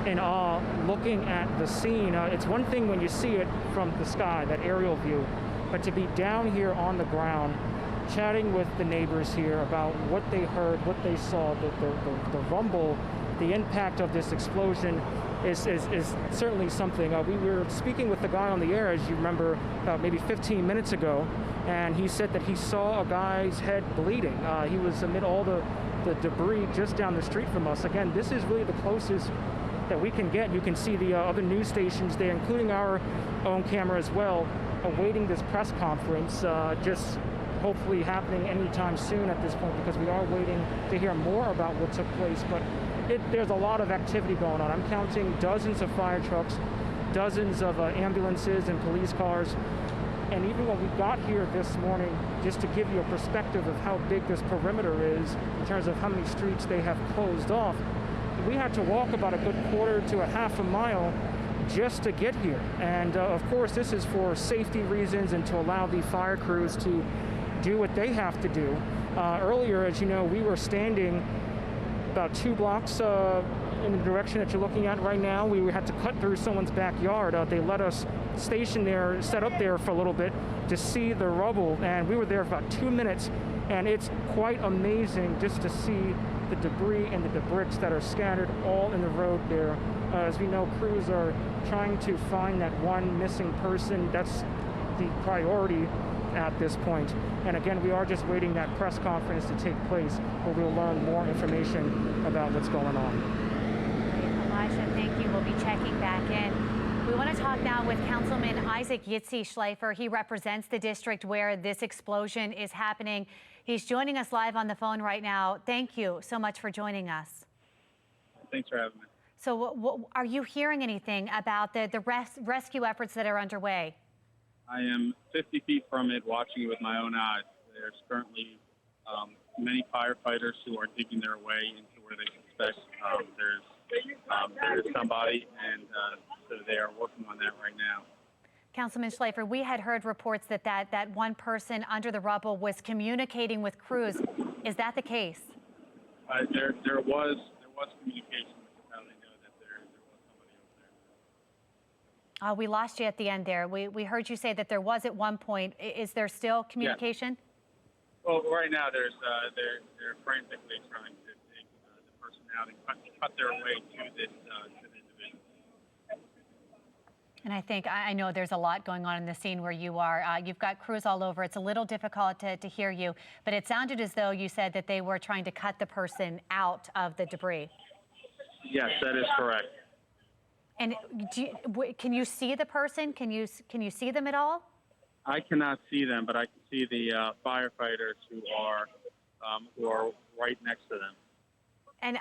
in awe looking at the scene. It's one thing when you see it from the sky, that aerial view, but to be down here on the ground, chatting with the neighbors here about what they heard, what they saw, the rumble, the impact of this explosion is certainly something. We were speaking with the guy on the air, as you remember, about maybe 15 minutes ago, and he said that he saw a guy's head bleeding. He was amid all the debris just down the street from us. Again, this is really the closest that we can get. You can see the other news stations there, including our own camera as well, awaiting this press conference, just hopefully happening anytime soon at this point, because we are waiting to hear more about what took place. But there's a lot of activity going on. I'm counting dozens of fire trucks, dozens of ambulances and police cars. And even when we got here this morning, just to give you a perspective of how big this perimeter is in terms of how many streets they have closed off, we had to walk about a good quarter to a half a mile just to get here. And of course, this is for safety reasons and to allow the fire crews to do what they have to do. Earlier, as you know, we were standing about 2 blocks in the direction that you're looking at right now. We had to cut through someone's backyard. They let us station there, set up there for a little bit to see the rubble, and we were there for about 2 minutes, and it's quite amazing just to see the debris and the bricks that are scattered all in the road there. As we know, crews are trying to find that one missing person. That's the priority at this point. And again, we are just waiting that press conference to take place where we'll learn more information about what's going on. Elijah, thank you. We'll be checking back in. We want to talk now with Councilman Isaac Yitzi Schleifer. He represents the district where this explosion is happening. He's joining us live on the phone right now. Thank you so much for joining us. Thanks for having me. So are you hearing anything about the rescue efforts that are underway? I am 50 feet from it, watching it with my own eyes. There's currently many firefighters who are digging their way into where they suspect there's somebody, and so they are working on that right now. Councilman Schleifer, we had heard reports that one person under the rubble was communicating with crews. Is that the case? There was communication, which is how they know that there was somebody over there. We lost you at the end there. We heard you say that there was at one point. Is there still communication? Yeah. Well, right now they're frantically trying to take the person out and cut their way to this division. And I know there's a lot going on in the scene where you are. You've got crews all over. It's a little difficult to hear you, but it sounded as though you said that they were trying to cut the person out of the debris. Yes, that is correct. And can you see the person? Can you see them at all? I cannot see them, but I can see the firefighters who are right next to them. And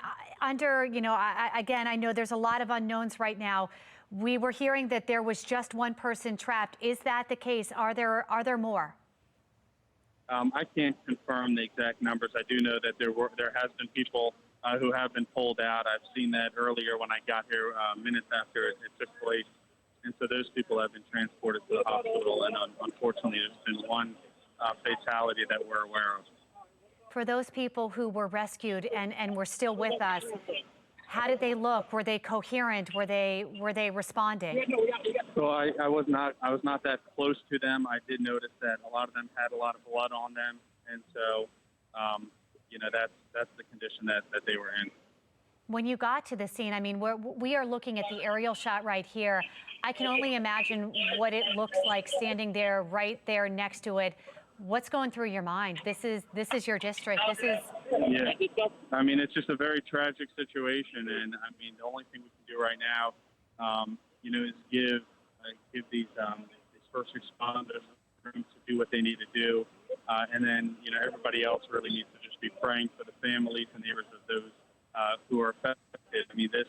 again, I know there's a lot of unknowns right now. We were hearing that there was just one person trapped. Is that the case? Are there more? I can't confirm the exact numbers. I do know that there has been people who have been pulled out. I've seen that earlier when I got here minutes after it took place. And so those people have been transported to the hospital, and unfortunately there's been one fatality that we're aware of. For those people who were rescued and were still with us, how did they look? Were they coherent? Were they responding? So I was not that close to them. I did notice that a lot of them had a lot of blood on them, and so that's the condition that they were in. When you got to the scene, I mean, we are looking at the aerial shot right here. I can only imagine what it looks like standing there, right there next to it. What's going through your mind? This is your district. Yeah. I mean, it's just a very tragic situation, and I mean, the only thing we can do right now, is give these first responders room to do what they need to do, and then everybody else really needs to just be praying for the families and neighbors of those who are affected. I mean, this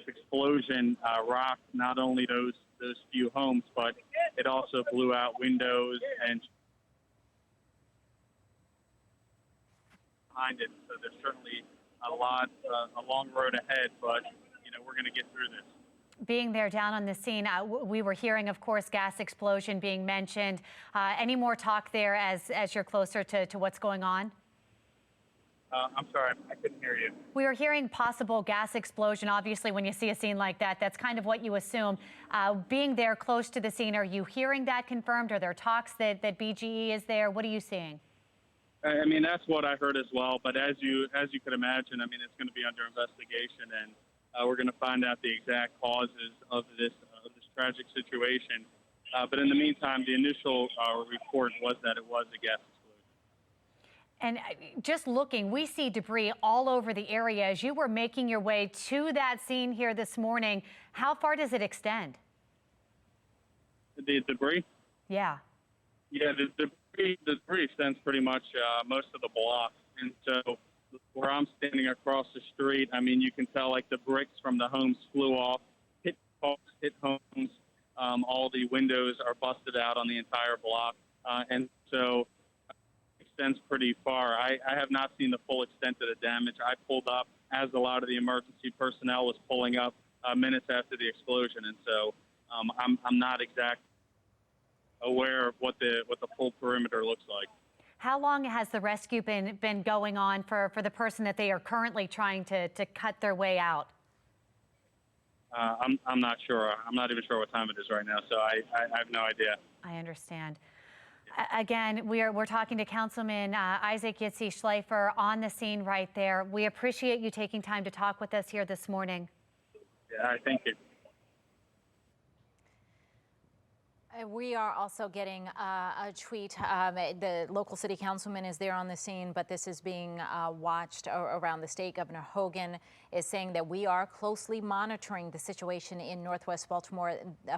explosion rocked not only those few homes, but it also blew out windows and behind it. So there's certainly a long road ahead, but we're going to get through this. Being there down on the scene, we were hearing, of course, gas explosion being mentioned. Any more talk there as you're closer to what's going on? I'm sorry, I couldn't hear you. We are hearing possible gas explosion. Obviously, when you see a scene like that, that's kind of what you assume. Being there close to the scene, are you hearing that confirmed? Are there talks that BGE is there? What are you seeing? I mean, that's what I heard as well. But as you could imagine, I mean, it's going to be under investigation, and we're going to find out the exact causes of this tragic situation. But in the meantime, the initial report was that it was a gas explosion. And just looking, we see debris all over the area. As you were making your way to that scene here this morning, how far does it extend? The debris? Yeah. Yeah, the debris extends pretty much most of the block. And so where I'm standing across the street, I mean, you can tell like the bricks from the homes flew off, hit cars, hit homes. All the windows are busted out on the entire block. And so it extends pretty far. I have not seen the full extent of the damage. I pulled up as a lot of the emergency personnel was pulling up minutes after the explosion. And so I'm not exactly aware of what the full perimeter looks like. How long has the rescue been going on for the person that they are currently trying to cut their way out? I'm not sure. I'm not even sure what time it is right now, so I have no idea. I understand. Again, we're talking to Councilman Isaac Yitzi Schleifer on the scene right there. We appreciate you taking time to talk with us here this morning. Yeah, I thank you. We are also getting a tweet. The local city councilman is there on the scene, but this is being watched around the state. Governor Hogan is saying that we are closely monitoring the situation in Northwest Baltimore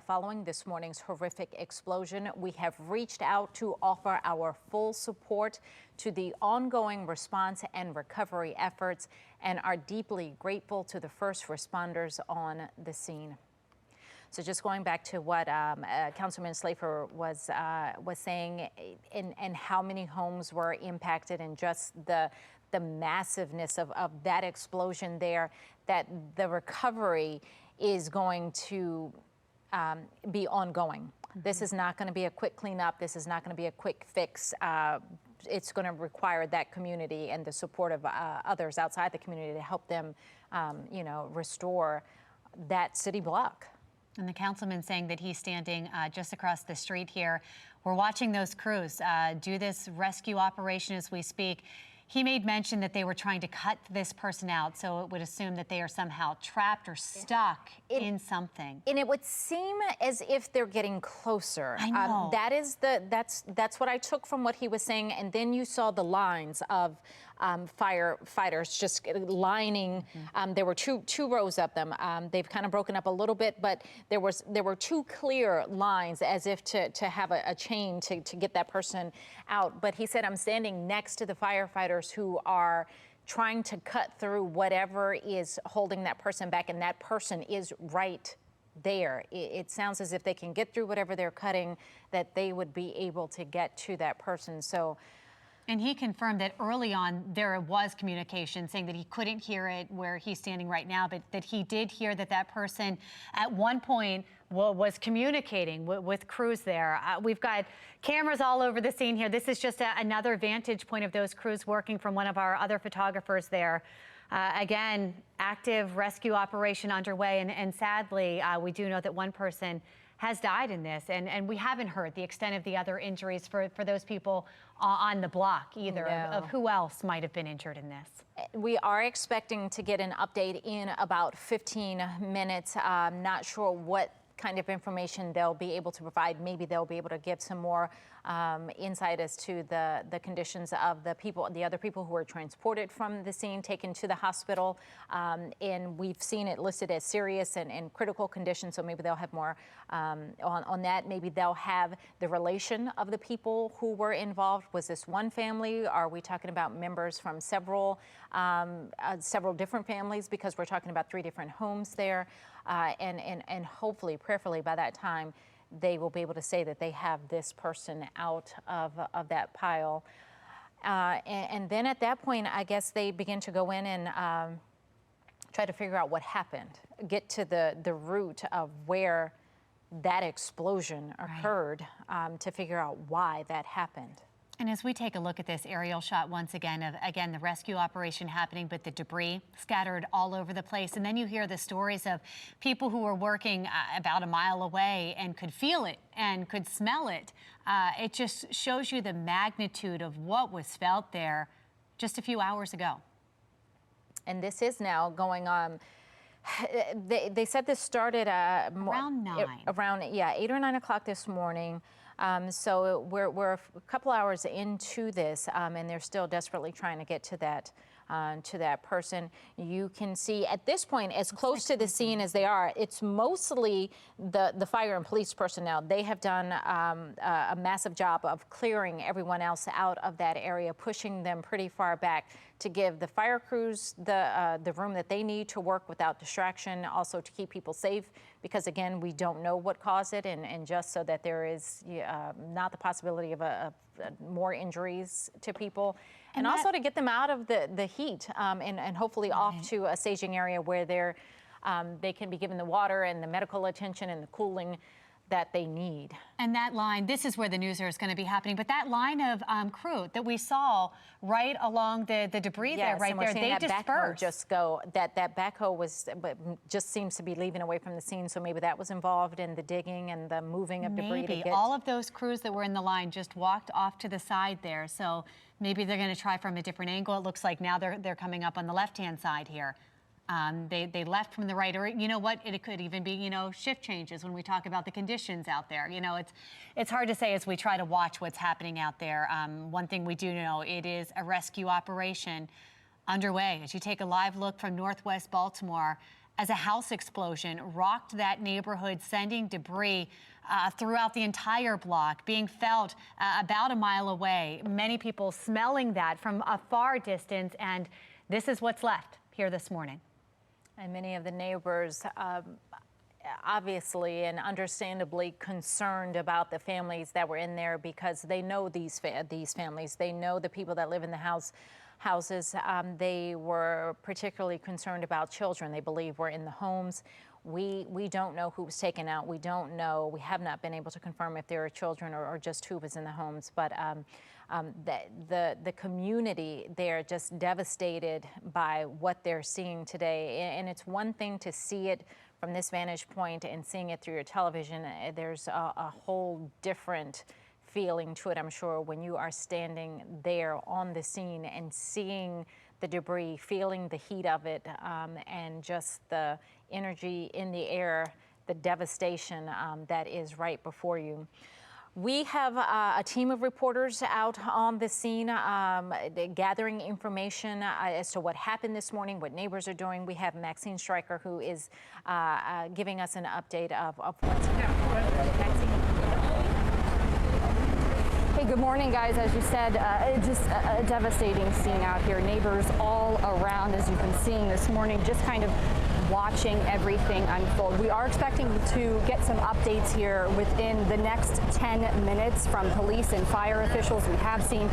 following this morning's horrific explosion. We have reached out to offer our full support to the ongoing response and recovery efforts and are deeply grateful to the first responders on the scene. So just going back to what Councilman Schleifer was saying, and how many homes were impacted, and just the massiveness of that explosion there, that the recovery is going to be ongoing. Mm-hmm. This is not going to be a quick cleanup. This is not going to be a quick fix. It's going to require that community and the support of others outside the community to help them, restore that city block. And the councilman saying that he's standing just across the street here. We're watching those crews do this rescue operation as we speak. He made mention that they were trying to cut this person out, so it would assume that they are somehow trapped or stuck in something. And it would seem as if they're getting closer. I know. That's what I took from what he was saying. And then you saw the lines of firefighters just lining. Mm-hmm. There were two rows of them. They've kind of broken up a little bit, but there were two clear lines, as if to have a chain to get that person out. But he said, I'm standing next to the firefighters who are trying to cut through whatever is holding that person back, and that person is right there. It sounds as if they can get through whatever they're cutting, that they would be able to get to that person. So. And he confirmed that early on there was communication, saying that he couldn't hear it where he's standing right now, but that he did hear that person at one point was communicating with crews there. We've got cameras all over the scene here. This is just another vantage point of those crews working from one of our other photographers there. Again, active rescue operation underway, and sadly, we do know that one person has died in this, and we haven't heard the extent of the other injuries for those people on the block either, of who else might have been injured in this. We are expecting to get an update in about 15 minutes. I'm not sure what kind of information they'll be able to provide. Maybe they'll be able to give some more insight as to the conditions of the other people who were transported from the scene, taken to the hospital. And we've seen it listed as serious and critical conditions, so maybe they'll have more on that. Maybe they'll have the relation of the people who were involved. Was this one family? Are we talking about members from several different families? Because we're talking about 3 different homes there. And hopefully, prayerfully, by that time, they will be able to say that they have this person out of that pile. And then at that point, I guess they begin to go in and try to figure out what happened, get to the root of where that explosion occurred, to figure out why that happened. And as we take a look at this aerial shot once again of, the rescue operation happening, but the debris scattered all over the place. And then you hear the stories of people who were working about a mile away and could feel it and could smell it. It just shows you the magnitude of what was felt there just a few hours ago. And this is now going on. They said this started around 9. Around 8 or 9 o'clock this morning. So we're a couple hours into this, and they're still desperately trying to get to that person. You can see at this point, as close to the scene as they are, it's mostly the fire and police personnel. They have done a massive job of clearing everyone else out of that area, pushing them pretty far back to give the fire crews the room that they need to work without distraction, also to keep people safe, because again, we don't know what caused it, and just so that there is not the possibility of more injuries to people. And also to get them out of the heat and hopefully off to a staging area where they can be given the water and the medical attention and the cooling that they need. And that line, this is where the news is going to be happening, but that line of crew that we saw right along the debris there, right there, they dispersed. That backhoe just seems to be leaving away from the scene, so maybe that was involved in the digging and the moving of debris. Maybe all of those crews that were in the line just walked off to the side there, so maybe they're going to try from a different angle. It looks like now they're coming up on the left-hand side here. They left from the right, or you know what, it could even be, shift changes when we talk about the conditions out there. It's hard to say as we try to watch what's happening out there. One thing we do know, it is a rescue operation underway. As you take a live look from northwest Baltimore, as a house explosion rocked that neighborhood, sending debris throughout the entire block, being felt about a mile away. Many people smelling that from a far distance, and this is what's left here this morning. And many of the neighbors obviously and understandably concerned about the families that were in there, because they know these families. They know the people that live in the houses. They were particularly concerned about children they believe were in the homes. We don't know who was taken out. We don't know. We have not been able to confirm if there are children or just who was in the homes. But the community, they're just devastated by what they're seeing today. And it's one thing to see it from this vantage point and seeing it through your television. There's a whole different feeling to it, I'm sure, when you are standing there on the scene and seeing the debris, feeling the heat of it, and just the energy in the air, the devastation that is right before you. We have a team of reporters out on the scene gathering information as to what happened this morning, what neighbors are doing. We have Maxine Stryker, who is giving us an update of what's happening. Hey, good morning, guys. As you said, just a devastating scene out here. Neighbors all around, as you've been seeing this morning, just kind of watching everything unfold. We are expecting to get some updates here within the next 10 minutes from police and fire officials. We have seen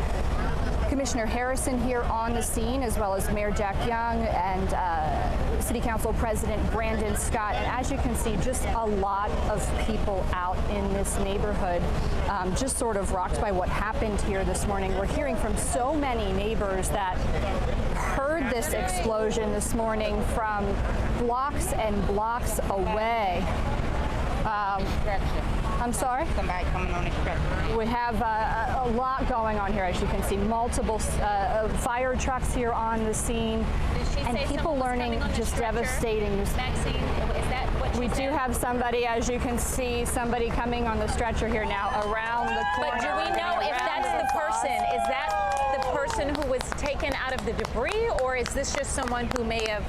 Commissioner Harrison here on the scene, as well as Mayor Jack Young and City Council President Brandon Scott. And as you can see, just a lot of people out in this neighborhood, just sort of rocked by what happened here this morning. We're hearing from so many neighbors that heard this explosion this morning from blocks and blocks away. I'm sorry? Somebody coming on the stretcher. We have a lot going on here, as you can see. Multiple fire trucks here on the scene. And people learning just devastating. Maxine, is that what we do have somebody, as you can see, somebody coming on the stretcher here now around the corner. But do we know if that's the person? Is that the person who was taken out of the debris, or is this just someone who may have...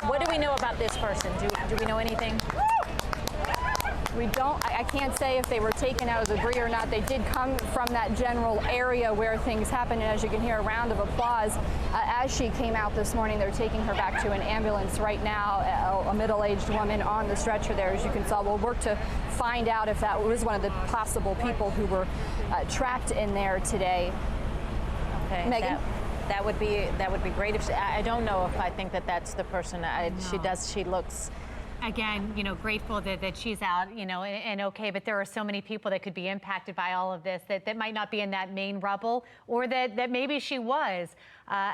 what do we know about this person? Do we know anything? We don't, I can't say if they were taken out of the debris or not. They did come from that general area where things happened, and as you can hear, a round of applause as she came out this morning. They're taking her back to an ambulance right now, a middle-aged woman on the stretcher there, as you can see. We'll work to find out if that was one of the possible people who were trapped in there today. Okay, Megan? That would be great. If I don't know if I think that that's the person. She looks again, grateful that she's out, and okay, but there are so many people that could be impacted by all of this that might not be in that main rubble, or that maybe she was.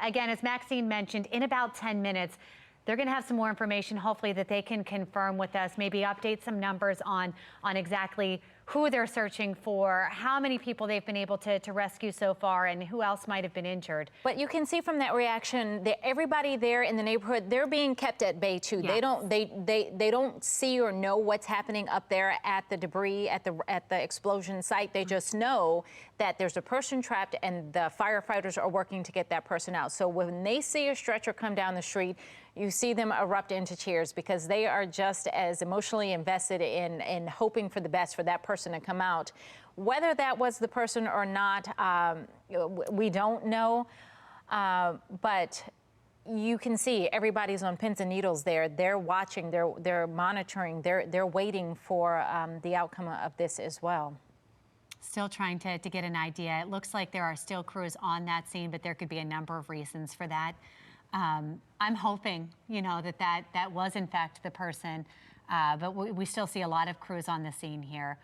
Again, as Maxine mentioned, in about 10 minutes, they're going to have some more information, hopefully, that they can confirm with us, maybe update some numbers on exactly who they're searching for, how many people they've been able to rescue so far, and who else might have been injured. But you can see from that reaction that everybody there in the neighborhood, they're being kept at bay too. Yes. They don't see or know what's happening up there at the debris at the explosion site. They just know that there's a person trapped and the firefighters are working to get that person out. So when they see a stretcher come down the street, you see them erupt into cheers because they are just as emotionally invested in hoping for the best for that person to come out. Whether that was the person or not, we don't know, but you can see everybody's on pins and needles there. They're watching, they're monitoring, they're waiting for the outcome of this as well. Still trying to get an idea. It looks like there are still crews on that scene, but there could be a number of reasons for that. I'm hoping, that was in fact the person, but we still see a lot of crews on the scene here.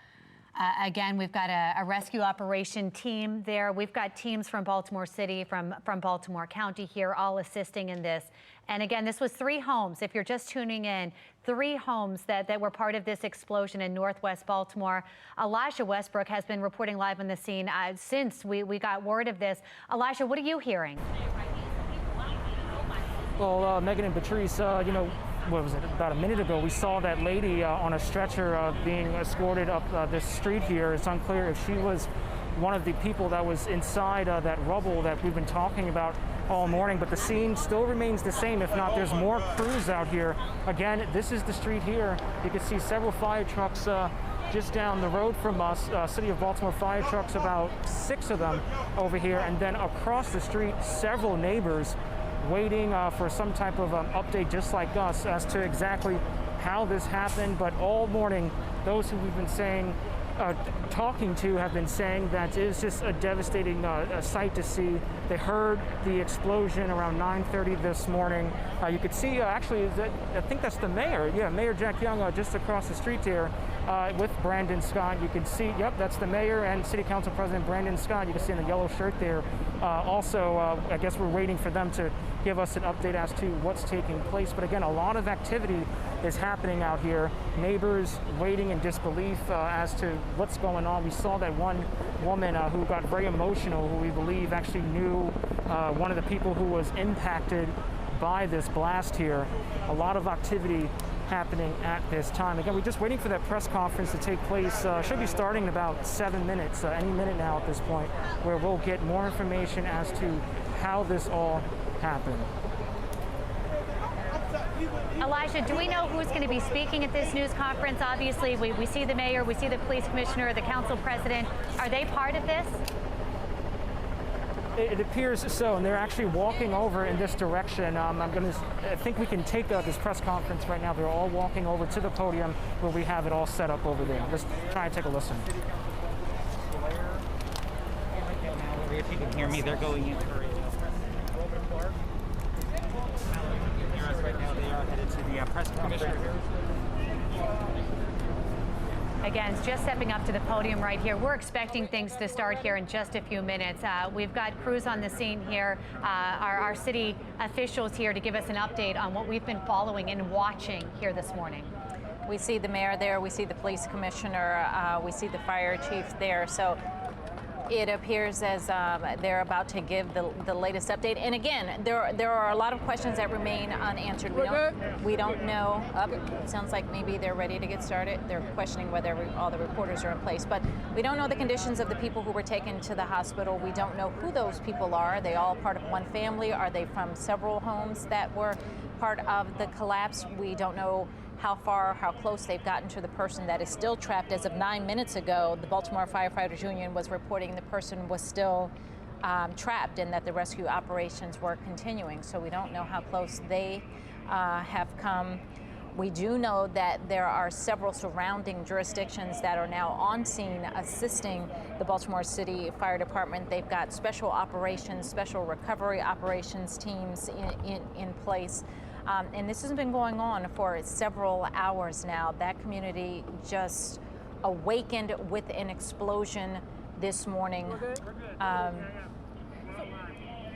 Again, we've got a rescue operation team there. We've got teams from Baltimore City, from Baltimore County here, all assisting in this. And again, this was 3 homes. If you're just tuning in, 3 homes that were part of this explosion in Northwest Baltimore. Elijah Westbrook has been reporting live on the scene since we got word of this. Elijah, what are you hearing? Well, Megan and Patrice, what was it, about a minute ago, we saw that lady on a stretcher being escorted up this street here. It's unclear if she was one of the people that was inside that rubble that we've been talking about all morning, but the scene still remains the same. If not, there's more crews out here. Again, this is the street here. You can see several fire trucks just down the road from us. City of Baltimore fire trucks, about 6 of them over here, and then across the street, several neighbors waiting for some type of update just like us as to exactly how this happened. But all morning, those who we've been talking to have been saying that it is just a devastating sight to see. They heard the explosion around 9:30 this morning. You could see, actually, I think that's the mayor. Yeah, Mayor Jack Young just across the street here with Brandon Scott. You can see, yep, that's the mayor and City Council President Brandon Scott. You can see in the yellow shirt there. Also, I guess we're waiting for them to give us an update as to what's taking place. But again, a lot of activity is happening out here. Neighbors waiting in disbelief as to what's going on. We saw that one woman who got very emotional, who we believe actually knew one of the people who was impacted by this blast here. A lot of activity happening at this time. Again, we're just waiting for that press conference to take place. Should be starting in about 7 minutes, any minute now at this point, where we'll get more information as to how this all happened. Elijah, do we know who's going to be speaking at this news conference? Obviously, we see the mayor, we see the police commissioner, the council president. Are they part of this? It appears so, and they're actually walking over in this direction. I think we can take this press conference right now. They're all walking over to the podium where we have it all set up over there. Let's try and take a listen. If you can hear me, they're going in for a report. Right now, they are headed to the press conference. Again, just stepping up to the podium right here. We're expecting things to start here in just a few minutes. We've got crews on the scene here, our city officials here to give us an update on what we've been following and watching here this morning. We see the mayor there, we see the police commissioner, we see the fire chief there. So it appears as they're about to give the latest update. And again, there are a lot of questions that remain unanswered. We don't know. It sounds like maybe they're ready to get started. They're questioning whether all the reporters are in place. But we don't know the conditions of the people who were taken to the hospital. We don't know who those people are. Are they all part of one family? Are they from several homes that were part of the collapse? We don't know how close they've gotten to the person that is still trapped. As of 9 minutes ago, the Baltimore Firefighters Union was reporting the person was still trapped and that the rescue operations were continuing. So we don't know how close they have come. We do know that there are several surrounding jurisdictions that are now on scene assisting the Baltimore City Fire Department. They've got special operations, special recovery operations teams in place. And this has been going on for several hours now. That community just awakened with an explosion this morning.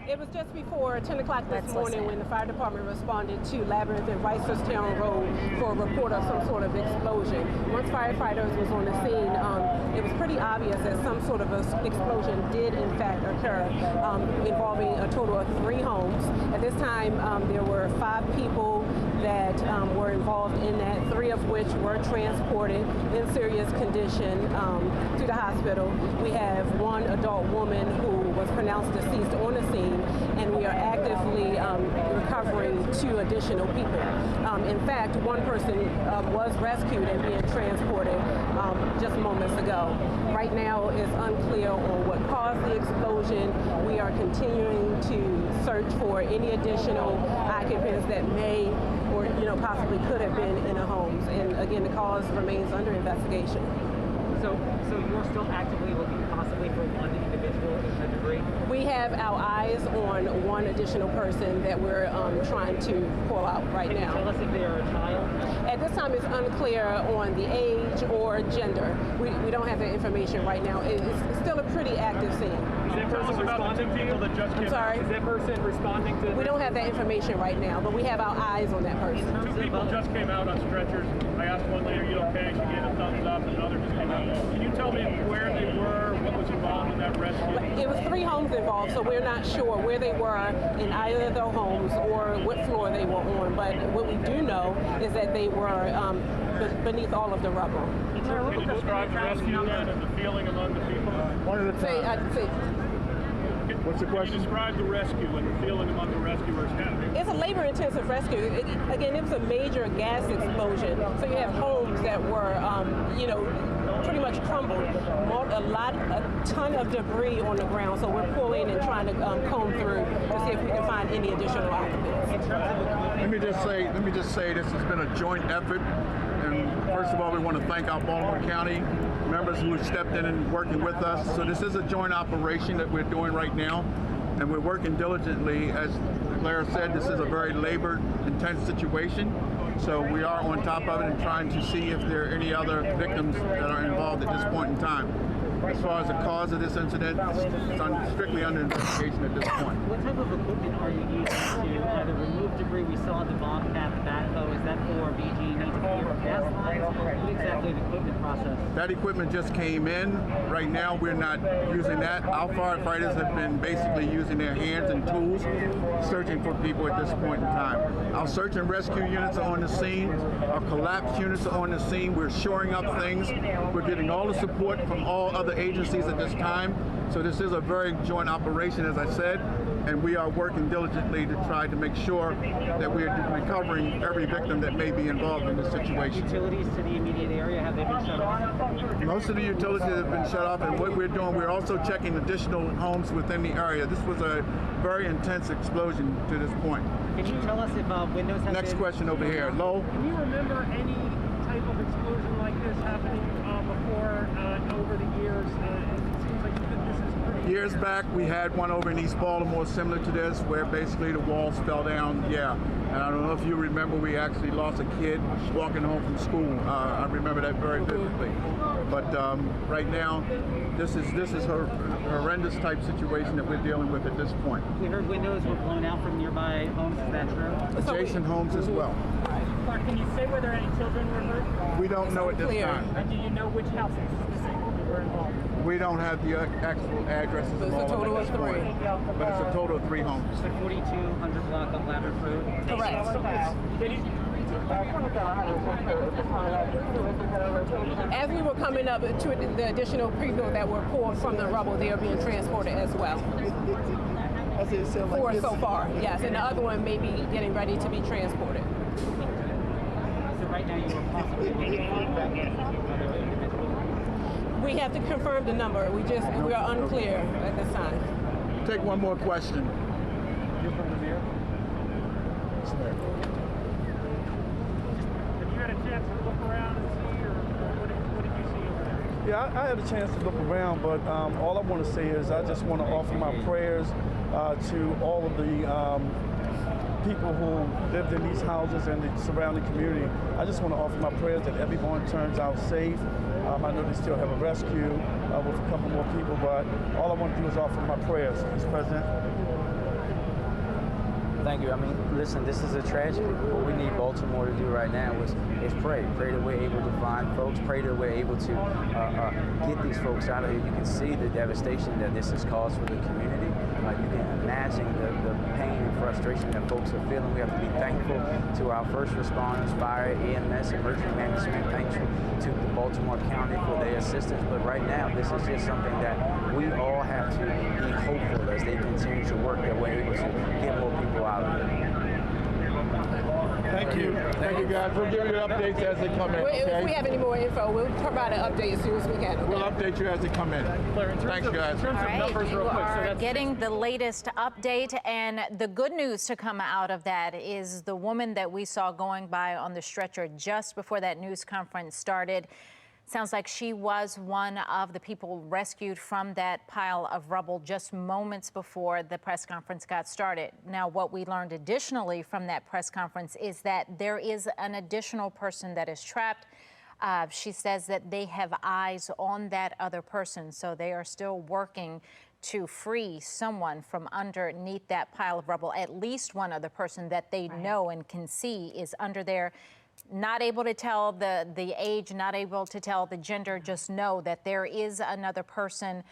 It was just before 10 o'clock this morning when the fire department responded to Labyrinth and Reisterstown Road for a report of some sort of explosion. Once firefighters was on the scene, it was pretty obvious that some sort of explosion did in fact occur, involving a total of 3 homes. At this time, there were 5 people that were involved in that, 3 of which were transported in serious condition to the hospital. We have 1 adult woman who was pronounced deceased on the scene, and we are actively recovering 2 additional people. In fact, 1 person was rescued and being transported just moments ago. Right now, it's unclear on what caused the explosion. We are continuing to search for any additional occupants that may or possibly could have been in the homes. And again, the cause remains under investigation. So you're still actively looking possibly for 1 individual in the debris? We have our eyes on 1 additional person that we're trying to pull out right now. Can you tell us if they are a child? At this time, it's unclear on the age or gender. We don't have that information right now. It's still a pretty active scene. Is that person responding to you? I'm sorry? Is that person responding to? We don't have that information right now, but we have our eyes on that person. 2 people just came out on stretchers. I asked one lady, "Are you okay?" She gave a thumbs up, and another just came out. Can you tell me where they were, what was involved in that rescue? It was 3 homes involved, so we're not sure where they were in either of their homes or what floor they were on. But what we do know is that they were beneath all of the rubble. Can you describe the rescue and the feeling among the people? One at a time. What's the question? Can you describe the rescue and the feeling among the rescuers? It's a labor-intensive rescue. Again, it was a major gas explosion. So you have homes that were, pretty much crumbled. A ton of debris on the ground. So we're pulling and trying to comb through to see if we can find any additional occupants. Let me just say this has been a joint effort. And first of all, we want to thank our Baltimore County members who have stepped in and working with us. So this is a joint operation that we're doing right now, and we're working diligently. As Claire said, this is a very labor-intense situation. So we are on top of it and trying to see if there are any other victims that are involved at this point in time. As far as the cause of this incident, it's strictly under investigation at this point. What type of equipment are you using to either remove debris? We saw the Bobcat, the backhoe. Is that for BG&E to clear gas lines? What exactly the equipment process? That equipment just came in. Right now, we're not using that. Our firefighters have been basically using their hands and tools, searching for people at this point in time. Our search and rescue units are on the scene. Our collapse units are on the scene. We're shoring up things. We're getting all the support from all other agencies at this time. So this is a very joint operation, as I said, and we are working diligently to try to make sure that we are recovering every victim that may be involved in this situation. Utilities to the immediate area, have they been shut off? Most of the utilities have been shut off, and what we're doing, we're also checking additional homes within the area. This was a very intense explosion to this point. Can you tell us if windows have Next been... question over here. Lowell? Can you remember any type of explosion like this happening before over the years? It seems like this is pretty... Years back, we had one over in East Baltimore similar to this, where basically the walls fell down. Yeah, and I don't know if you remember, we actually lost a kid walking home from school. I remember that very vividly. But right now, this is a horrendous type situation that we're dealing with at this point. We heard windows were blown out from nearby homes. Is that true? Adjacent homes as well. Clark, can you say whether any children were hurt? We don't know at this time. And do you know which houses specifically were involved? We don't have the actual addresses of all of them at this point, but it's a total of 3 homes. The 4200 block of Labyrinth Road. Correct. As we were coming up to the additional people that were pulled from the rubble, they are being transported as well. 4 so far, yes, and the other one may be getting ready to be transported. So right now you are possibly looking for other individuals. We have to confirm the number. We are unclear at this time. Take one more question. You're from the mayor? Have you had a chance to look around and see, or what did you see over there? Yeah, I had a chance to look around, but all I want to say is I just want to offer my prayers to all of the people who lived in these houses and the surrounding community. I just want to offer my prayers that everyone turns out safe. I know they still have a rescue with a couple more people, but all I want to do is offer my prayers, Mr. President. Thank you. I mean, listen, this is a tragedy. What we need Baltimore to do right now is pray. Pray that we're able to find folks. Pray that we're able to get these folks out of here. You can see the devastation that this has caused for the community. You can imagine the pain and frustration that folks are feeling. We have to be thankful to our first responders, fire, EMS, emergency management, thankful to the Baltimore County for their assistance. But right now, this is just something that we all have to be hopeful as they continue to work that we're able to get more people out of it. Thank you. Thank you, guys. We'll give you updates as they come in. Okay? If we have any more info, we'll provide an update as soon as we can. Okay? We'll update you as they come in. Thanks, guys. All right, you are getting the latest update, and the good news to come out of that is the woman that we saw going by on the stretcher just before that news conference started. Sounds like she was one of the people rescued from that pile of rubble just moments before the press conference got started. Now, what we learned additionally from that press conference is that there is an additional person that is trapped. She says that they have eyes on that other person, so they are still working to free someone from underneath that pile of rubble. At least one other person that they know and can see is under there. Not able to tell the age, not able to tell the gender, just know that there is another person.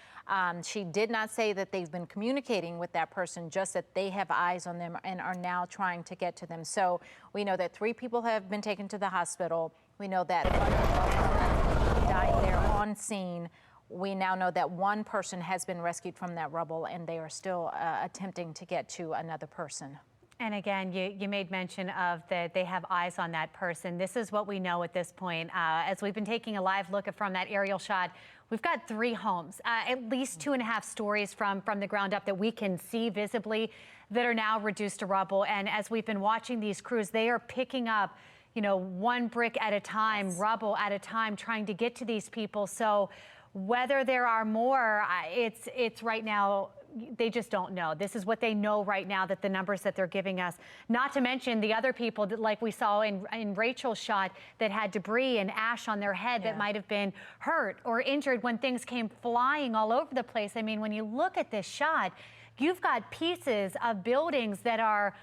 She did not say that they've been communicating with that person, just that they have eyes on them and are now trying to get to them. So we know that 3 people have been taken to the hospital. We know that one died there on scene. We now know that one person has been rescued from that rubble, and they are still attempting to get to another person. And again, you made mention of that they have eyes on that person. This is what we know at this point. As we've been taking a live look from that aerial shot, we've got 3 homes, at least 2.5 stories from the ground up that we can see visibly that are now reduced to rubble. And as we've been watching these crews, they are picking up, you know, 1 brick at a time, rubble at a time, trying to get to these people. So whether there are more, it's right now, they just don't know. This is what they know right now, that the numbers that they're giving us. Not to mention the other people that, like we saw in Rachel's shot, that had debris and ash on their head that might have been hurt or injured when things came flying all over the place. I mean, when you look at this shot, you've got pieces of buildings that are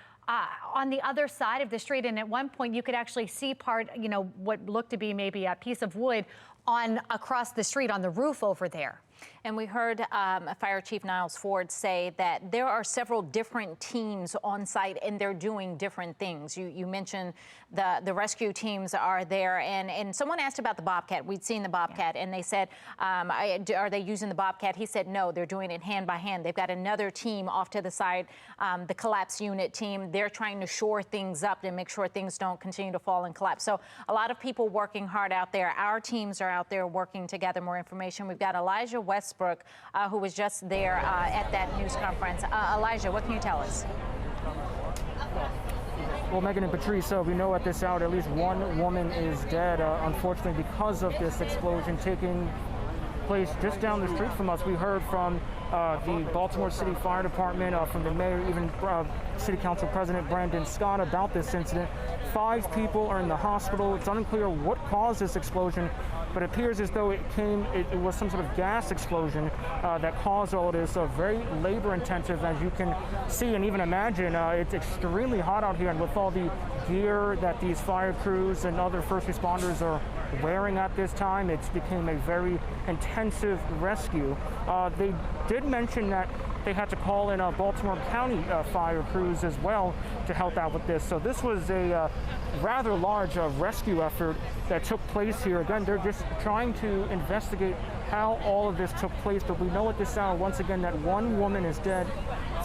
on the other side of the street. And at one point you could actually see part, you know, what looked to be maybe a piece of wood on across the street on the roof over there. And we heard Fire Chief Niles Ford say that there are several different teams on site and they're doing different things. You mentioned the rescue teams are there, and someone asked about the Bobcat. We'd seen the Bobcat, and they said, are they using the Bobcat? He said, no, they're doing it hand by hand. They've got another team off to the side, the collapse unit team. They're trying to shore things up and make sure things don't continue to fall and collapse. So a lot of people working hard out there. Our teams are out there working to gather more information. We've got Elijah Westbrook, who was just there at that news conference. Elijah, what can you tell us? Well, Megan and Patrice, we know at this hour at least 1 woman is dead, unfortunately, because of this explosion taking place just down the street from us. We heard from the Baltimore City Fire Department, from the mayor, even City Council President Brandon Scott about this incident. 5 people are in the hospital. It's unclear what caused this explosion, but it appears as though it was some sort of gas explosion that caused all of this. Very labor intensive, as you can see and even imagine. It's extremely hot out here, and with all the gear that these fire crews and other first responders are wearing at this time, it's became a very intensive rescue. They did mention that they had to call in Baltimore County fire crews as well to help out with this. So this was a rather large rescue effort that took place here. Again, they're just trying to investigate how all of this took place, but we know at this hour, once again, that 1 woman is dead.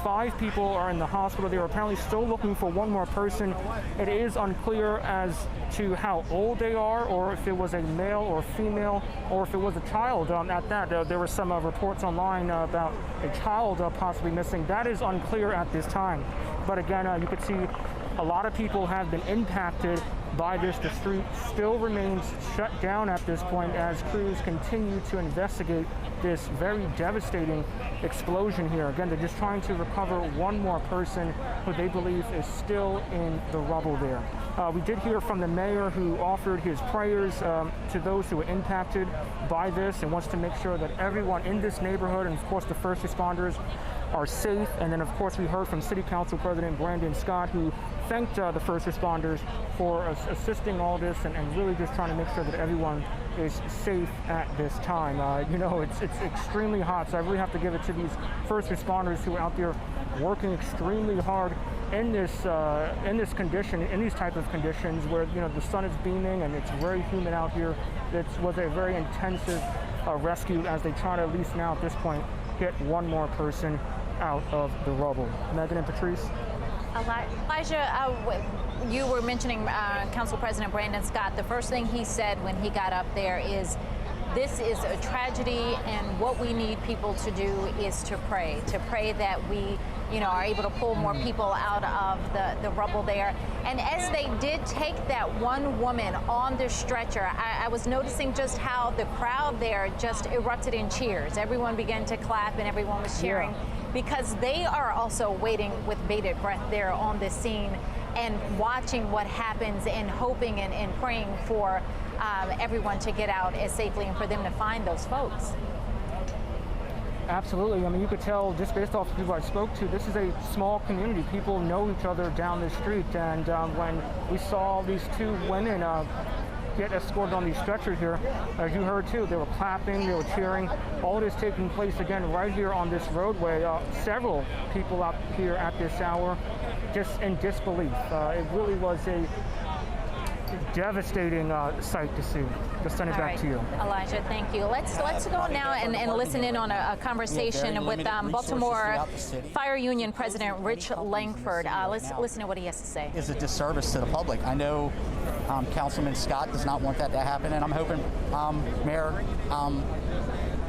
5 people are in the hospital. They are apparently still looking for 1 more person. It is unclear as to how old they are, or if it was a male or female, or if it was a child at that. There were some reports online about a child possibly missing. That is unclear at this time. But again, you could see a lot of people have been impacted by this. The street still remains shut down at this point as crews continue to investigate this very devastating explosion here. Again, they're just trying to recover one more person who they believe is still in the rubble there. We did hear from the mayor, who offered his prayers to those who were impacted by this and wants to make sure that everyone in this neighborhood, and of course the first responders, are safe. And then of course we heard from City Council President Brandon Scott, who thanked the first responders for assisting all this and really just trying to make sure that everyone is safe at this time. You know, it's extremely hot, so I really have to give it to these first responders who are out there working extremely hard in this condition, in these type of conditions where, you know, the sun is beaming and it's very humid out here. It was a very intensive rescue as they try to, at least now at this point, get one more person out of the rubble. Megan and Patrice? Elijah, you were mentioning Council President Brandon Scott. The first thing he said when he got up there is, this is a tragedy, and what we need people to do is to pray that we, you know, are able to pull more people out of the rubble there. And as they did take that one woman on the stretcher, I was noticing just how the crowd there just erupted in cheers. Everyone began to clap and everyone was cheering, because they are also waiting with bated breath there on the scene and watching what happens and hoping and praying for everyone to get out as safely and for them to find those folks. Absolutely. I mean, you could tell just based off the people I spoke to, this is a small community. People know each other down the street. And when we saw these two women get escorted on these stretchers here, as you heard too, they were clapping, they were cheering. All this taking place again right here on this roadway. Several people out here at this hour just in disbelief. It really was a devastating sight to see. Just send it back to you. Elijah, thank you. Let's go now and listen in on a conversation with Baltimore Fire Union President Rich Langford. Let's listen to what he has to say. It's a disservice to the public. I know Councilman Scott does not want that to happen, and I'm hoping Mayor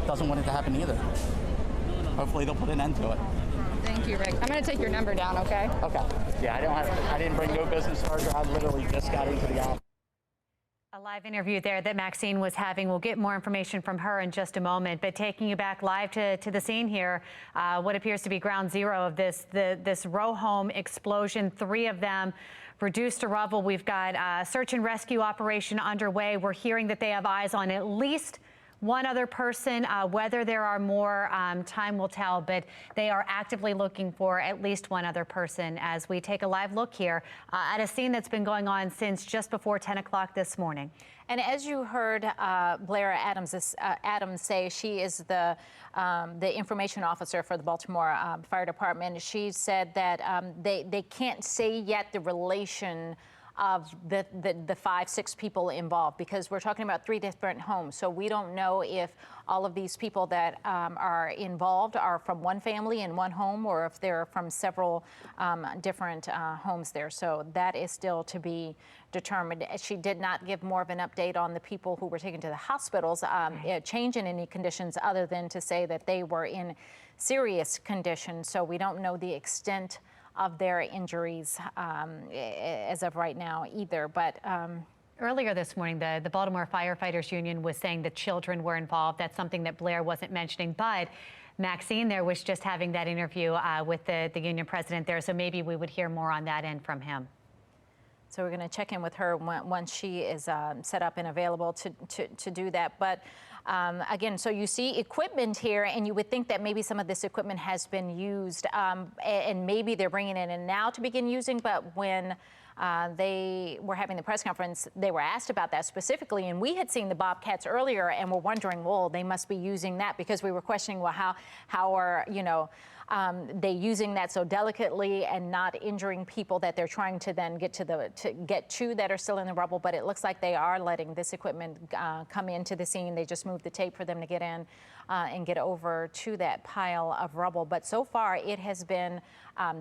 doesn't want it to happen either. Hopefully they'll put an end to it. Thank you, Rick. I'm going to take your number down, okay? Okay. Yeah, I didn't bring no business cards. I literally just got into the office. A live interview there that Maxine was having. We'll get more information from her in just a moment. But taking you back live to the scene here, what appears to be ground zero of this row home explosion. 3 of them reduced to rubble. We've got a search and rescue operation underway. We're hearing that they have eyes on at least one other person. Whether there are more, time will tell, but they are actively looking for at least one other person as we take a live look here at a scene that's been going on since just before 10 o'clock this morning. And as you heard Blair Adams say, she is the information officer for the Baltimore Fire Department. She said that they can't say yet the relation of the 5-6 people involved, because we're talking about 3 different homes. So we don't know if all of these people that are involved are from one family in one home, or if they're from several different homes there. So that is still to be determined. She did not give more of an update on the people who were taken to the hospitals, change in any conditions, other than to say that they were in serious condition. So we don't know the extent of their injuries as of right now either. But earlier this morning, the Baltimore Firefighters Union was saying that children were involved. That's something that Blair wasn't mentioning, but Maxine there was just having that interview with the union president there. So maybe we would hear more on that end from him. So we're going to check in with her once she is set up and available to do that. But again, so you see equipment here, and you would think that maybe some of this equipment has been used, and maybe they're bringing it in now to begin using. But when they were having the press conference, they were asked about that specifically, and we had seen the Bobcats earlier, and were wondering, well, they must be using that, because we were questioning, well, how are, you know, they using that so delicately and not injuring people that they're trying to then get to that are still in the rubble. But it looks like they are letting this equipment come into the scene. They just moved the tape for them to get in and get over to that pile of rubble. But so far it has been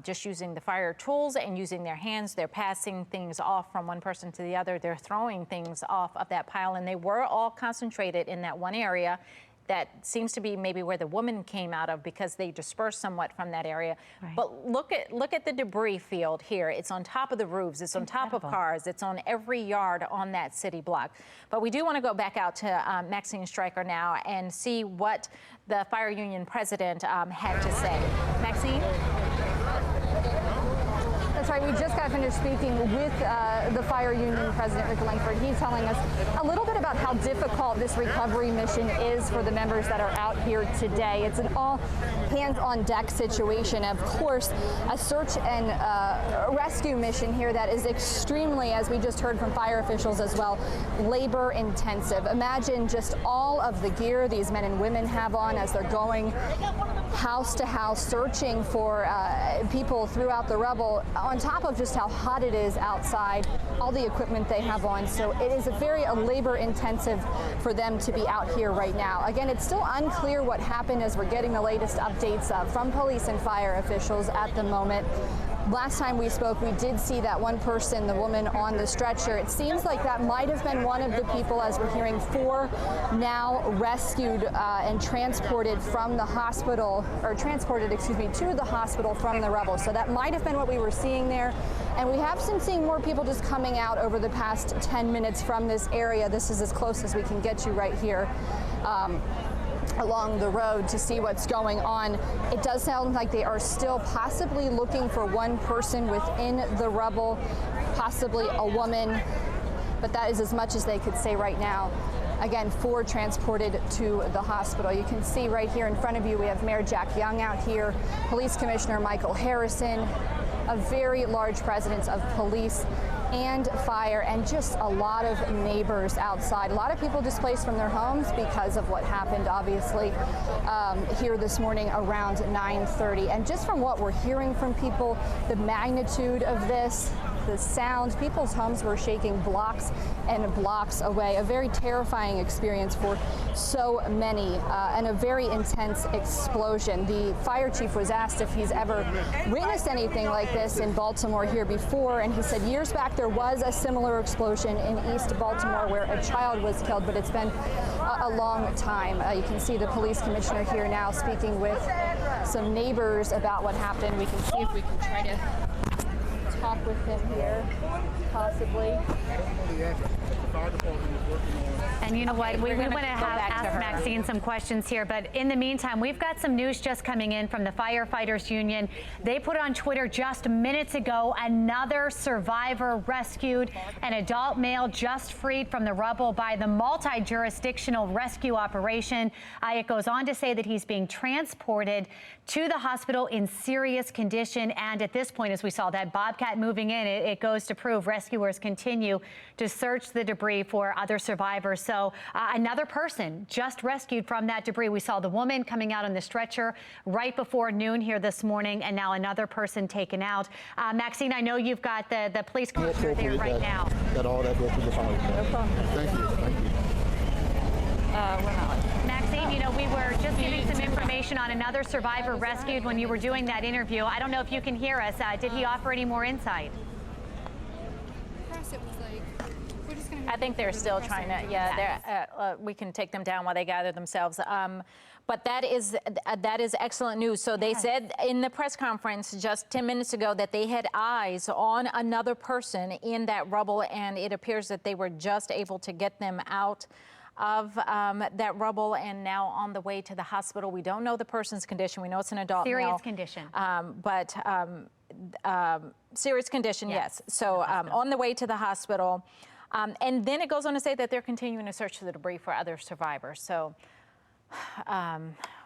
just using the fire tools and using their hands. They're passing things off from one person to the other. They're throwing things off of that pile, and they were all concentrated in that one area. that seems to be maybe where the woman came out of, because they dispersed somewhat from that area. Right. But look at the debris field here. It's on top of the roofs. It's on top of cars. It's on every yard on that city block. But we do want to go back out to Maxine Stryker now and see what the fire union president had to say. Maxine? That's right. We just got finished speaking with the fire union president, Rick Langford. He's telling us a little bit about how difficult this recovery mission is for the members that are out here today. It's an all hands-on deck situation. Of course, a search and rescue mission here that is extremely, as we just heard from fire officials as well, labor intensive. Imagine just all of the gear these men and women have on as they're going house to house searching for people throughout the rubble, on top of just how hot it is outside, all the equipment they have on. So it is very labor intensive for them to be out here right now. Again, it's still unclear what happened as we're getting the latest updates from police and fire officials at the moment. Last time we spoke, we did see that one person, the woman on the stretcher. It seems like that might have been one of the people, as we're hearing, 4 now rescued and transported from the hospital, or transported, excuse me, to the hospital from the rubble. So that might have been what we were seeing there. And we have been seeing more people just coming out over the past 10 minutes from this area. This is as close as we can get you right here. Along the road to see what's going on. It does sound like they are still possibly looking for one person within the rubble, possibly a woman, but that is as much as they could say right now. Again, 4 transported to the hospital. You can see right here in front of you, we have Mayor Jack Young out here, Police Commissioner Michael Harrison, a very large presence of police and fire, and just a lot of neighbors outside. A lot of people displaced from their homes because of what happened, obviously, here this morning around 9:30. And just from what we're hearing from people, the magnitude of this, the sound, people's homes were shaking blocks and blocks away. A very terrifying experience for so many, and a very intense explosion. The fire chief was asked if he's ever witnessed anything like this in Baltimore here before, and he said years back there was a similar explosion in East Baltimore where a child was killed, but it's been a long time. You can see the police commissioner here now speaking with some neighbors about what happened. We can see if we can try to talk with him here, possibly. And you know what, we want to ask Maxine some questions here, but in the meantime, we've got some news just coming in from the Firefighters Union. They put on Twitter just minutes ago, another survivor rescued, an adult male just freed from the rubble by the multi-jurisdictional rescue operation. It goes on to say that he's being transported to the hospital in serious condition, and at this point, as we saw that Bobcat moving in, it goes to prove rescuers continue to search the debris for other survivors. So another person just rescued from that debris. We saw the woman coming out on the stretcher right before noon here this morning, and now another person taken out. Maxine, I know you've got the police commissioner there right now. That all that goes through the fire. No problem. Thank you. Thank you. Maxine, you know, we were just giving some information on another survivor rescued when you were doing that interview. I don't know if you can hear us. Did he offer any more insight? I think they're still trying to, we can take them down while they gather themselves. But that is excellent news. So they said in the press conference just 10 minutes ago that they had eyes on another person in that rubble, and it appears that they were just able to get them out of that rubble and now on the way to the hospital. We don't know the person's condition. We know it's an adult male. Serious condition. Serious condition, yes. So on the way to the hospital. And then it goes on to say that they're continuing to search the debris for other survivors. So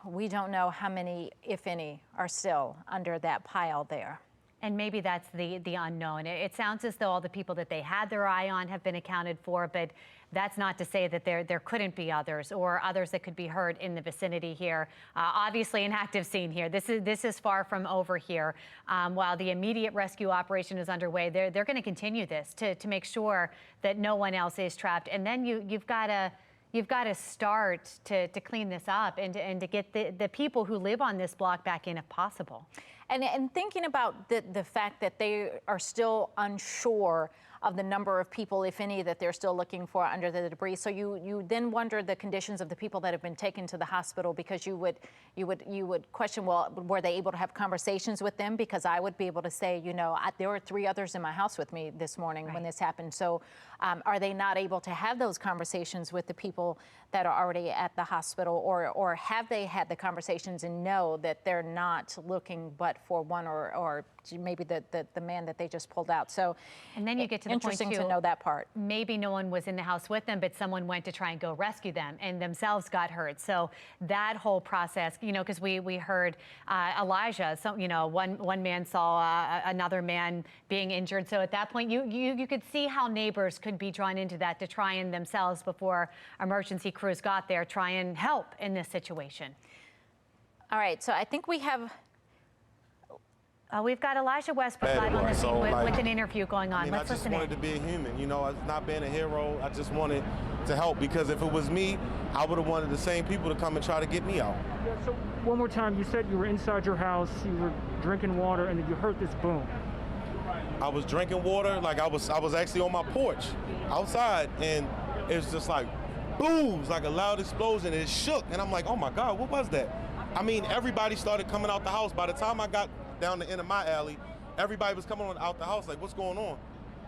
we don't know how many, if any, are still under that pile there. And maybe that's the unknown. It sounds as though all the people that they had their eye on have been accounted for, but that's not to say that there couldn't be others or others that could be heard in the vicinity here. Obviously an active scene here. This is far from over here. While the immediate rescue operation is underway, they're going to continue this to make sure that no one else is trapped. And then you've got to start to clean this up and to get the people who live on this block back in if possible. And thinking about the fact that they are still unsure of the number of people, if any, that they're still looking for under the debris. So you then wonder the conditions of the people that have been taken to the hospital, because you would question, well, were they able to have conversations with them? Because I would be able to say, there were 3 others in my house with me this morning when this happened. So are they not able to have those conversations with the people that are already at the hospital, or have they had the conversations and know that they're not looking but for one or maybe the man that they just pulled out? So, and then you get to the interesting point too, to know that part. Maybe no one was in the house with them, but someone went to try and go rescue them and themselves got hurt. So that whole process, because we heard Elijah, one man saw another man being injured. So at that point, you could see how neighbors could be drawn into that to try and themselves, before emergency crews got there, try and help in this situation. All right, so I think we have... we've got Elijah Westbrook live on the scene with an interview going on. Let's listen in. I just wanted to be a human, not being a hero. I just wanted to help, because if it was me, I would have wanted the same people to come and try to get me out. Yeah, so one more time, you said you were inside your house, you were drinking water, and then you heard this boom. I was drinking water, like I was actually on my porch outside, and it's just like booms, like a loud explosion, and it shook, and I'm like, oh my God, what was that? I mean, everybody started coming out the house. By the time I got down the end of my alley, everybody was coming out the house like, what's going on?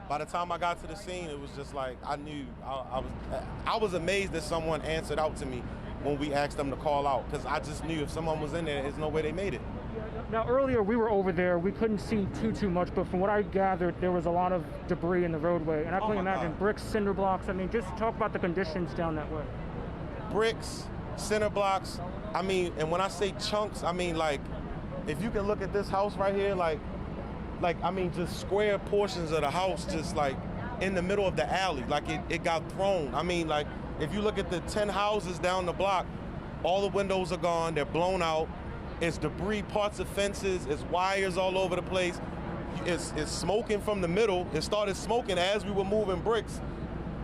By the time I got to the scene, it was just like, I knew. I was amazed that someone answered out to me when we asked them to call out, because I just knew if someone was in there, there's no way they made it. Now, earlier we were over there. We couldn't see too much, but from what I gathered, there was a lot of debris in the roadway. And I can imagine bricks, cinder blocks. I mean, just talk about the conditions down that way. Bricks, cinder blocks. I mean, and when I say chunks, I mean, like, if you can look at this house right here, like I mean, just square portions of the house, just like in the middle of the alley, like it got thrown. I mean, like, if you look at the 10 houses down the block, all the windows are gone, they're blown out. It's debris, parts of fences, it's wires all over the place. It's smoking from the middle. It started smoking as we were moving bricks.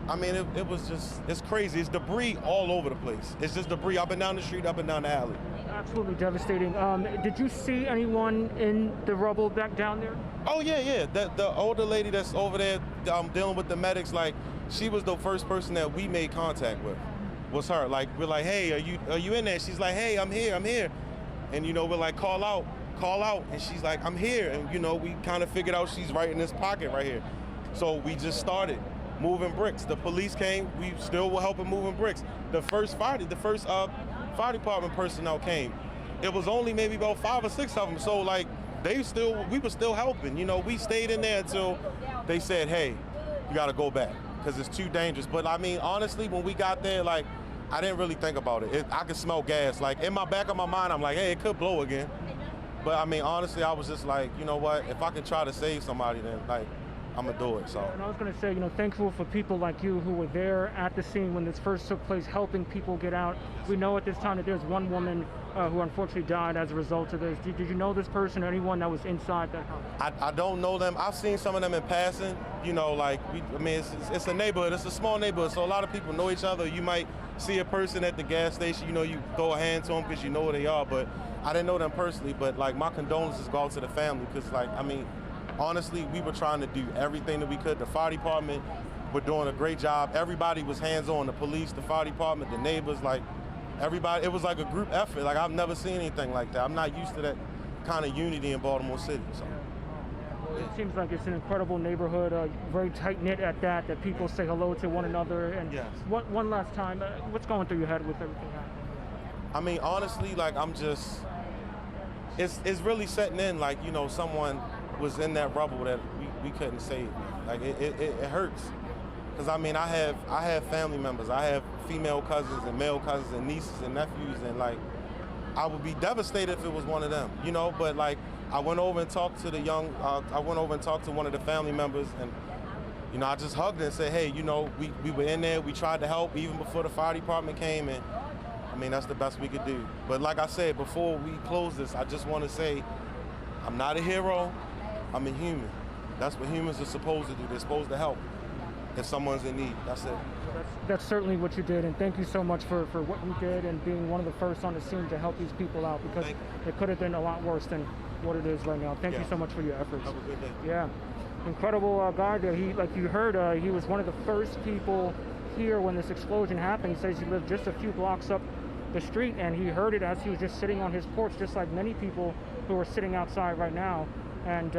I mean, it was just, it's crazy. It's debris all over the place. It's just debris up and down the street, up and down the alley. Absolutely devastating. Did you see anyone in the rubble back down there? Oh, yeah. The older lady that's over there dealing with the medics, like, she was the first person that we made contact with, was her. Like, we're like, hey, are you in there? She's like, hey, I'm here. And, we're like, call out. And she's like, I'm here. And, we kind of figured out she's right in this pocket right here. So we just started moving bricks. The police came. We still were helping moving bricks. The first fire department personnel came. It was only maybe about 5 or 6 of them. So, like, we were still helping. We stayed in there until they said, hey, you got to go back because it's too dangerous. But, I mean, honestly, when we got there, like, I didn't really think about it. I could smell gas. Like, in my back of my mind, I'm like, hey, it could blow again. But, I mean, honestly, I was just like, you know what? If I can try to save somebody, then, like, I'm going to do it. So. And I was going to say, thankful for people like you who were there at the scene when this first took place, helping people get out. We know at this time that there's one woman who unfortunately died as a result of this. Did you know this person or anyone that was inside that house? I don't know them. I've seen some of them in passing. It's a neighborhood. It's a small neighborhood, so a lot of people know each other. You might see a person at the gas station, you throw a hand to them because you know who they are, but I didn't know them personally. But, like, my condolences go out to the family because, like, I mean, honestly, we were trying to do everything that we could. The fire department were doing a great job. Everybody was hands-on. The police, the fire department, the neighbors, like, everybody. It was like a group effort. Like, I've never seen anything like that. I'm not used to that kind of unity in Baltimore City. So. It seems like it's an incredible neighborhood, very tight-knit at that people say hello to one another. And yes. One last time, what's going through your head with everything happening? I mean, honestly, like, it's really setting in, like, someone was in that rubble that we couldn't save. Like, it hurts. Because, I mean, I have family members. I have female cousins and male cousins and nieces and nephews, and, like, I would be devastated if it was one of them, but, like, I went over and talked to one of the family members, and, I just hugged her and said, hey, we were in there, we tried to help even before the fire department came, and, I mean, that's the best we could do. But like I said, before we close this, I just want to say, I'm not a hero, I'm a human. That's what humans are supposed to do. They're supposed to help if someone's in need. That's it. That's certainly what you did, and thank you so much for what you did and being one of the first on the scene to help these people out, because it could have been a lot worse than what it is right now. Thank you so much for your efforts. Have a good day. Yeah. incredible guy there. He, like you heard, he was one of the first people here when this explosion happened. He says he lived just a few blocks up the street, and he heard it as he was just sitting on his porch, just like many people who are sitting outside right now. And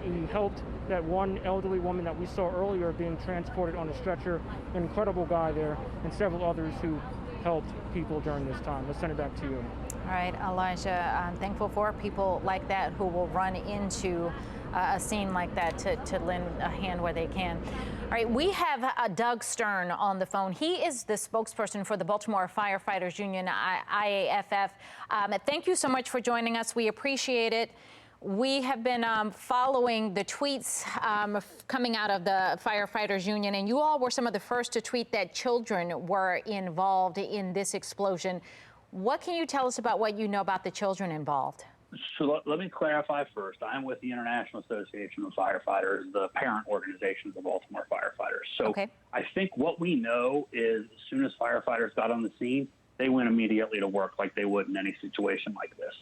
he helped that one elderly woman that we saw earlier being transported on a stretcher. An incredible guy there, and several others who helped people during this time. Let's send it back to you. All right, Elijah, I'm thankful for people like that who will run into a scene like that to lend a hand where they can. All right, we have Doug Stern on the phone. He is the spokesperson for the Baltimore Firefighters Union, IAFF. Thank you so much for joining us. We appreciate it. We have been following the tweets coming out of the Firefighters Union, and you all were some of the first to tweet that children were involved in this explosion. What can you tell us about what you know about the children involved? So let me clarify first. I'm with the International Association of Firefighters, the parent organization of the Baltimore Firefighters. So okay. I think what we know is as soon as firefighters got on the scene, they went immediately to work like they would in any situation like this.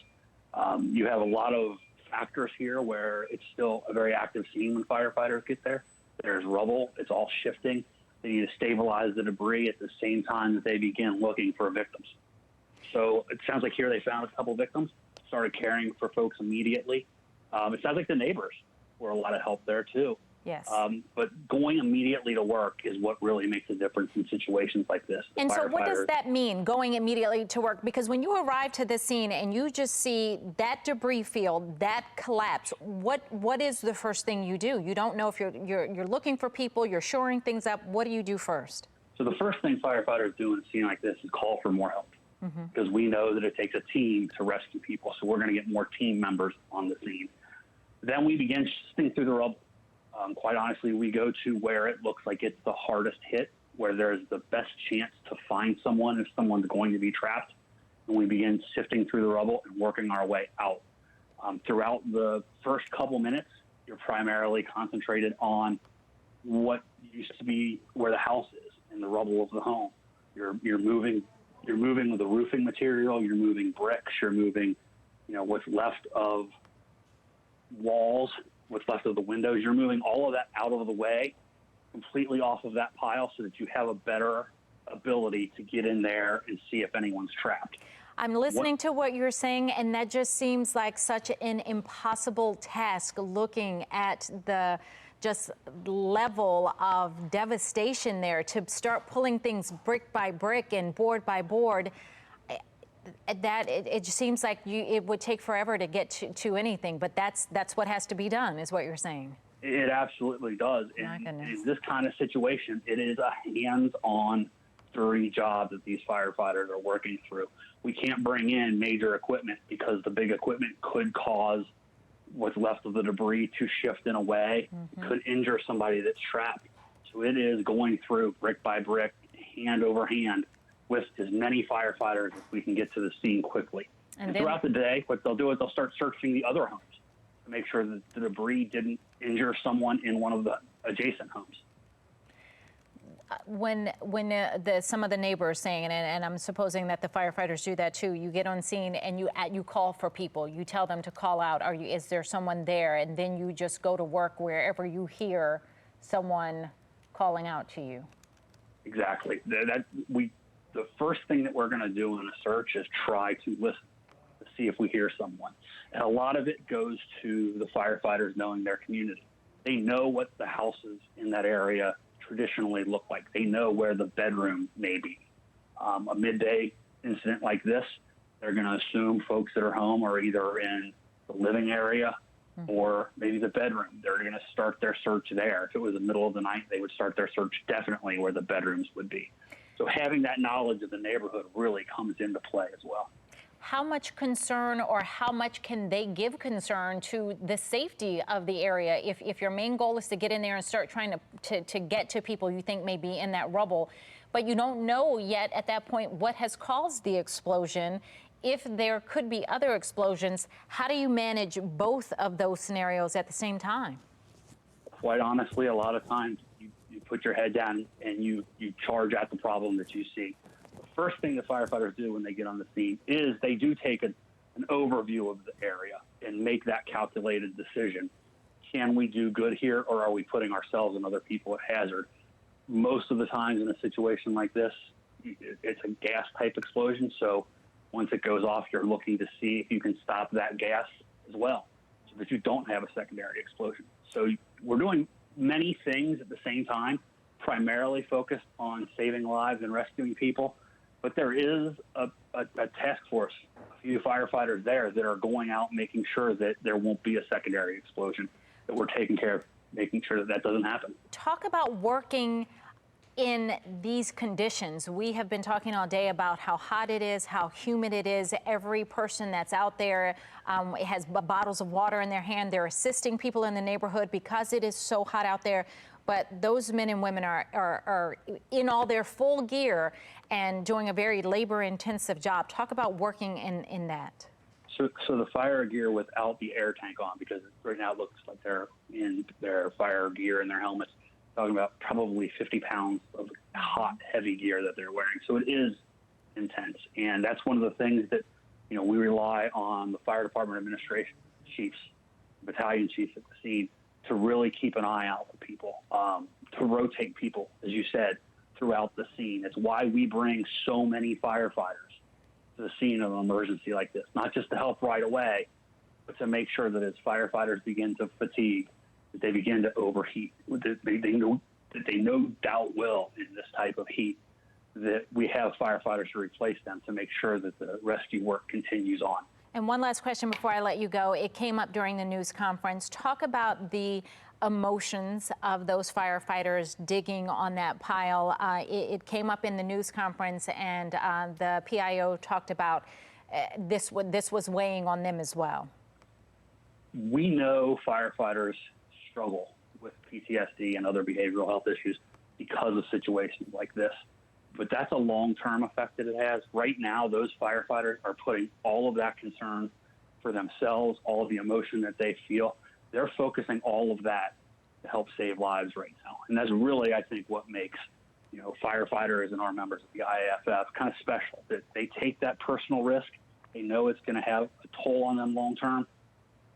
You have a lot of factors here where it's still a very active scene when firefighters get there. There's rubble. It's all shifting. They need to stabilize the debris at the same time that they begin looking for victims. So it sounds like here they found a couple victims, started caring for folks immediately. It sounds like the neighbors were a lot of help there too. Yes. But going immediately to work is what really makes a difference in situations like this. And so what does that mean, going immediately to work? Because when you arrive to the scene and you just see that debris field, that collapse, what is the first thing you do? You don't know if you're looking for people, you're shoring things up. What do you do first? So the first thing firefighters do in a scene like this is call for more help. Because we know that it takes a team to rescue people. So we're going to get more team members on the scene. Then we begin sifting through the rubble. Quite honestly, we go to where it looks like it's the hardest hit, where there's the best chance to find someone if someone's going to be trapped. And we begin sifting through the rubble and working our way out. Throughout the first couple minutes, you're primarily concentrated on what used to be where the house is and the rubble of the home. You're moving with the roofing material, you're moving bricks, you're moving, what's left of walls, what's left of the windows. You're moving all of that out of the way, completely off of that pile so that you have a better ability to get in there and see if anyone's trapped. I'm listening to what you're saying, and that just seems like such an impossible task, looking at the just level of devastation there, to start pulling things brick by brick and board by board. That it just seems like it would take forever to get to anything, but that's what has to be done, is what you're saying. It absolutely does. In this kind of situation, it is a hands-on, dirty job that these firefighters are working through. We can't bring in major equipment because the big equipment could cause what's left of the debris to shift in a way, could injure somebody that's trapped. So it is going through brick by brick, hand over hand, with as many firefighters as we can get to the scene quickly. And throughout the day, what they'll do is they'll start searching the other homes to make sure that the debris didn't injure someone in one of the adjacent homes. When some of the neighbors saying, and I'm supposing that the firefighters do that too, you get on scene and you call for people, you tell them to call out. Is there someone there? And then you just go to work wherever you hear someone calling out to you. Exactly. The first thing that we're going to do in a search is try to listen to see if we hear someone. And a lot of it goes to the firefighters knowing their community. They know what the houses in that area traditionally look like. They know where the bedroom may be. A midday incident like this, they're going to assume folks that are home are either in the living area or maybe the bedroom. They're going to start their search there. If it was the middle of the night, they would start their search definitely where the bedrooms would be. So having that knowledge of the neighborhood really comes into play as well. How much concern, or how much can they give concern to the safety of the area? If your main goal is to get in there and start trying to get to people you think may be in that rubble, but you don't know yet at that point what has caused the explosion, if there could be other explosions, how do you manage both of those scenarios at the same time? Quite honestly, a lot of times you put your head down and you charge at the problem that you see. First thing the firefighters do when they get on the scene is they do take an overview of the area and make that calculated decision. can we do good here, or are we putting ourselves and other people at hazard? Most of the times in a situation like this, it's a gas type explosion. So once it goes off, you're looking to see if you can stop that gas as well, so that you don't have a secondary explosion. So we're doing many things at the same time, primarily focused on saving lives and rescuing people. But there is a task force, a few firefighters there that are going out and making sure that there won't be a secondary explosion, that we're taking care of making sure that that doesn't happen. Talk about working in these conditions. We have been talking all day about how hot it is, how humid it is. Every person that's out there has bottles of water in their hand. They're assisting people in the neighborhood because it is so hot out there. But those men and women are in all their full gear and doing a very labor-intensive job. Talk about working in that. So the fire gear without the air tank on, because right now it looks like they're in their fire gear and their helmets, talking about probably 50 pounds of hot, heavy gear that they're wearing. So it is intense. And that's one of the things that, you know, we rely on the fire department administration chiefs, battalion chiefs at the scene to really keep an eye out for people, to rotate people, as you said, throughout the scene. It's why we bring so many firefighters to the scene of an emergency like this, not just to help right away, but to make sure that as firefighters begin to fatigue, that they begin to overheat, that they no doubt will in this type of heat, that we have firefighters to replace them to make sure that the rescue work continues on. And one last question before I let you go. It came up during the news conference. Talk about the emotions of those firefighters digging on that pile. It came up in the news conference, and the PIO talked about this was weighing on them as well. We know firefighters struggle with PTSD and other behavioral health issues because of situations like this. But that's a long-term effect that it has. Right now, those firefighters are putting all of that concern for themselves, all of the emotion that they feel. They're focusing all of that to help save lives right now. And that's really, I think, what makes, you know, firefighters and our members of the IAFF kind of special, that they take that personal risk. They know it's going to have a toll on them long-term.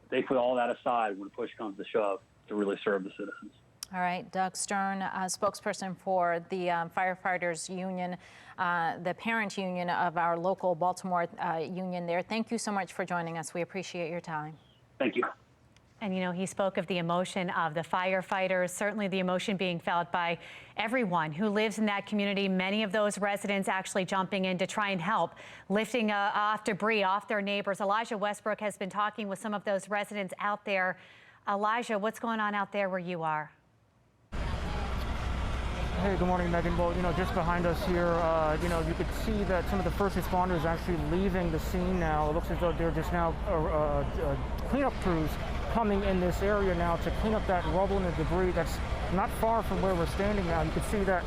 They put all that aside when push comes to shove to really serve the citizens. All right, Doug Stern, spokesperson for the Firefighters Union, the parent union of our local Baltimore union there. Thank you so much for joining us. We appreciate your time. Thank you. And, you know, he spoke of the emotion of the firefighters, certainly the emotion being felt by everyone who lives in that community. Many of those residents actually jumping in to try and help, lifting off debris off their neighbors. Elijah Westbrook has been talking with some of those residents out there. Elijah, what's going on out there where you are? Hey, good morning, Megan. Well, you know, just behind us here, you know, you could see that some of the first responders are actually leaving the scene now. It looks as though they're just now cleanup crews coming in this area now to clean up that rubble and the debris that's not far from where we're standing now. You can see that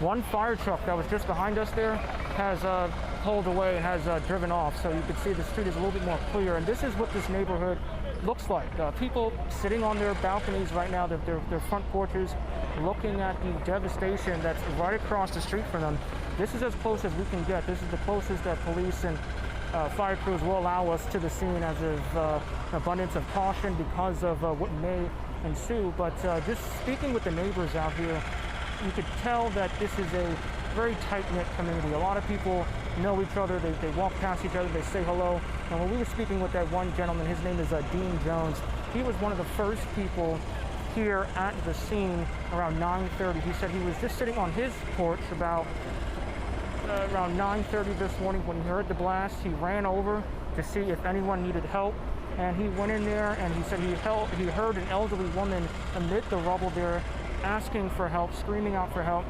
one fire truck that was just behind us there has pulled away and has driven off. So you can see the street is a little bit more clear. And this is what this neighborhood looks like. People sitting on their balconies right now, their front porches, looking at the devastation that's right across the street from them. This is as close as we can get. This is the closest that police and fire crews will allow us to the scene as of an abundance of caution because of what may ensue. But just speaking with the neighbors out here, you could tell that this is a very tight-knit community. A lot of people know each other. They walk past each other. They say hello. And when we were speaking with that one gentleman, his name is Dean Jones. He was one of the first people here at the scene around 9:30. He said he was just sitting on his porch about around 9:30 this morning when he heard the blast. He ran over to see if anyone needed help, and he went in there and he said he heard an elderly woman amid the rubble there asking for help, screaming out for help.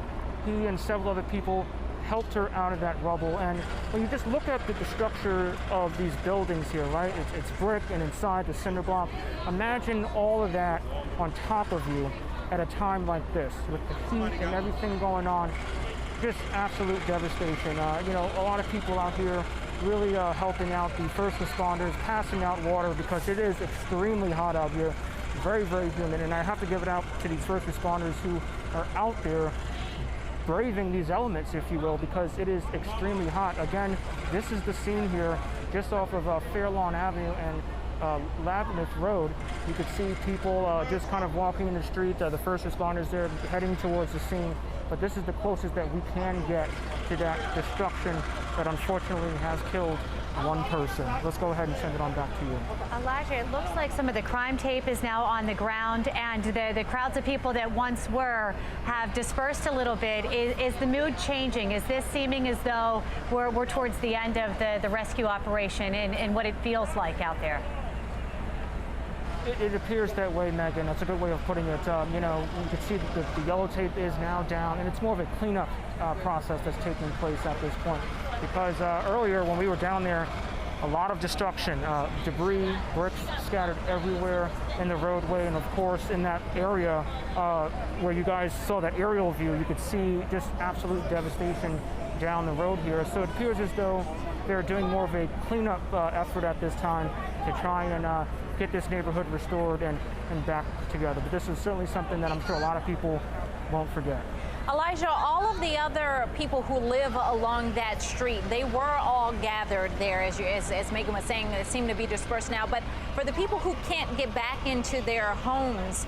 He and several other people helped her out of that rubble. And when you just look at the structure of these buildings here, right? It's brick, and inside the cinder block. Imagine all of that on top of you at a time like this, with the heat and everything going on. Just absolute devastation. You know, a lot of people out here really helping out the first responders, passing out water because it is extremely hot out here. Very, very humid. And I have to give it out to these first responders who are out there braving these elements, if you will, because it is extremely hot. Again, this is the scene here just off of Fairlawn Avenue, and Labyrinth Road, you could see people just kind of walking in the street, the first responders there heading towards the scene. But this is the closest that we can get to that destruction that unfortunately has killed one person. Let's go ahead and send it on back to you. Elijah, it looks like some of the crime tape is now on the ground, and the crowds of people that once were have dispersed a little bit. Is the mood changing? Is this seeming as though we're towards the end of the rescue operation and what it feels like out there? It appears that way, Megan. That's a good way of putting it. You know, you can see that the yellow tape is now down, and it's more of a cleanup process that's taking place at this point. Because earlier when we were down there, a lot of destruction, debris, bricks scattered everywhere in the roadway, and of course in that area where you guys saw that aerial view, you could see just absolute devastation down the road here. So it appears as though they're doing more of a cleanup effort at this time to try and get this neighborhood restored and back together. But this is certainly something that I'm sure a lot of people won't forget. Elijah, all of the other people who live along that street, they were all gathered there, as Megan was saying, they seem to be dispersed now. But for the people who can't get back into their homes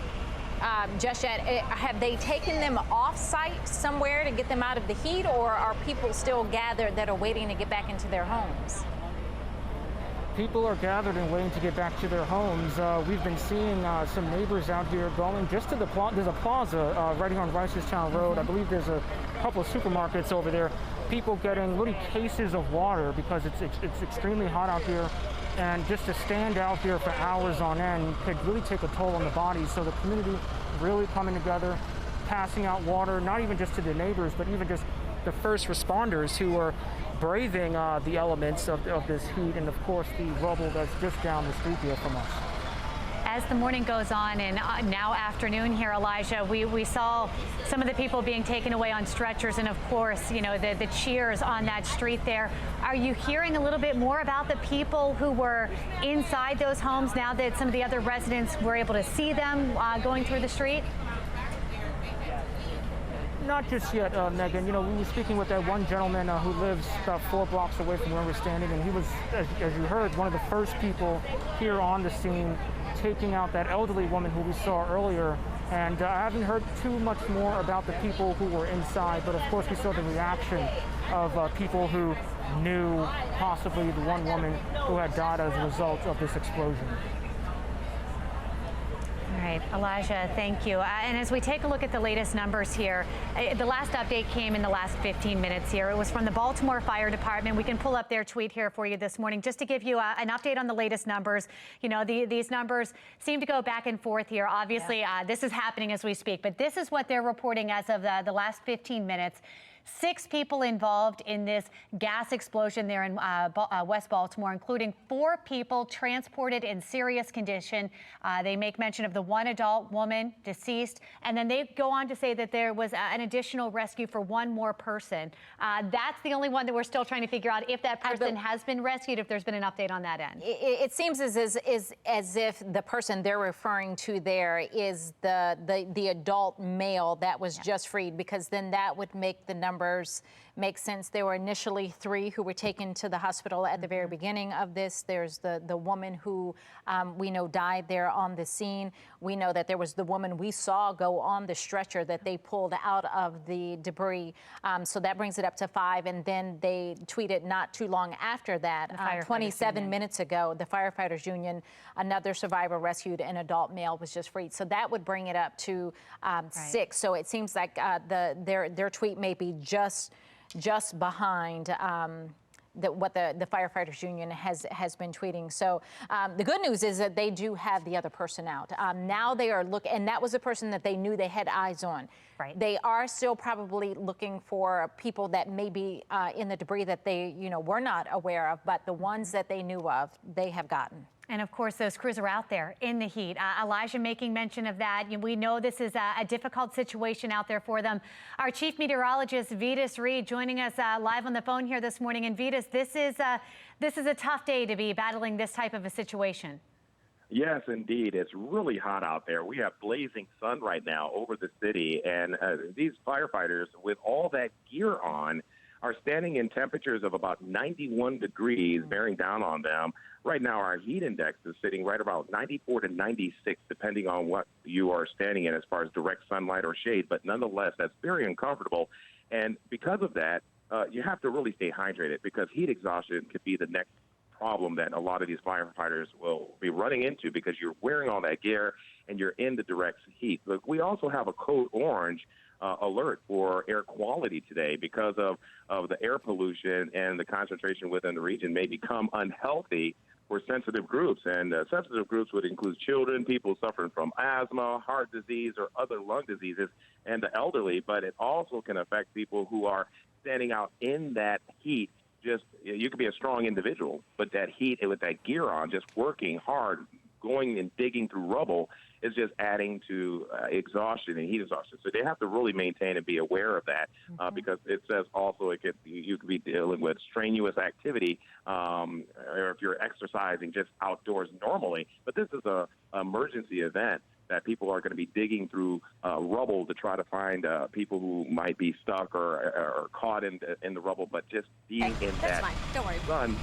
just yet, have they taken them off-site somewhere to get them out of the heat, or are people still gathered that are waiting to get back into their homes? People are gathered and waiting to get back to their homes. We've been seeing some neighbors out here going just to the plaza. There's a plaza right here on Reisterstown Road. I believe there's a couple of supermarkets over there. People getting little cases of water because it's extremely hot out here. And just to stand out here for hours on end could really take a toll on the body. So the community really coming together, passing out water, not even just to the neighbors, but even just the first responders who are braving the elements of this heat, and of course the rubble that's just down the street here from us. As the morning goes on and now afternoon here, Elijah, we saw some of the people being taken away on stretchers, and of course, you know, the cheers on that street there. Are you hearing a little bit more about the people who were inside those homes now that some of the other residents were able to see them going through the street? Not just yet, Megan. You know, we were speaking with that one gentleman who lives about 4 blocks away from where we're standing, and he was, as you heard, one of the first people here on the scene taking out that elderly woman who we saw earlier. And I haven't heard too much more about the people who were inside, but of course we saw the reaction of people who knew possibly the one woman who had died as a result of this explosion. All right, Elijah, thank you. And as we take a look at the latest numbers here, the last update came in the last 15 minutes here. It was from the Baltimore Fire Department. We can pull up their tweet here for you this morning just to give you an update on the latest numbers. You know, these numbers seem to go back and forth here. Obviously, this is happening as we speak, but this is what they're reporting as of the last 15 minutes. 6 people involved in this gas explosion there in West Baltimore, including 4 people transported in serious condition. They make mention of the one adult woman deceased, and then they go on to say that there was an additional rescue for 1 more person. That's the only one that we're still trying to figure out if that person has been rescued, if there's been an update on that end. It seems as if the person they're referring to there is the adult male that was just freed, because then that would make the numbers make sense. There were initially 3 who were taken to the hospital at the very beginning of this. There's the woman who we know died there on the scene. We know that there was the woman we saw go on the stretcher that they pulled out of the debris. So that brings it up to 5. And then they tweeted not too long after that, 27 minutes ago, the Firefighters Union, another survivor rescued, an adult male was just freed. So that would bring it up to 6. So it seems like their tweet may be just behind what the Firefighters Union has been tweeting. So the good news is that they do have the other person out. Now they are looking, and that was the person that they knew they had eyes on. Right. They are still probably looking for people that may be in the debris that they, were not aware of, but the ones that they knew of, they have gotten. And of course, those crews are out there in the heat. Elijah making mention of that. We know this is a difficult situation out there for them. Our chief meteorologist, Vitas Reed, joining us live on the phone here this morning. And Vitas, this is a tough day to be battling this type of a situation. Yes, indeed. It's really hot out there. We have blazing sun right now over the city. And these firefighters, with all that gear on, are standing in temperatures of about 91 degrees, bearing down on them. Right now, our heat index is sitting right about 94 to 96, depending on what you are standing in as far as direct sunlight or shade. But nonetheless, that's very uncomfortable. And because of that, you have to really stay hydrated, because heat exhaustion could be the next problem that a lot of these firefighters will be running into, because you're wearing all that gear and you're in the direct heat. Look, we also have a code orange alert for air quality today, because of the air pollution, and the concentration within the region may become unhealthy for sensitive groups. And sensitive groups would include children, people suffering from asthma, heart disease, or other lung diseases, and the elderly. But it also can affect people who are standing out in that heat. Just, you could be a strong individual, but that heat with that gear on, just working hard, going and digging through rubble, is just adding to exhaustion and heat exhaustion. So they have to really maintain and be aware of that, because it says also you could be dealing with strenuous activity, or if you're exercising just outdoors normally. But this is a emergency event that people are going to be digging through rubble to try to find people who might be stuck or caught in the rubble. But just being in that sun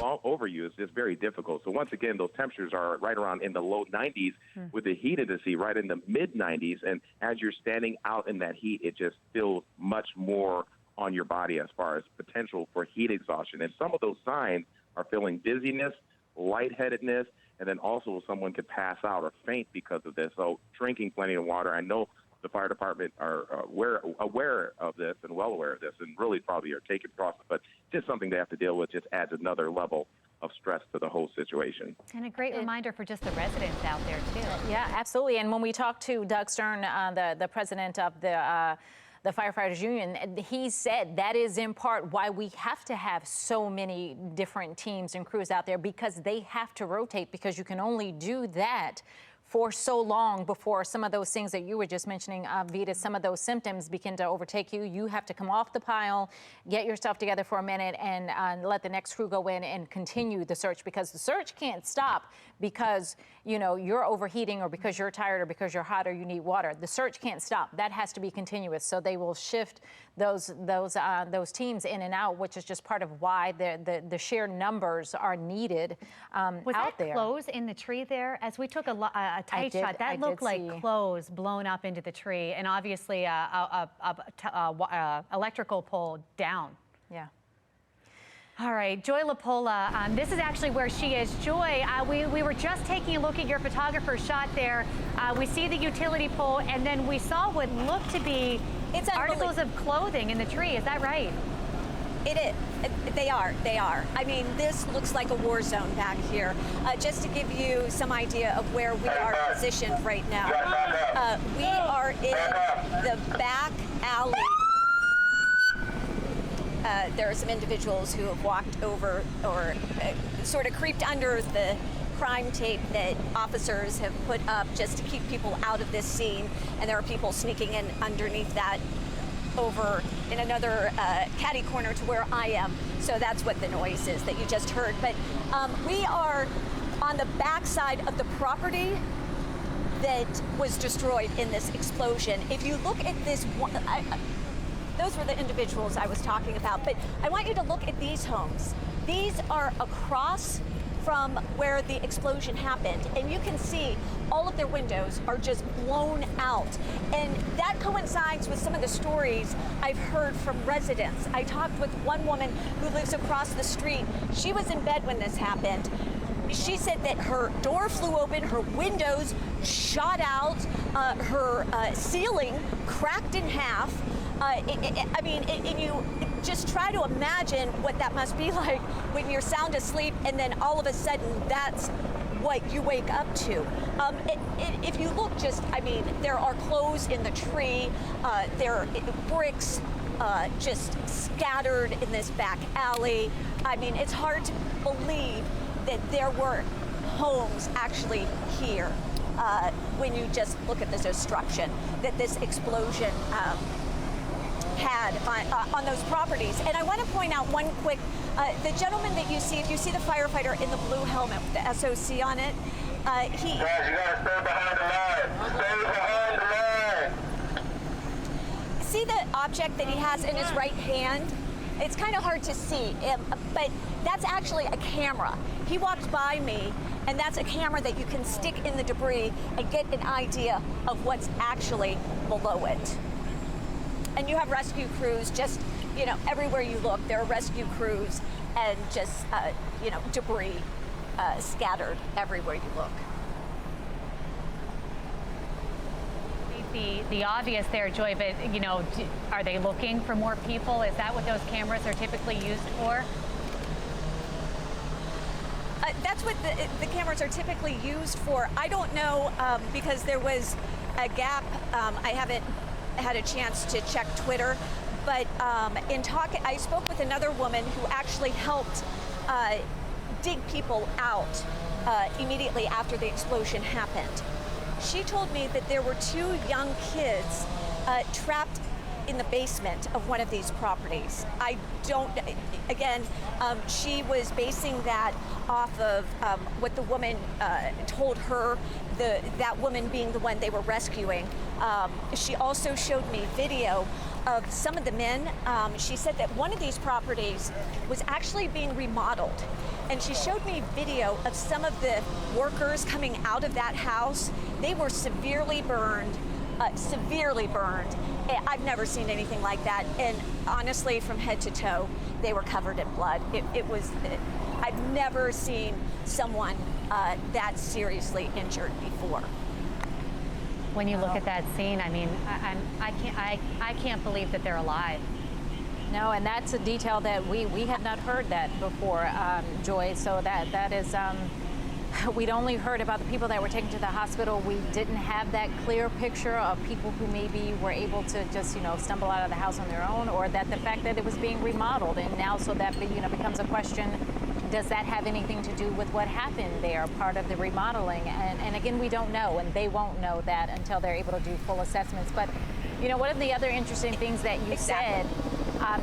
all over you is just very difficult. So once again, those temperatures are right around in the low 90s, with the humidity right in the mid 90s. And as you're standing out in that heat, it just feels much more on your body as far as potential for heat exhaustion. And some of those signs are feeling dizziness, lightheadedness, and then also someone could pass out or faint because of this. So drinking plenty of water. I know the fire department are aware of this and well aware of this, and really probably are taking precautions, but just something they have to deal with just adds another level of stress to the whole situation. And a great reminder for just the residents out there, too. Yeah, absolutely. And when we talked to Doug Stern, the president of the Firefighters Union, he said that is in part why we have to have so many different teams and crews out there, because they have to rotate, because you can only do that for so long before some of those things that you were just mentioning, Vita, some of those symptoms begin to overtake you. You have to come off the pile, get yourself together for a minute, and let the next crew go in and continue the search, because the search can't stop because, you know, you're overheating, or because you're tired, or because you're hot, or you need water. The search can't stop. That has to be continuous. So they will shift those teams in and out, which is just part of why the sheer numbers are needed Was out there. that clothes in the tree there? As we took a tight shot, that looked like clothes blown up into the tree, and obviously electrical pole down. Yeah. All right, Joy LaPola, this is actually where she is. Joy, we were just taking a look at your photographer's shot there. We see the utility pole, and then we saw what looked to be articles of clothing in the tree. Is that right? It is. They are. I mean, this looks like a war zone back here. Just to give you some idea of where we are positioned right now. We are in the back alley. There are some individuals who have walked over or sort of creeped under the crime tape that officers have put up just to keep people out of this scene. And there are people sneaking in underneath that over in another catty corner to where I am. So that's what the noise is that you just heard. But we are on the backside of the property that was destroyed in this explosion. If you look at this one, those were the individuals I was talking about, but I want you to look at these homes. These are across from where the explosion happened, and you can see all of their windows are just blown out. And that coincides with some of the stories I've heard from residents. I talked with one woman who lives across the street. She was in bed when this happened. She said that her door flew open, her windows shot out, her ceiling cracked in half. I mean, and you just try to imagine what that must be like when you're sound asleep and then all of a sudden that's what you wake up to. If you look I mean, there are clothes in the tree, there are bricks just scattered in this back alley. I mean, it's hard to believe that there were homes actually here when you just look at the destruction that this explosion had on those properties. And I want to point out one quick, the gentleman that you see, if you see the firefighter in the blue helmet with the SOC on it, he... Guys, you gotta stay behind the line. Stay behind the line. See the object that he has in his right hand? it's kind of hard to see, but that's actually a camera. He walked by me, and that's a camera that you can stick in the debris and get an idea of what's actually below it. And you have rescue crews just, everywhere you look, there are rescue crews and just, debris scattered everywhere you look. The obvious there, Joy, but are they looking for more people? Is that what those cameras are typically used for? That's what the cameras are typically used for. I don't know, because there was a gap. I haven't had a chance to check Twitter, but in talking, I spoke with another woman who actually helped dig people out immediately after the explosion happened. She told me that there were 2 young kids trapped in the basement of one of these properties. She was basing that off of what the woman told her, that woman being the one they were rescuing. She also showed me video of some of the men. She said that one of these properties was actually being remodeled. And she showed me video of some of the workers coming out of that house. They were severely burned. I've never seen anything like that. And honestly, from head to toe, they were covered in blood. I've never seen someone that seriously injured before. When you look at that scene, I mean, I can't believe that they're alive. No, and that's a detail that we had not heard that before, Joy. So that is, we'd only heard about the people that were taken to the hospital. We didn't have that clear picture of people who maybe were able to just, stumble out of the house on their own, or that the fact that it was being remodeled. And now, so that, becomes a question. Does that have anything to do with what happened there, part of the remodeling? And again, we don't know, and they won't know that until they're able to do full assessments. But, one of the other interesting things that you said,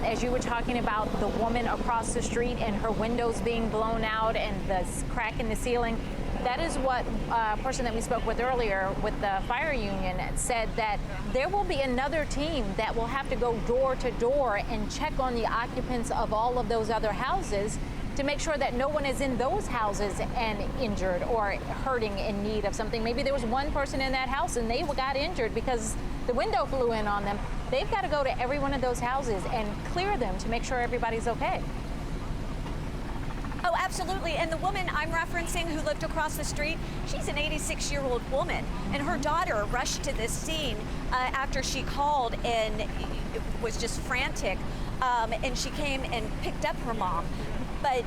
as you were talking about the woman across the street and her windows being blown out and the crack in the ceiling, that is what a person that we spoke with earlier with the fire union said, that there will be another team that will have to go door to door and check on the occupants of all of those other houses to make sure that no one is in those houses and injured or hurting in need of something. Maybe there was one person in that house and they got injured because the window flew in on them. They've got to go to every one of those houses and clear them to make sure everybody's okay. Oh, absolutely. And the woman I'm referencing who lived across the street, she's an 86-year-old woman, and her daughter rushed to this scene after she called and was just frantic, and she came and picked up her mom. But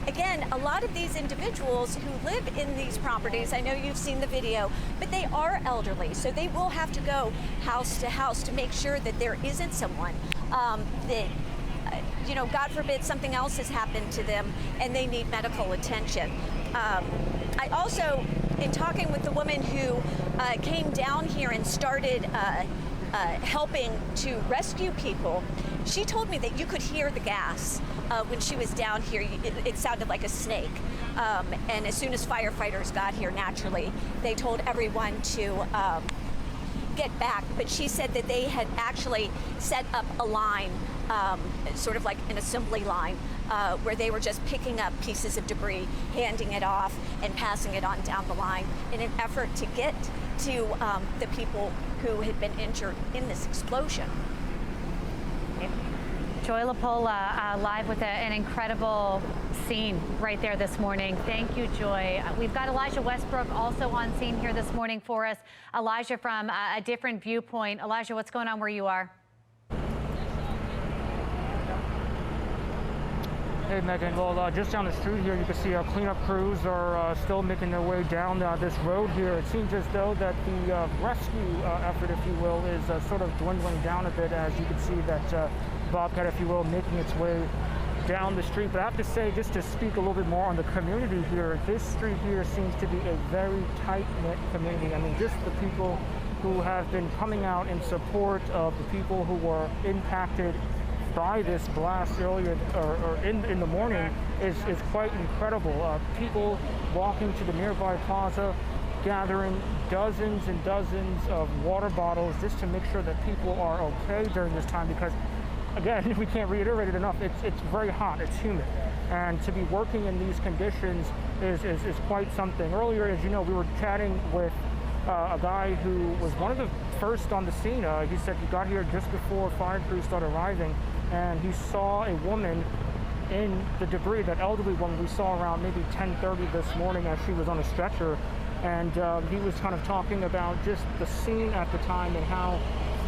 again, a lot of these individuals who live in these properties, I know you've seen the video, but they are elderly, so they will have to go house to house to make sure that there isn't someone that, God forbid something else has happened to them and they need medical attention. I also, in talking with the woman who came down here and started helping to rescue people, she told me that you could hear the gas when she was down here. It sounded like a snake. And as soon as firefighters got here, naturally, they told everyone to get back. But she said that they had actually set up a line, sort of like an assembly line, where they were just picking up pieces of debris, handing it off, and passing it on down the line in an effort to get to the people who had been injured in this explosion. Joy LaPola live with an incredible scene right there this morning. Thank you, Joy. We've got Elijah Westbrook also on scene here this morning for us. Elijah, from a different viewpoint. Elijah, what's going on where you are? Hey, Megan. Well, just down the street here, you can see our cleanup crews are still making their way down this road here. It seems as though that the rescue effort, if you will, is sort of dwindling down a bit, as you can see that Bobcat, if you will, making its way down the street. But I have to say, just to speak a little bit more on the community here, this street here seems to be a very tight-knit community. I mean, just the people who have been coming out in support of the people who were impacted by this blast earlier or in the morning is quite incredible. People walking to the nearby plaza, gathering dozens and dozens of water bottles just to make sure that people are okay during this time, because again, we can't reiterate it enough, it's very hot, it's humid. And to be working in these conditions is quite something. Earlier, as you know, we were chatting with a guy who was one of the first on the scene. He said he got here just before fire crews started arriving, and he saw a woman in the debris, that elderly woman we saw around maybe 10:30 this morning as she was on a stretcher. And he was kind of talking about just the scene at the time and how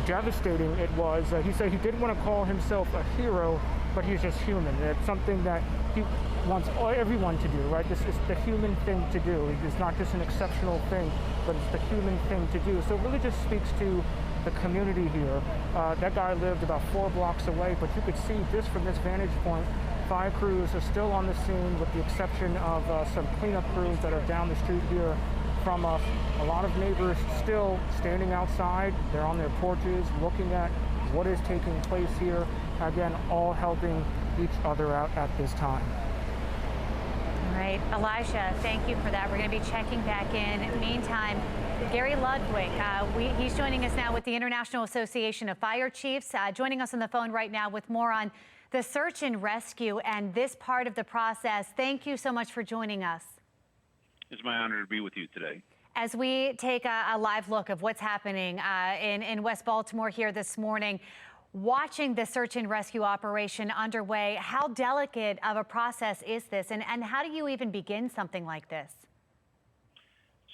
devastating it was. He said he didn't want to call himself a hero, but he's just human. It's something that he wants everyone to do, right? This is the human thing to do. It's not just an exceptional thing, but it's the human thing to do. So it really just speaks to the community here. That guy lived about 4 blocks away, but you could see just from this vantage point, fire crews are still on the scene with the exception of some cleanup crews that are down the street here from us. A lot of neighbors still standing outside. They're on their porches looking at what is taking place here. Again, all helping each other out at this time. All right, Elijah, thank you for that. We're going to be checking back in. Meantime, Gary Ludwig, he's joining us now with the International Association of Fire Chiefs, joining us on the phone right now with more on the search and rescue and this part of the process. Thank you so much for joining us. It's my honor to be with you today. As we take a live look of what's happening in West Baltimore here this morning, watching the search and rescue operation underway, how delicate of a process is this, and how do you even begin something like this?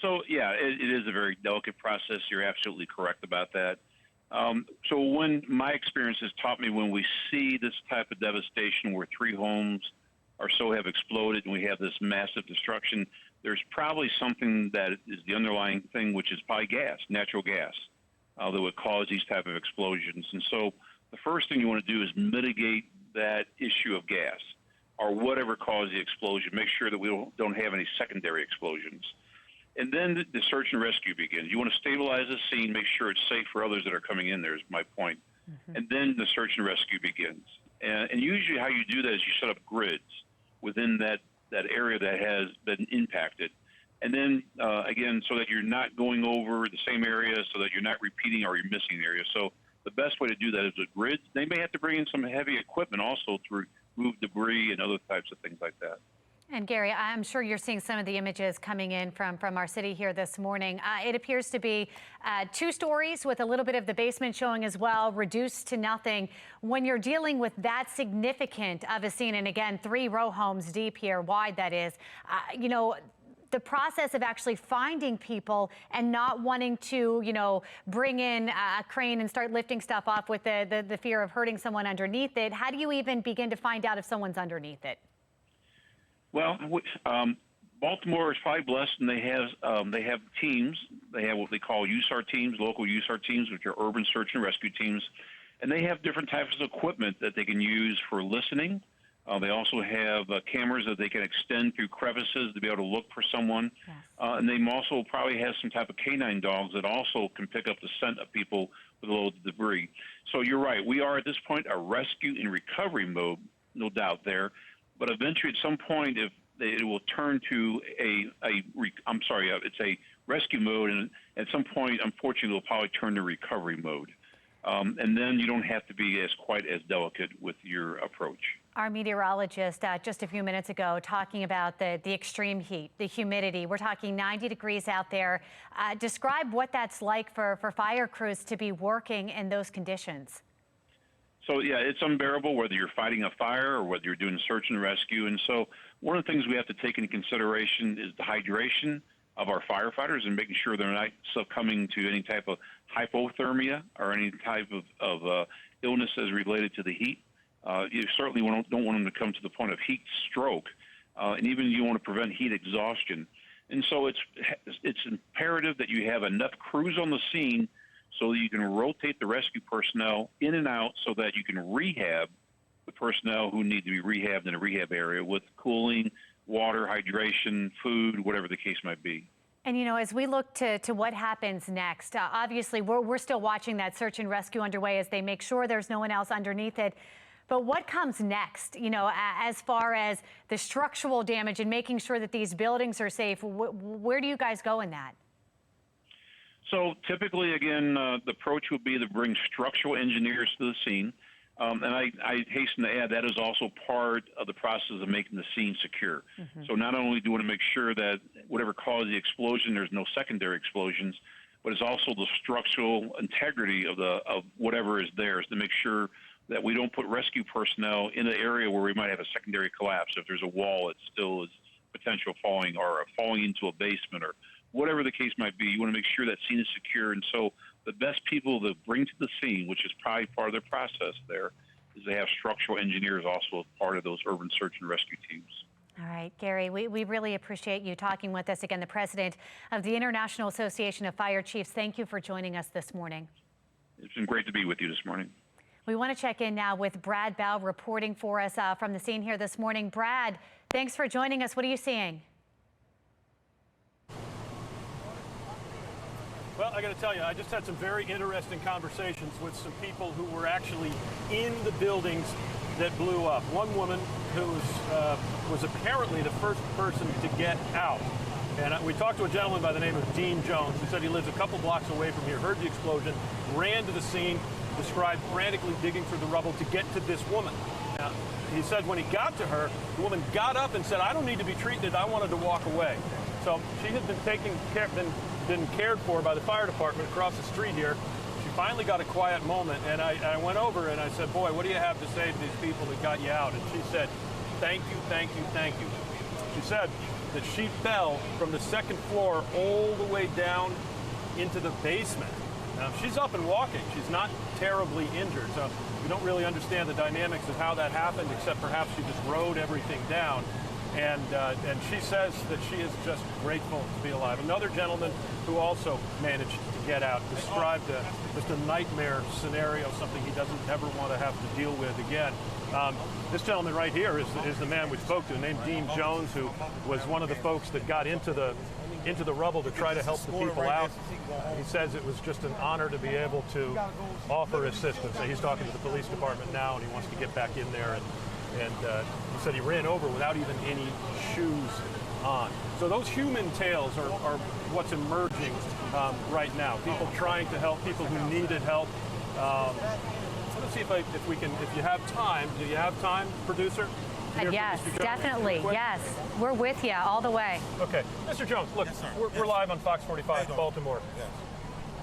So, yeah, it is a very delicate process. You're absolutely correct about that. So when my experience has taught me, when we see this type of devastation where 3 homes or so have exploded and we have this massive destruction, there's probably something that is the underlying thing, which is probably gas, natural gas, that would cause these type of explosions. And so the first thing you want to do is mitigate that issue of gas or whatever caused the explosion. Make sure that we don't have any secondary explosions. And then the search and rescue begins. You want to stabilize the scene, make sure it's safe for others that are coming in there, is my point. And then the search and rescue begins. And usually how you do that is you set up grids within that area that has been impacted. And then, again, so that you're not going over the same area, so that you're not repeating or you're missing the area. So the best way to do that is with grids. They may have to bring in some heavy equipment also to remove debris and other types of things like that. And Gary, I'm sure you're seeing some of the images coming in from our city here this morning. It appears to be 2 stories with a little bit of the basement showing as well, reduced to nothing. When you're dealing with that significant of a scene, and again, 3 row homes deep here, wide that is, you know, the process of actually finding people and not wanting to, you know, bring in a crane and start lifting stuff off with the fear of hurting someone underneath it. How do you even begin to find out if someone's underneath it? Well, Baltimore is probably blessed, and they have teams. They have what they call USAR teams, local USAR teams, which are urban search and rescue teams, and they have different types of equipment that they can use for listening. They also have cameras that they can extend through crevices to be able to look for someone, and they also probably have some type of canine dogs that also can pick up the scent of people with a little debris. So you're right. We are at this point a rescue and recovery mode, no doubt there. But eventually, at some point, if it will turn to it's a rescue mode, and at some point, unfortunately, it'll probably turn to recovery mode, and then you don't have to be quite as delicate with your approach. Our meteorologist just a few minutes ago talking about the extreme heat, the humidity. We're talking 90 degrees out there. Describe what that's like for fire crews to be working in those conditions. So, yeah, it's unbearable whether you're fighting a fire or whether you're doing search and rescue. And so one of the things we have to take into consideration is the hydration of our firefighters and making sure they're not succumbing to any type of hypothermia or any type of illness as related to the heat. You certainly don't want them to come to the point of heat stroke, and even you want to prevent heat exhaustion. And so it's imperative that you have enough crews on the scene so that you can rotate the rescue personnel in and out so that you can rehab the personnel who need to be rehabbed in a rehab area with cooling, water, hydration, food, whatever the case might be. And, you know, as we look to what happens next, obviously we're still watching that search and rescue underway as they make sure there's no one else underneath it. But what comes next, you know, as far as the structural damage and making sure that these buildings are safe? Where do you guys go in that? So typically, again, the approach would be to bring structural engineers to the scene. And I hasten to add that is also part of the process of making the scene secure. So not only do we want to make sure that whatever caused the explosion, there's no secondary explosions, but it's also the structural integrity of whatever is there, is to make sure that we don't put rescue personnel in an area where we might have a secondary collapse. If there's a wall that still is potential falling, or falling into a basement, or whatever the case might be, you want to make sure that scene is secure. And so the best people to bring to the scene, which is probably part of the process there, is they have structural engineers also as part of those urban search and rescue teams. All right, Gary, we really appreciate you talking with us. Again, the president of the International Association of Fire Chiefs, thank you for joining us this morning. It's been great to be with you this morning. We want to check in now with Brad Bow reporting for us from the scene here this morning. Brad, thanks for joining us. What are you seeing? Well, I got to tell you, I just had some very interesting conversations with some people who were actually in the buildings that blew up. One woman who was apparently the first person to get out. And we talked to a gentleman by the name of Dean Jones, who said he lives a couple blocks away from here, heard the explosion, ran to the scene, described frantically digging through the rubble to get to this woman. Now, he said when he got to her, the woman got up and said, "I don't need to be treated, I wanted to walk away." So she had been cared for by the fire department across the street here. She finally got a quiet moment, and I went over and I said, "Boy, what do you have to say to these people that got you out?" And she said, "Thank you, thank you, thank you." She said that she fell from the second floor all the way down into the basement. Now, she's up and walking. She's not terribly injured, so we don't really understand the dynamics of how that happened, except perhaps she just rode everything down. And she says that she is just grateful to be alive. Another gentleman who also managed to get out described just a nightmare scenario, something he doesn't ever want to have to deal with again. This gentleman right here is the man we spoke to, named Dean Jones, who was one of the folks that got into the rubble to try to help the people out. He says it was just an honor to be able to offer assistance. He's talking to the police department now, and he wants to get back in there. And he said he ran over without even any shoes on. So those human tales are what's emerging right now. People trying to help, people who needed help. Let's see if you have time. Do you have time, producer? Yes, definitely. Yes, we're with you all the way. Okay, Mr. Jones, look, we're live on Fox 45 Baltimore. Yes.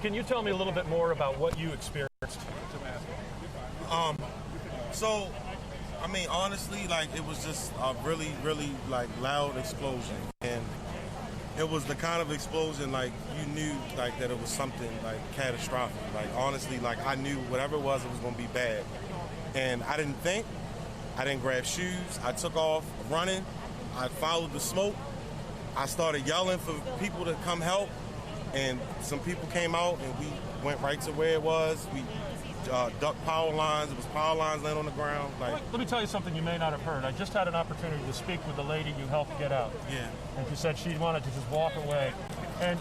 Can you tell me a little bit more about what you experienced? So, I mean, honestly, like, it was just a really, really, like, loud explosion. And it was the kind of explosion, like, you knew, like, that it was something, like, catastrophic. Like, honestly, like, I knew whatever it was going to be bad. And I didn't think. I didn't grab shoes. I took off running. I followed the smoke. I started yelling for people to come help. And some people came out, and we went right to where it was. We ducked power lines. It was power lines laying on the ground. Like, let me tell you something you may not have heard. I just had an opportunity to speak with the lady you helped get out. Yeah. And she said she wanted to just walk away. And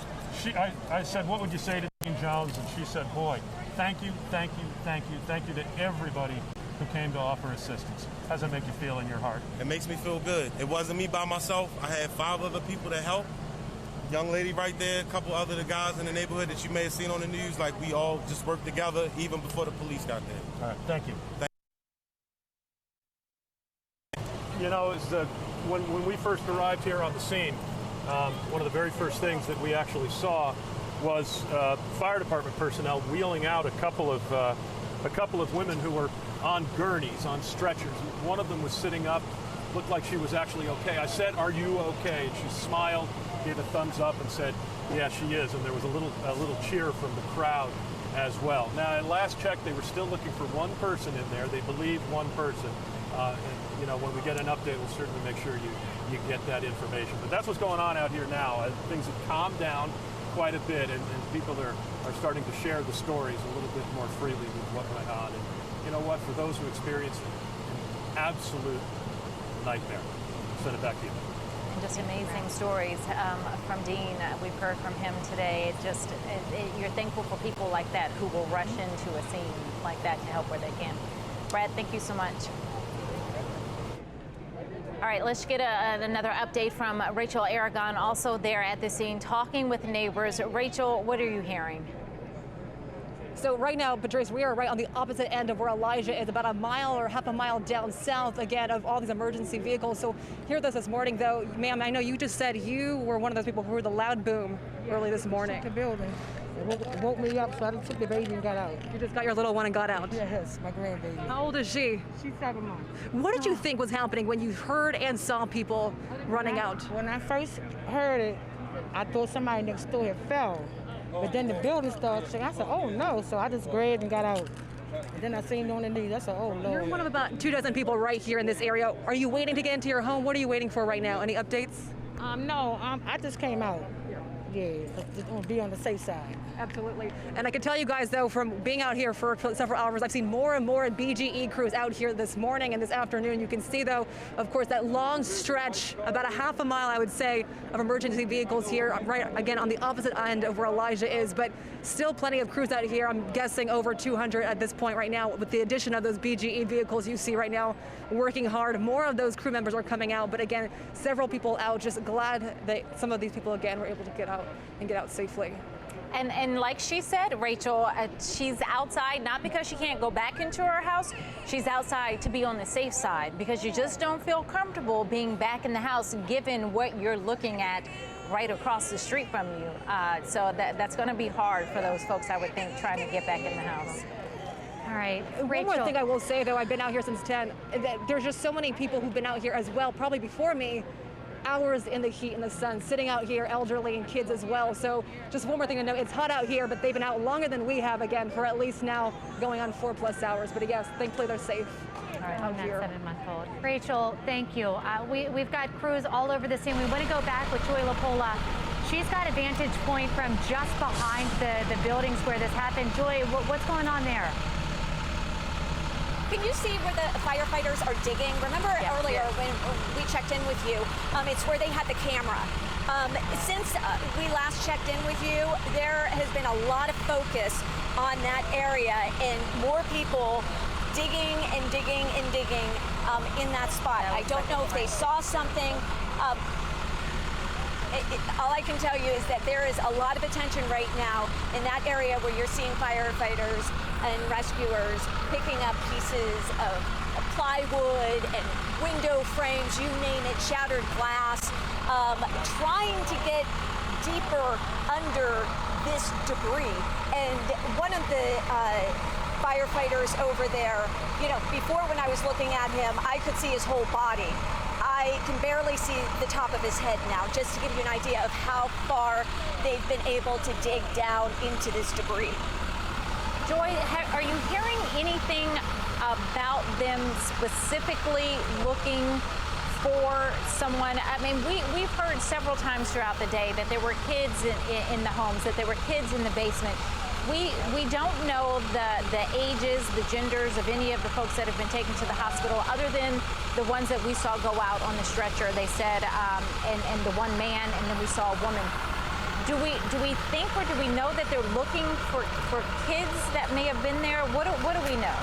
I said, "What would you say to Dean Jones?" And she said, "Boy, thank you, thank you, thank you, thank you to everybody who came to offer assistance." How does that make you feel in your heart? It makes me feel good. It wasn't me by myself. I had 5 other people to help. Young lady right there, a couple other guys in the neighborhood that you may have seen on the news. Like, we all just worked together even before the police got there. All right, thank you. You know, when we first arrived here on the scene, one of the very first things that we actually saw was fire department personnel wheeling out a couple of women who were on gurneys, on stretchers. One of them was sitting up, looked like she was actually okay. I said, "Are you okay?" And she smiled, gave a thumbs up, and said, "Yeah, she is." And there was a little cheer from the crowd as well. Now, at last check, they were still looking for one person in there. They believe one person. And, you know, when we get an update, we'll certainly make sure you get that information. But that's what's going on out here now. Things have calmed down quite a bit, and people are starting to share the stories a little bit more freely with what went on. And you know what? For those who experienced an absolute nightmare, I'll send it back to you. Just amazing stories from Dean. We've heard from him today. You're thankful for people like that who will rush into a scene like that to help where they can. Brad, thank you so much. All right, let's get another update from Rachel Aragon, also there at the scene, talking with neighbors. Rachel, what are you hearing? So right now, Patrice, we are right on the opposite end of where Elijah is, about a mile or half a mile down south, again, of all these emergency vehicles. So here with us this morning, though, ma'am, I know you just said you were one of those people who heard the loud boom early this morning. The building. It woke me up, so I took the baby and got out. You just got your little one and got out? Yes, my grandbaby. How old is she? She's 7 months. What did you think was happening when you heard and saw people running out? When I first heard it, I thought somebody next door had fell. But then the building started shaking. I said, oh no. So I just grabbed and got out. And then I seen on the news. I said, oh Lord. You're one of about 24 people right here in this area. Are you waiting to get into your home? What are you waiting for right now? Any updates? No, I just came out. Yeah, just want to be on the safe side. Absolutely. And I can tell you guys, though, from being out here for several hours, I've seen more and more BGE crews out here this morning and this afternoon. You can see, though, of course, that long stretch, about a half a mile, I would say, of emergency vehicles here, right, again, on the opposite end of where Elijah is. But still plenty of crews out here. I'm guessing over 200 at this point right now, with the addition of those BGE vehicles you see right now working hard. More of those crew members are coming out. But again, several people out, just glad that some of these people, again, were able to get out and get out safely. And like she said, Rachel, she's outside not because she can't go back into her house. She's outside to be on the safe side because you just don't feel comfortable being back in the house given what you're looking at right across the street from you. So that's going to be hard for those folks, I would think, trying to get back in the house. All right, Rachel. One more thing I will say, though, I've been out here since 10, that there's just so many people who've been out here as well, probably before me, hours in the heat and the sun, sitting out here, elderly and kids as well. So just one more thing to note, it's hot out here, but they've been out longer than we have, again, for at least now going on 4+ hours. But yes, thankfully they're safe. All right, out here. 7-month-old. Rachel, thank you. We've got crews all over the scene. We want to go back with Joy LaPola. She's got a vantage point from just behind the buildings where this happened. Joy, what's going on there? Can you see where the firefighters are digging? Remember earlier when we checked in with you, it's where they had the camera. Since we last checked in with you, there has been a lot of focus on that area and more people digging and digging and digging in that spot. I don't know if they saw something. All I can tell you is that there is a lot of attention right now in that area where you're seeing firefighters and rescuers picking up pieces of plywood and window frames, you name it, shattered glass, trying to get deeper under this debris. And one of the firefighters over there, before when I was looking at him, I could see his whole body. I can barely see the top of his head now, just to give you an idea of how far they've been able to dig down into this debris. Joy, are you hearing anything about them specifically looking for someone? I mean, we've heard several times throughout the day that there were kids in the homes, that there were kids in the basement. We don't know the ages, the genders of any of the folks that have been taken to the hospital, other than the ones that we saw go out on the stretcher, they said, and the one man, and then we saw a woman. Do we think, or do we know that they're looking for kids that may have been there? What do we know?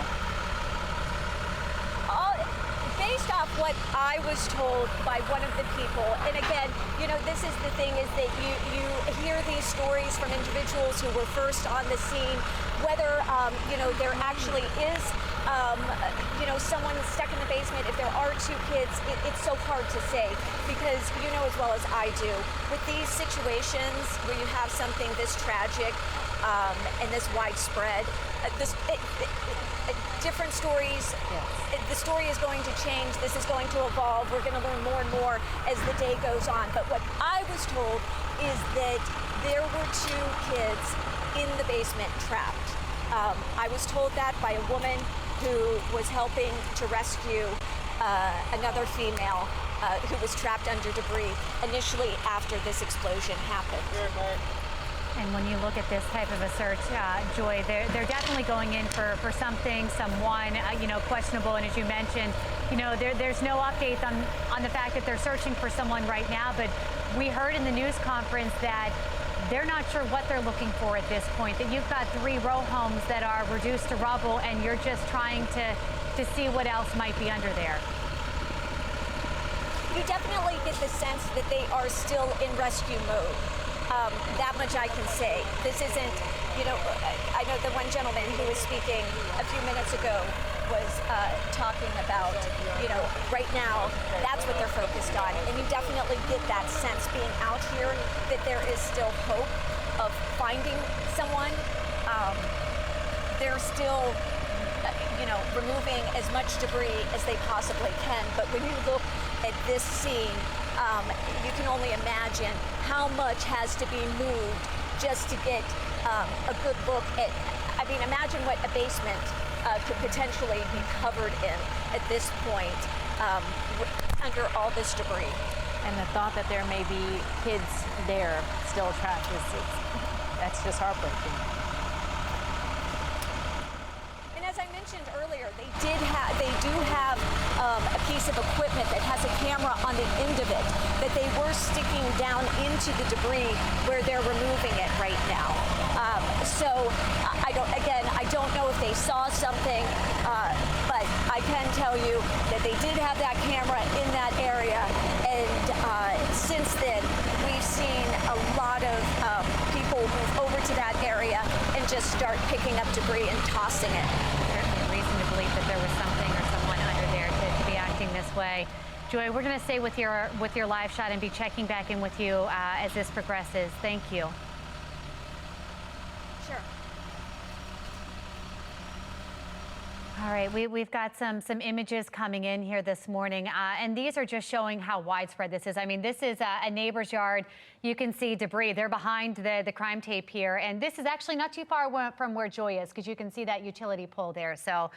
Based off what I was told by one of the people, and again, this is the thing, is that you hear these stories from individuals who were first on the scene, whether, there actually is, someone stuck in the basement. If there are two kids, it's so hard to say, because you know as well as I do, with these situations where you have something this tragic and this widespread, different stories. Yes. The story is going to change. This is going to evolve. We're going to learn more and more as the day goes on. But what I was told is that there were two kids in the basement trapped. I was told that by a woman who was helping to rescue another female who was trapped under debris initially after this explosion happened. And when you look at this type of a search, Joy, they're definitely going in for something, someone, questionable. And as you mentioned, there's no update on the fact that they're searching for someone right now. But we heard in the news conference that they're not sure what they're looking for at this point, that you've got 3 row homes that are reduced to rubble, and you're just trying to see what else might be under there. You definitely get the sense that they are still in rescue mode. That much I can say. This isn't, I know the one gentleman who was speaking a few minutes ago was talking about, right now, that's what they're focused on. And you definitely get that sense being out here that there is still hope of finding someone. They're still, removing as much debris as they possibly can. But when you look at this scene, you can only imagine how much has to be moved just to get a good look at, imagine what a basement could potentially be covered in at this point under all this debris. And the thought that there may be kids there still trapped that's just heartbreaking. As I mentioned earlier, they do have a piece of equipment that has a camera on the end of it that they were sticking down into the debris where they're removing it right now. So I don't know if they saw something, but I can tell you that they did have that camera in that area, and since then we've seen a lot of people move over to that area and just start picking up debris and tossing it. Certainly reason to believe that there was something or someone under there to be acting this way. Joy, we're going to stay with your live shot and be checking back in with you as this progresses. Thank you. Sure. All right, we've got some images coming in here this morning, and these are just showing how widespread this is. This is a neighbor's yard. You can see debris. They're behind the crime tape here, and this is actually not too far from where Joy is, because you can see that utility pole there. So,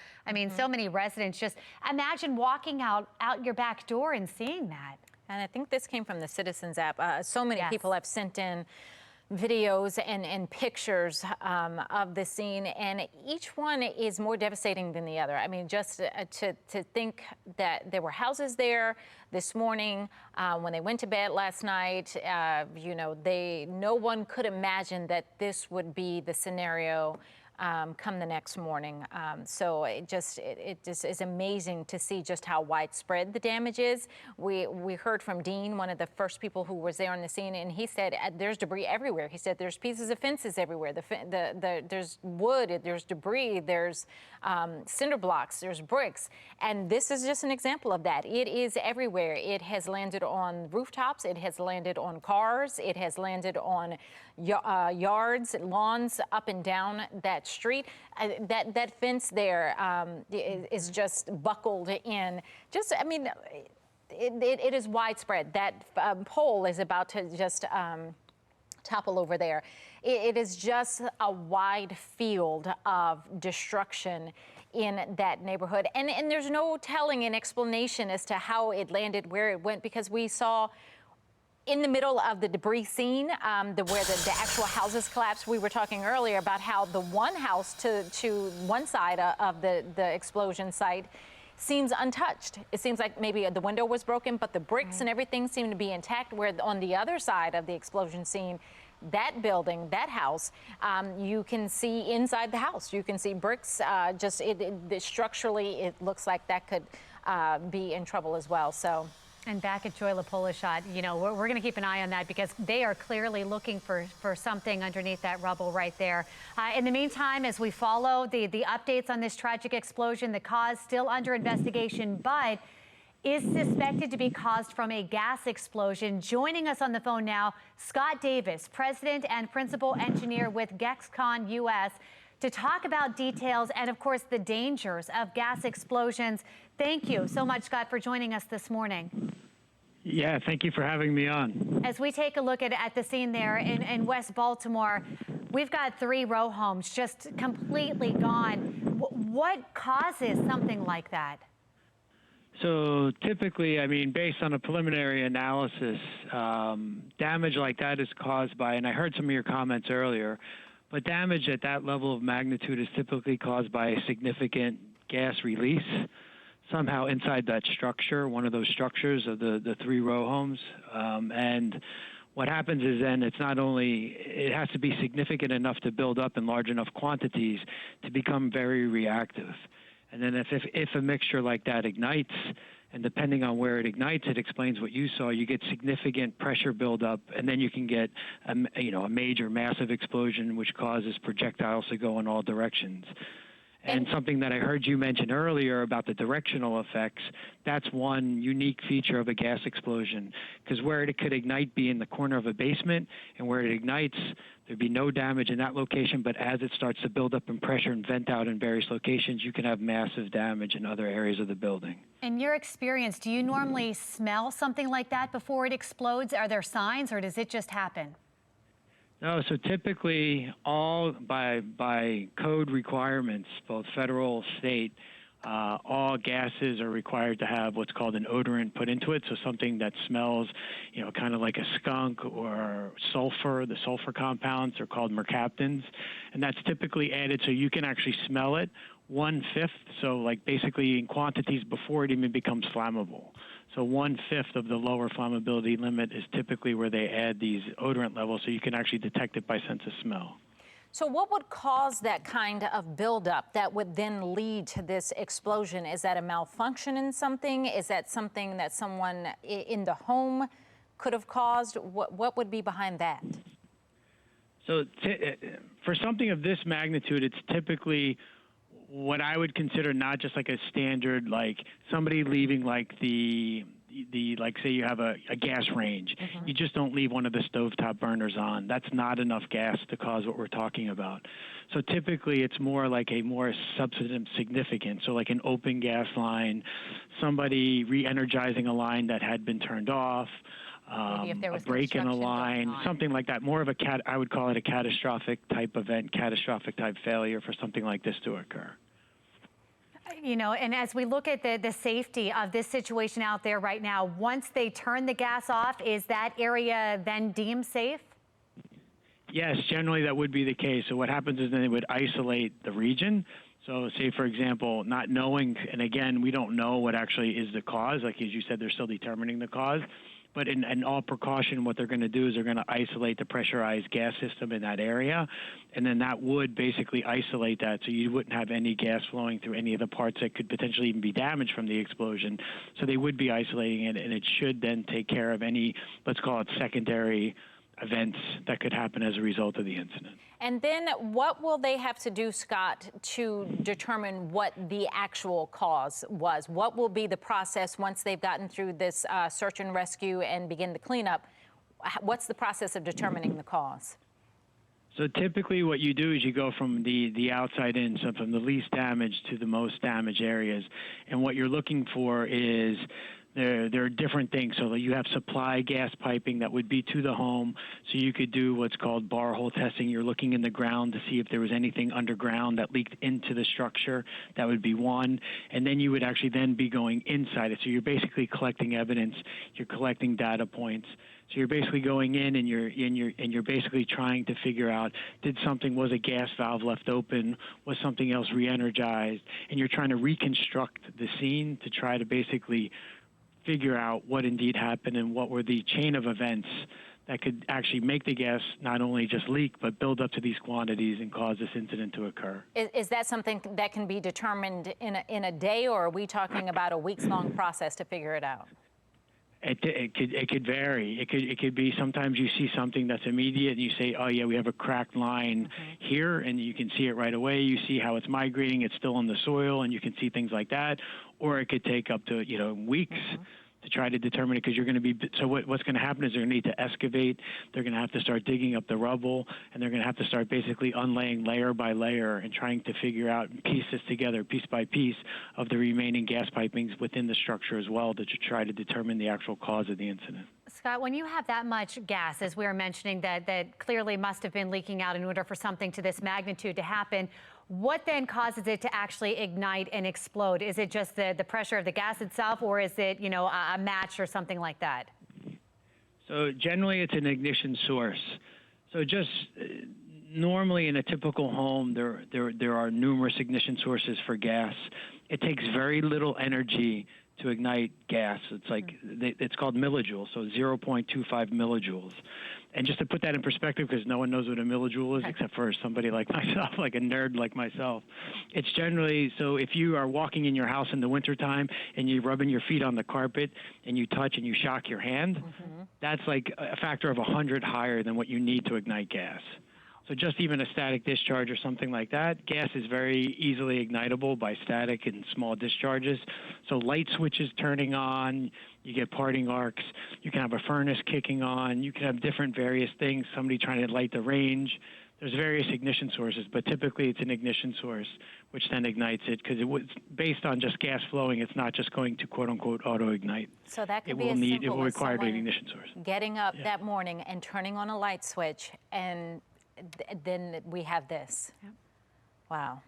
so many residents, just imagine walking out your back door and seeing that. And I think this came from the Citizens app. So many people have sent in videos and pictures of the scene, and each one is more devastating than the other. Just to think that there were houses there this morning when they went to bed last night. No one could imagine that this would be the scenario come the next morning. So it just is amazing to see just how widespread the damage is. We heard from Dean, one of the first people who was there on the scene, and he said there's debris everywhere. He said there's pieces of fences everywhere. There's wood, there's debris, there's cinder blocks, there's bricks. And this is just an example of that. It is everywhere. It has landed on rooftops. It has landed on cars. It has landed on yards, lawns up and down that street. That fence there is just buckled in. It is widespread. That pole is about to just topple over there. It is just a wide field of destruction in that neighborhood. And there's no telling an explanation as to how it landed, where it went, because we saw in the middle of the debris scene, where the actual houses collapsed. We were talking earlier about how the one house to one side of the explosion site seems untouched. It seems like maybe the window was broken, but the bricks and everything seem to be intact, where on the other side of the explosion scene, that building, that house, you can see inside the house. You can see bricks. Structurally, it looks like that could be in trouble as well. So. And back at Joy LaPola-Shot, we're going to keep an eye on that, because they are clearly looking for something underneath that rubble right there. In the meantime, as we follow the updates on this tragic explosion, the cause still under investigation, but is suspected to be caused from a gas explosion. Joining us on the phone now, Scott Davis, president and principal engineer with GexCon US, to talk about details and, of course, the dangers of gas explosions. Thank you so much, Scott, for joining us this morning. Yeah, thank you for having me on. As we take a look at the scene there in West Baltimore, we've got 3 row homes just completely gone. What causes something like that? So typically, based on a preliminary analysis, damage like that is caused by, and I heard some of your comments earlier, but damage at that level of magnitude is typically caused by a significant gas release somehow inside that structure, one of those structures of the 3 row homes. And what happens is then it has to be significant enough to build up in large enough quantities to become very reactive. And then if a mixture like that ignites, And depending on where it ignites, it explains what you saw. You get significant pressure buildup, and then you can get a major, massive explosion, which causes projectiles to go in all directions. And something that I heard you mention earlier about the directional effects, that's one unique feature of a gas explosion, because where it could ignite be in the corner of a basement, and where it ignites, there'd be no damage in that location, but as it starts to build up in pressure and vent out in various locations, you can have massive damage in other areas of the building. In your experience, do you normally smell something like that before it explodes? Are there signs, or does it just happen? No, so typically all by code requirements, both federal, state, all gases are required to have what's called an odorant put into it, so something that smells, kind of like a skunk or sulfur. The sulfur compounds are called mercaptans, and that's typically added so you can actually smell it 1/5, so like basically in quantities before it even becomes flammable. So 1/5 of the lower flammability limit is typically where they add these odorant levels so you can actually detect it by sense of smell. So what would cause that kind of buildup that would then lead to this explosion? Is that a malfunction in something? Is that something that someone in the home could have caused? What would be behind that? So for something of this magnitude, it's typically what I would consider not just like a standard, like somebody leaving like the like say you have a gas range. You just don't leave one of the stovetop burners on. That's not enough gas to cause what we're talking about. So typically it's more like a more substantive significance. So like an open gas line, somebody re-energizing a line that had been turned off, Maybe if there was a break in a construction line, going on. something like that. More of I would call it a catastrophic type event, catastrophic type failure for something like this to occur. And as we look at the safety of this situation out there right now, once they turn the gas off, is that area then deemed safe? Yes, generally that would be the case. So what happens is then they would isolate the region. So say, for example, not knowing, and again, we don't know what actually is the cause. Like as you said, they're still determining the cause. But in all precaution, what they're going to do is they're going to isolate the pressurized gas system in that area, and then that would basically isolate that so you wouldn't have any gas flowing through any of the parts that could potentially even be damaged from the explosion. So they would be isolating it, and it should then take care of any, let's call it secondary events that could happen as a result of the incident. And then what will they have to do, Scott, to determine what the actual cause was? What will be the process once they've gotten through this search and rescue and begin the cleanup? What's the process of determining the cause? So typically what you do is you go from the outside in, so from the least damaged to the most damaged areas. And what you're looking for is there are different things. So you have supply gas piping that would be to the home. So you could do what's called bar hole testing. You're looking in the ground to see if there was anything underground that leaked into the structure. That would be one. And then you would actually then be going inside it. So you're basically collecting evidence. You're collecting data points. So you're basically going in and you're basically trying to figure out, was a gas valve left open? Was something else re-energized? And you're trying to reconstruct the scene to try to basically figure out what indeed happened and what were the chain of events that could actually make the gas not only just leak, but build up to these quantities and cause this incident to occur. Is that something that can be determined in a day, or are we talking about a weeks-long process to figure it out? It could vary. It could be sometimes you see something that's immediate and you say, oh yeah, we have a cracked line here, and you can see it right away. You see how it's migrating. It's still in the soil, and you can see things like that. Or it could take up to weeks to try to determine it, because you're going to be, so what's going to happen is they're going to need to excavate, they're going to have to start digging up the rubble, and they're going to have to start basically unlaying layer by layer and trying to figure out and piece this together piece by piece of the remaining gas pipings within the structure as well to try to determine the actual cause of the incident. Scott, when you have that much gas, as we were mentioning, that clearly must have been leaking out in order for something to this magnitude to happen, what then causes it to actually ignite and explode? Is it just the pressure of the gas itself, or is it, a match or something like that? So generally it's an ignition source. So just normally in a typical home, there are numerous ignition sources for gas. It takes very little energy to ignite gas. It's like it's called millijoules, so 0.25 millijoules. And just to put that in perspective, because no one knows what a millijoule is except for somebody like myself, like a nerd like myself. It's generally, so if you are walking in your house in the wintertime and you're rubbing your feet on the carpet and you touch and you shock your hand, that's like a factor of 100 higher than what you need to ignite gas. So just even a static discharge or something like that, gas is very easily ignitable by static and small discharges. So light switches turning on, you get parting arcs, you can have a furnace kicking on, you can have different various things, somebody trying to light the range. There's various ignition sources, but typically it's an ignition source which then ignites it, because it was based on just gas flowing. It's not just going to quote unquote auto ignite. So that could it be will as need, simple it will as require an someone ignition source. getting up that morning and turning on a light switch, and then we have this. Wow.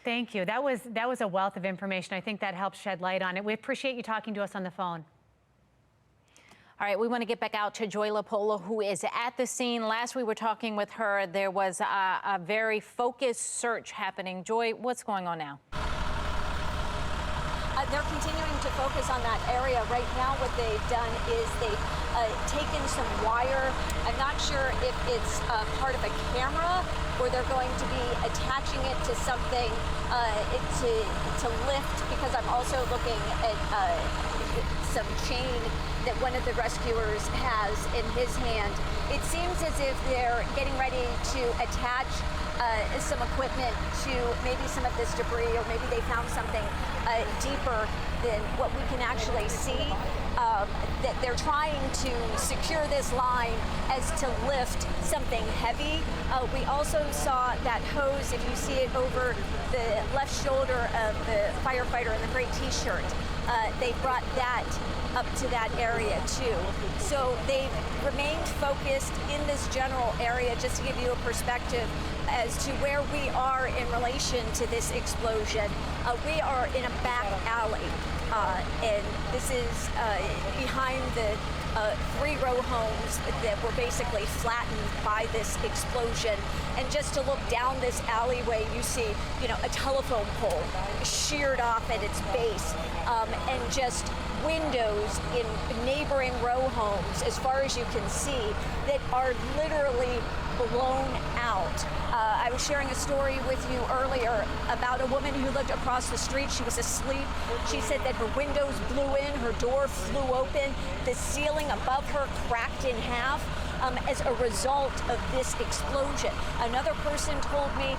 Thank you. That was a wealth of information. I think that helps shed light on it. We appreciate you talking to us on the phone. All right, we want to get back out to Joy LaPola, who is at the scene. Last we were talking with her, there was a very focused search happening. Joy, what's going on now? They're continuing to focus on that area. Right now, what they've done is they've taken some wire. I'm not sure if it's part of a camera or they're going to be attaching it to something to lift, because I'm also looking at some chain that one of the rescuers has in his hand. It seems as if they're getting ready to attach some equipment to maybe some of this debris, or maybe they found something deeper than what we can actually see. That they're trying to secure this line as to lift something heavy. We also saw that hose, if you see it over the left shoulder of the firefighter in the gray t-shirt. They brought that up to that area too. So they've remained focused in this general area. Just to give you a perspective as to where we are in relation to this explosion, we are in a back alley, and this is behind the 3-row homes that were basically flattened by this explosion. And just to look down this alleyway, you see, a telephone pole sheared off at its base, and just windows in neighboring row homes, as far as you can see, that are literally blown out. I was sharing a story with you earlier about a woman who lived across the street. She was asleep. She said that her windows blew in, her door flew open, the ceiling above her cracked in half as a result of this explosion. Another person told me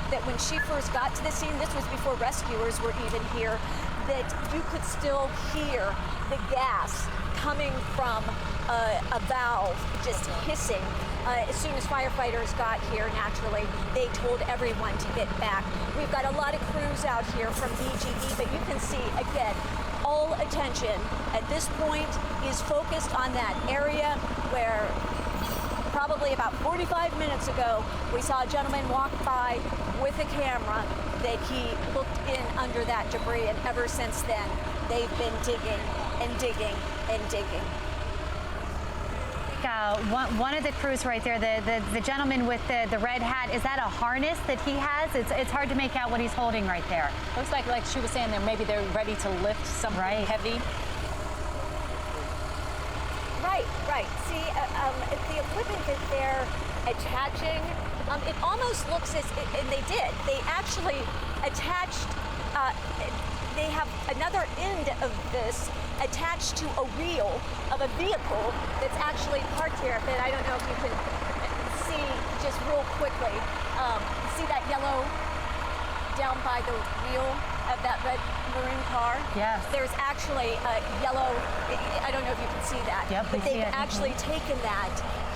that when she first got to the scene, this was before rescuers were even here, that you could still hear the gas coming from a valve just hissing. As soon as firefighters got here, naturally, they told everyone to get back. We've got a lot of crews out here from BGE, but you can see, again, all attention at this point is focused on that area where probably about 45 minutes ago, we saw a gentleman walk by with a camera that he looked in under that debris, and ever since then, they've been digging and digging and digging. One of the crews right there, the gentleman with the red hat, is that a harness that he has? It's hard to make out what he's holding right there. Looks like she was saying, maybe they're ready to lift something heavy. Right. See, the equipment that they're attaching, it almost looks as, and they did, they actually attached, they have another end of this attached to a wheel of a vehicle that's actually parked here. But I don't know if you can see just real quickly. See that yellow down by the wheel of that red maroon car? Yes. There's actually a yellow, I don't know if you can see that, yep, but they've actually taken that,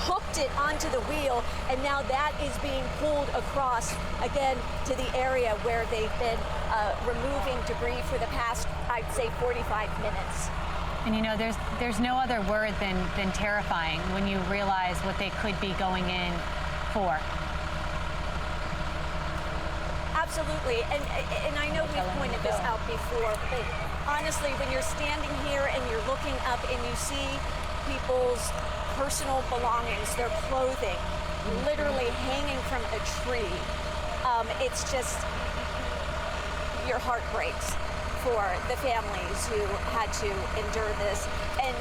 hooked it onto the wheel, and now that is being pulled across, again, to the area where they've been removing debris for the past, I'd say, 45 minutes. And there's no other word than terrifying when you realize what they could be going in for. Absolutely, and I know we've pointed this out before, but honestly, when you're standing here and you're looking up and you see people's personal belongings, their clothing, literally hanging from a tree, it's just, your heart breaks for the families who had to endure this. And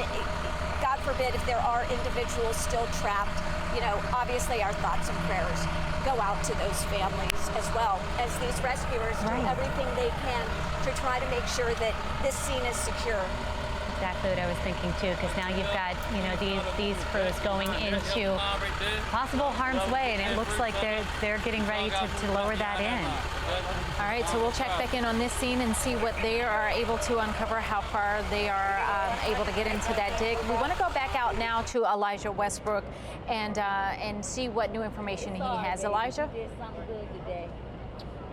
God forbid if there are individuals still trapped, you know, obviously our thoughts and prayers go out to those families as well as these rescuers do everything they can to try to make sure that this scene is secure. Exactly what I was thinking too, because now you've got, you know, these crews going into possible harm's way, and it looks like they're getting ready to lower that in. All right, so we'll check back in on this scene and see what they are able to uncover, how far they are able to get into that dig. We want to go back out now to Elijah Westbrook and see what new information he has. Elijah?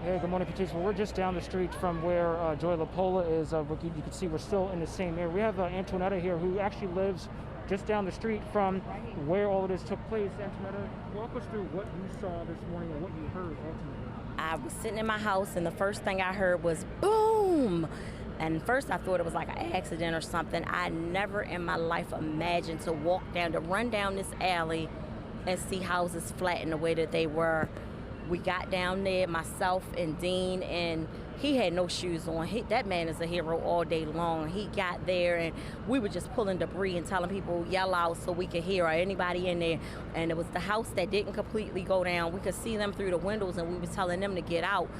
Hey, good morning, Patrice. Well, we're just down the street from where Joy LaPola is. You can see we're still in the same area. We have Antoinetta here, who actually lives just down the street from where all of this took place. Antoinetta, walk us through what you saw this morning and what you heard ultimately. I was sitting in my house, and the first thing I heard was boom. And first I thought it was like an accident or something. I never in my life imagined to run down this alley and see houses flattened the way that they were. We got down there, myself and Dean, and he had no shoes on. That man is a hero all day long. He got there, and we were just pulling debris and telling people yell out so we could hear anybody in there. And it was the house that didn't completely go down. We could see them through the windows, and we were telling them to get out.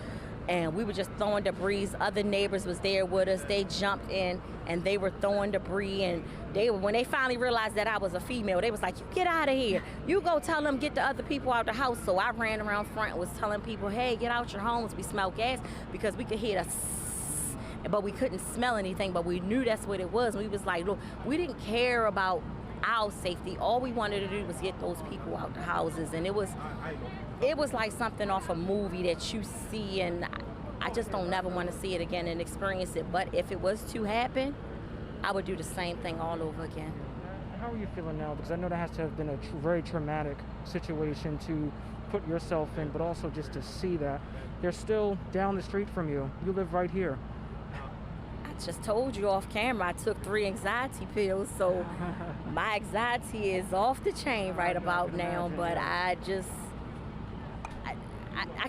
And we were just throwing debris. Other neighbors was there with us. They jumped in, and they were throwing debris. And when they finally realized that I was a female, they was like, "You get out of here. You go tell them, get the other people out the house." So I ran around front and was telling people, "Hey, get out your homes. We smell gas," because we could hear the but we couldn't smell anything, but we knew that's what it was. We was like, look, we didn't care about our safety. All we wanted to do was get those people out the houses. And it was like something off a movie that you see, and I just don't never want to see it again and experience it. But if it was to happen, I would do the same thing all over again. How are you feeling now? Because I know that has to have been a very traumatic situation to put yourself in, but also just to see that they're still down the street from you. You live right here. I just told you off camera, I took 3 anxiety pills, so my anxiety is off the chain right about now, but I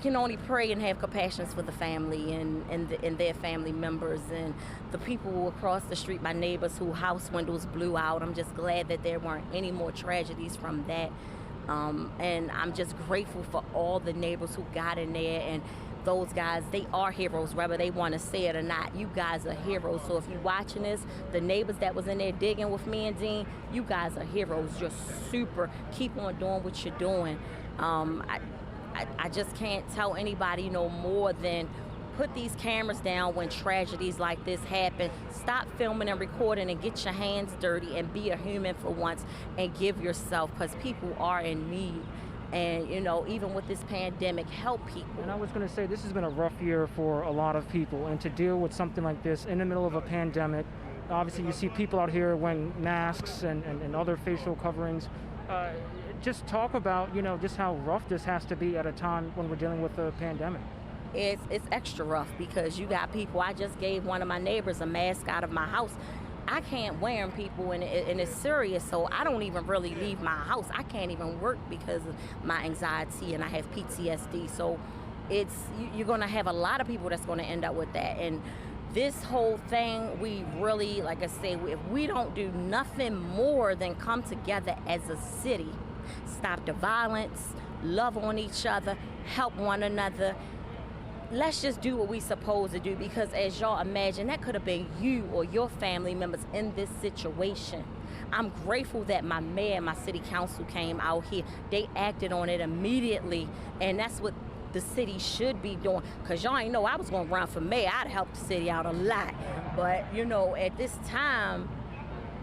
can only pray and have compassion for the family and their family members and the people across the street, my neighbors whose house windows blew out. I'm just glad that there weren't any more tragedies from that. And I'm just grateful for all the neighbors who got in there, and those guys, they are heroes, whether they want to say it or not. You guys are heroes. So if you're watching this, the neighbors that was in there digging with me and Dean, you guys are heroes. You're super. Keep on doing what you're doing. I just can't tell anybody no more than put these cameras down when tragedies like this happen. Stop filming and recording and get your hands dirty and be a human for once and give yourself, because people are in need. And, you know, even with this pandemic, help people. And I was going to say, this has been a rough year for a lot of people. And to deal with something like this in the middle of a pandemic, obviously you see people out here wearing masks and other facial coverings. Just talk about, you know, just how rough this has to be at a time when we're dealing with a pandemic. It's extra rough because you got people. I just gave one of my neighbors a mask out of my house. I can't wear them, people, and it's serious, so I don't even really leave my house. I can't even work because of my anxiety, and I have PTSD. So you're going to have a lot of people that's going to end up with that. And this whole thing, we really, like I say, if we don't do nothing more than come together as a city, stop the violence, love on each other, help one another. Let's just do what we're supposed to do, because as y'all imagine, that could have been you or your family members in this situation. I'm grateful that my mayor and my city council came out here. They acted on it immediately, and that's what the city should be doing. Because y'all ain't know I was going to run for mayor. I'd help the city out a lot. But, you know, at this time,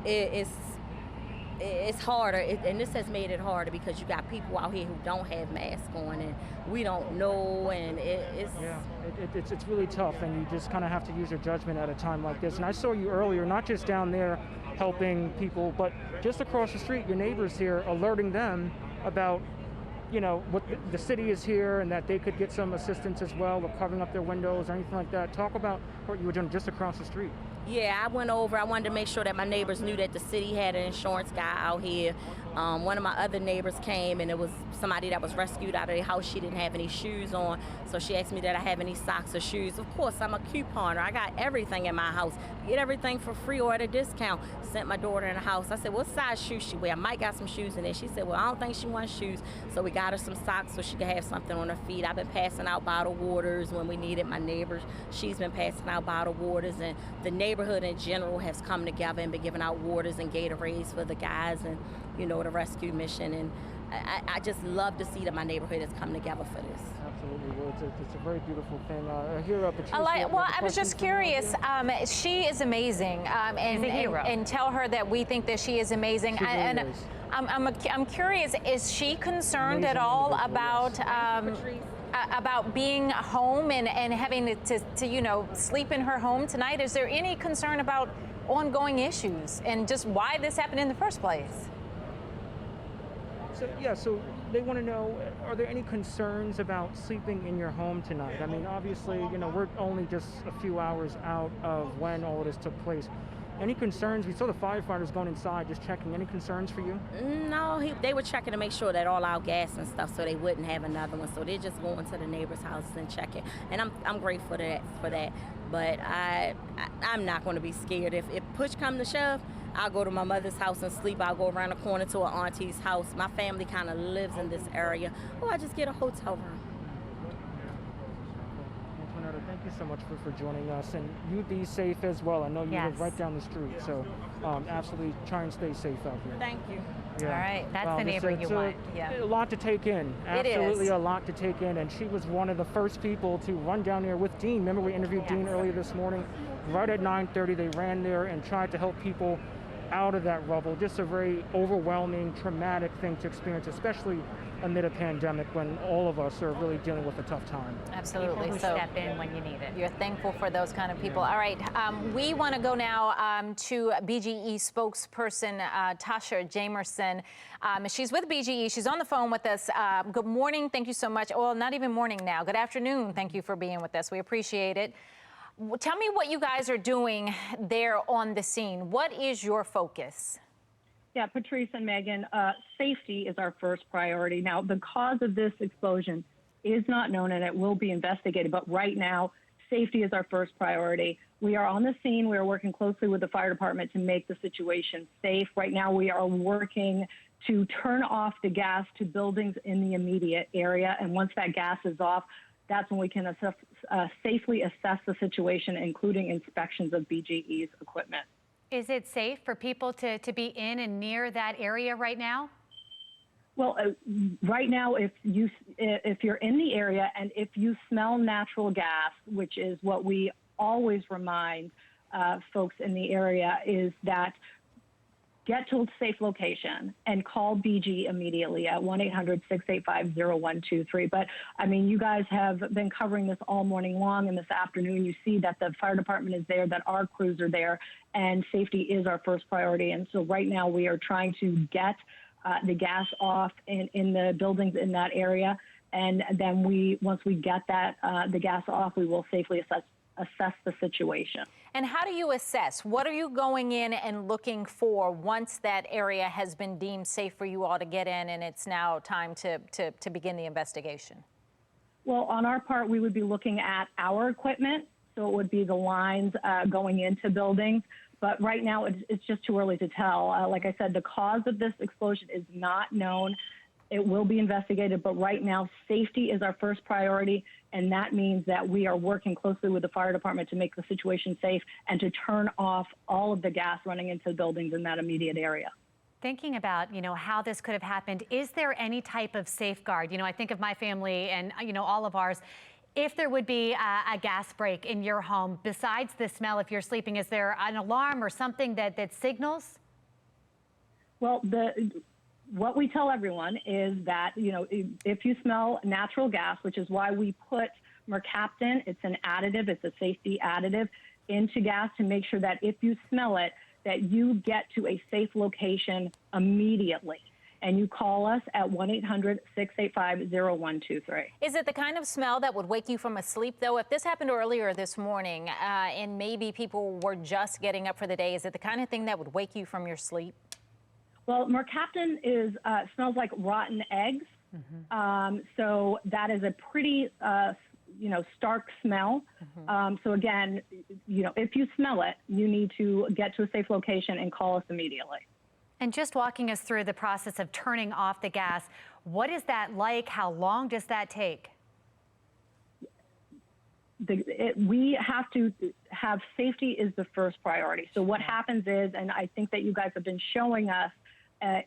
it's harder, and this has made it harder because you got people out here who don't have masks on, and we don't know, and it's really tough, and you just kind of have to use your judgment at a time like this. And I saw you earlier, not just down there helping people, but just across the street, your neighbors here, alerting them about, you know, what the city is here and that they could get some assistance as well, or covering up their windows or anything like that. Talk about what you were doing just across the street. Yeah, I went over. I wanted to make sure that my neighbors knew that the city had an insurance guy out here. One of my other neighbors came, and it was somebody that was rescued out of their house. She didn't have any shoes on, so she asked me that I have any socks or shoes. Of course, I'm a couponer. I got everything in my house. Get everything for free or at a discount. Sent my daughter in the house. I said, what size shoes she wear? I might got some shoes in there. She said, well, I don't think she wants shoes. So we got her some socks so she could have something on her feet. I've been passing out bottled waters when we needed my neighbors. She's been passing out bottled waters, and the neighborhood in general has come together and been giving out waters and Gatorades for the guys and, you know, the rescue mission. And I just love to see that my neighborhood has come together for this. Absolutely. Well, it's a very beautiful thing. Here, Patricia, Well, I was just curious. She is amazing, and tell her that we think that she is amazing. She really is. I'm curious. Is she concerned at all about being home and having to you know, sleep in her home tonight? Is there any concern about ongoing issues and just why this happened in the first place? So they want to know, are there any concerns about sleeping in your home tonight? I mean, obviously, you know, we're only just a few hours out of when all this took place. Any concerns? We saw the firefighters going inside, just checking. Any concerns for you? No, they were checking to make sure that all our gas and stuff, so they wouldn't have another one. So they're just going to the neighbor's house and checking. And I'm grateful for that. But I'm not going to be scared. If push come to shove, I'll go to my mother's house and sleep. I'll go around the corner to an auntie's house. My family kind of lives in this area. Or I just get a hotel room. Antoinetta, thank you so much for joining us. And you be safe as well. I know you live right down the street. So absolutely try and stay safe out here. Thank you. Yeah. All right, that's the neighbor you want. A lot to take in. Absolutely is. A lot to take in. And she was one of the first people to run down there with Dean. Remember we interviewed Dean earlier this morning? Right at 9:30, they ran there and tried to help people out of that rubble. Just a very overwhelming, traumatic thing to experience, especially amid a pandemic when all of us are really dealing with a tough time. Absolutely. So step in when you need it. You're thankful for those kind of people. All right. We want to go now to BGE spokesperson Tasha Jamerson. She's with BGE. She's on the phone with us. Good morning. Thank you so much. Well, not even morning now. Good afternoon. Thank you for being with us. We appreciate it. Tell me what you guys are doing there on the scene. What is your focus? Yeah, Patrice and Megan, safety is our first priority. Now, the cause of this explosion is not known and it will be investigated, but right now, safety is our first priority. We are on the scene. We are working closely with the fire department to make the situation safe. Right now, we are working to turn off the gas to buildings in the immediate area, and once that gas is off, that's when we can safely assess the situation, including inspections of BGE's equipment. Is it safe for people to be in and near that area right now? Well, right now, if you're in the area and if you smell natural gas, which is what we always remind folks in the area, is that get to a safe location and call BG immediately at 1-800-685-0123. But, I mean, you guys have been covering this all morning long, and this afternoon you see that the fire department is there, that our crews are there, and safety is our first priority. And so right now we are trying to get the gas off in the buildings in that area. And then once we get that the gas off, we will safely assess the situation. And how do you assess? What are you going in and looking for once that area has been deemed safe for you all to get in and it's now time to begin the investigation? Well, on our part, we would be looking at our equipment. So it would be the lines going into buildings. But right now, it's just too early to tell. Like I said, the cause of this explosion is not known. It will be investigated, but right now, safety is our first priority, and that means that we are working closely with the fire department to make the situation safe and to turn off all of the gas running into buildings in that immediate area. Thinking about, you know, how this could have happened, is there any type of safeguard? You know, I think of my family and, you know, all of ours. If there would be a gas break in your home, besides the smell, if you're sleeping, is there an alarm or something that signals? Well, what we tell everyone is that, you know, if you smell natural gas, which is why we put mercaptan, it's an additive, it's a safety additive, into gas to make sure that if you smell it, that you get to a safe location immediately. And you call us at 1-800-685-0123. Is it the kind of smell that would wake you from a sleep, though? If this happened earlier this morning and maybe people were just getting up for the day, is it the kind of thing that would wake you from your sleep? Well, mercaptan is smells like rotten eggs. So that is a pretty, stark smell. So again, if you smell it, you need to get to a safe location and call us immediately. And just walking us through the process of turning off the gas, what is that like? How long does that take? We have to have safety is the first priority. So what happens is, and I think that you guys have been showing us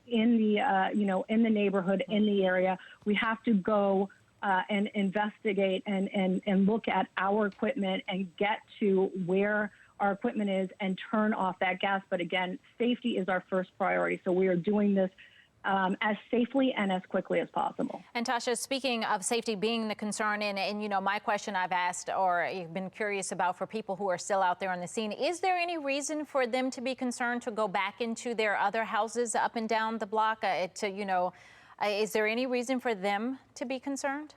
in the neighborhood, in the area, we have to go and investigate and look at our equipment and get to where our equipment is and turn off that gas. But again, safety is our first priority. So we are doing this as safely and as quickly as possible. And Tasha, speaking of safety being the concern, and my question I've asked or you've been curious about for people who are still out there on the scene, is there any reason for them to be concerned to go back into their other houses up and down the block? Is there any reason for them to be concerned?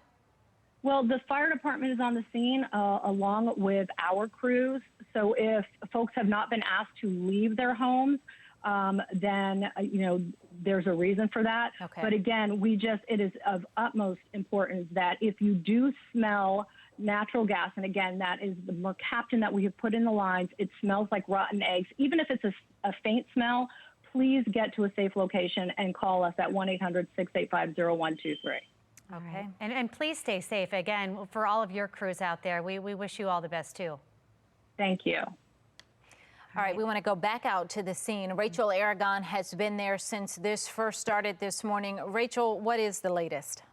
Well, the fire department is on the scene along with our crews. So if folks have not been asked to leave their homes, then, there's a reason for that. Okay. But again, it is of utmost importance that if you do smell natural gas, and again, that is the mercaptan that we have put in the lines, it smells like rotten eggs. Even if it's a faint smell, please get to a safe location and call us at 1-800-685-0123. Okay. And please stay safe. Again, for all of your crews out there, we wish you all the best too. Thank you. All right, we want to go back out to the scene. Rachel Aragon has been there since this first started this morning. Rachel, what is the latest?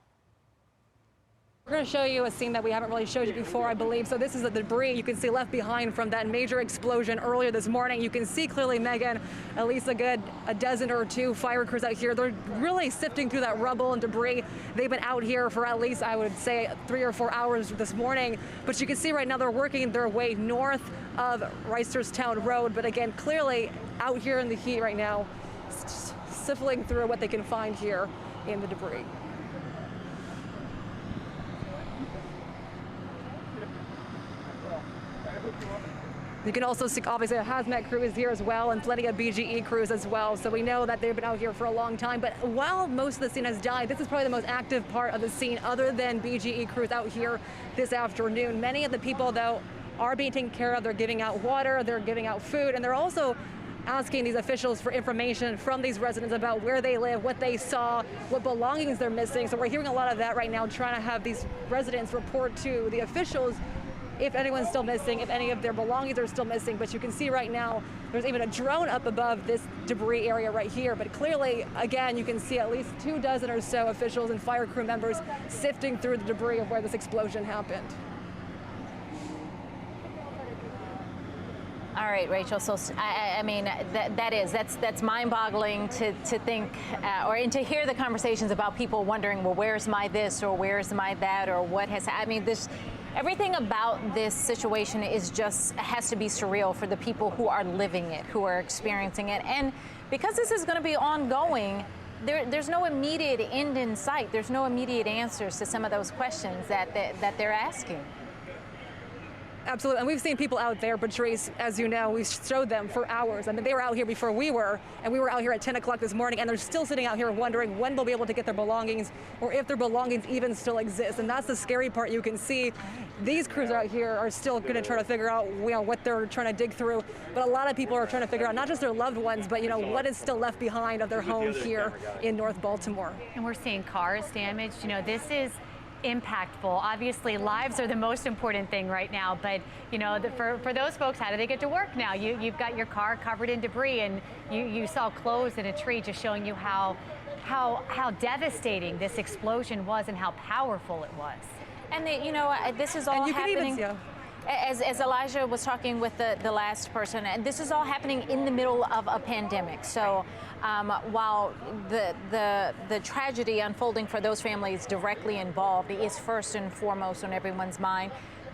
We're going to show you a scene that we haven't really showed you before, I believe. So this is the debris you can see left behind from that major explosion earlier this morning. You can see clearly, Megan, at least a dozen or two fire crews out here. They're really sifting through that rubble and debris. They've been out here for at least, I would say, 3 or 4 hours this morning. But you can see right now they're working their way north of Reisterstown Road. But again, clearly out here in the heat right now, sifting through what they can find here in the debris. You can also see, obviously, a hazmat crew is here as well, and plenty of BGE crews as well. So we know that they've been out here for a long time. But while most of the scene has died, this is probably the most active part of the scene, other than BGE crews out here this afternoon. Many of the people, though, are being taken care of. They're giving out water, they're giving out food, and they're also asking these officials for information from these residents about where they live, what they saw, what belongings they're missing. So we're hearing a lot of that right now, trying to have these residents report to the officials if anyone's still missing, if any of their belongings are still missing. But you can see right now, there's even a drone up above this debris area right here. But clearly, again, you can see at least 24 or so officials and fire crew members sifting through the debris of where this explosion happened. All right, Rachel. So, I mean, that's mind-boggling to think, and to hear the conversations about people wondering, well, where's my this or where's my that or what has. I mean, everything about this situation has to be surreal for the people who are living it, who are experiencing it, and because this is going to be ongoing. There's no immediate end in sight. There's no immediate answers to some of those questions that they're asking. Absolutely, and we've seen people out there, Patrice, as you know, we showed them for hours. I mean, they were out here before we were, and we were out here at 10 o'clock this morning, and they're still sitting out here wondering when they'll be able to get their belongings, or if their belongings even still exist. And that's the scary part. You can see these crews out here are still going to try to figure out, what they're trying to dig through. But a lot of people are trying to figure out not just their loved ones, but, what is still left behind of their home here in North Baltimore. And we're seeing cars damaged. This is impactful. Obviously, lives are the most important thing right now, but for those folks, how do they get to work now? You've got your car covered in debris, and you saw clothes in a tree, just showing you how devastating this explosion was and how powerful it was. And this is all happening. As Elijah was talking with the last person, and this is all happening in the middle of a pandemic. So while the tragedy unfolding for those families directly involved is first and foremost on everyone's mind,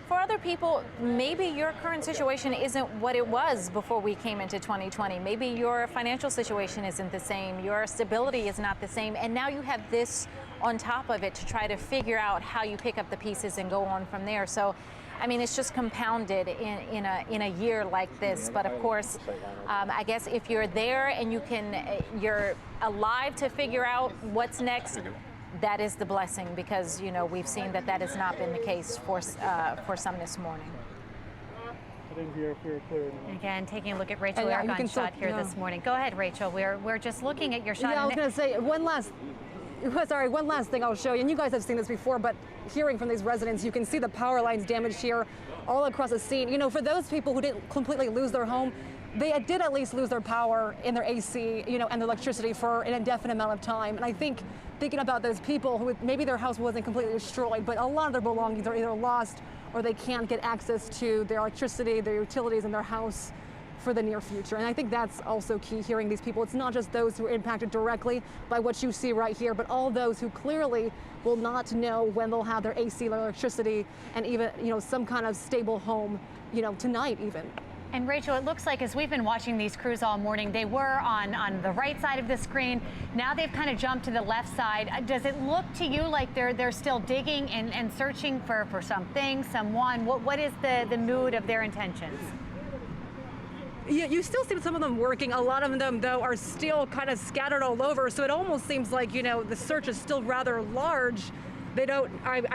for other people, maybe your current situation isn't what it was before we came into 2020. Maybe your financial situation isn't the same, your stability is not the same, and now you have this on top of it to try to figure out how you pick up the pieces and go on from there. So I mean, it's just compounded in a year like this. But of course, I guess if you're there and you're alive to figure out what's next, that is the blessing, because we've seen that has not been the case for some this morning. Again, taking a look at Rachel Aragon's shot here this morning. Go ahead, Rachel. We're just looking at your shot. Yeah, I was going to say one last thing I'll show you, and you guys have seen this before, but hearing from these residents, you can see the power lines damaged here all across the scene. For those people who didn't completely lose their home, they did at least lose their power in their AC, and their electricity for an indefinite amount of time. And I think thinking about those people who maybe their house wasn't completely destroyed, but a lot of their belongings are either lost or they can't get access to their electricity, their utilities in their house for the near future. And I think that's also key, hearing these people. It's not just those who are impacted directly by what you see right here, but all those who clearly will not know when they'll have their AC, their electricity, and even, some kind of stable home, tonight even. And Rachel, it looks like as we've been watching these crews all morning, they were on the right side of the screen. Now they've kind of jumped to the left side. Does it look to you like they're still digging and searching for something, someone? What is the mood of their intentions? Yeah, you still see some of them working. A lot of them, though, are still kind of scattered all over. So it almost seems like, the search is still rather large. I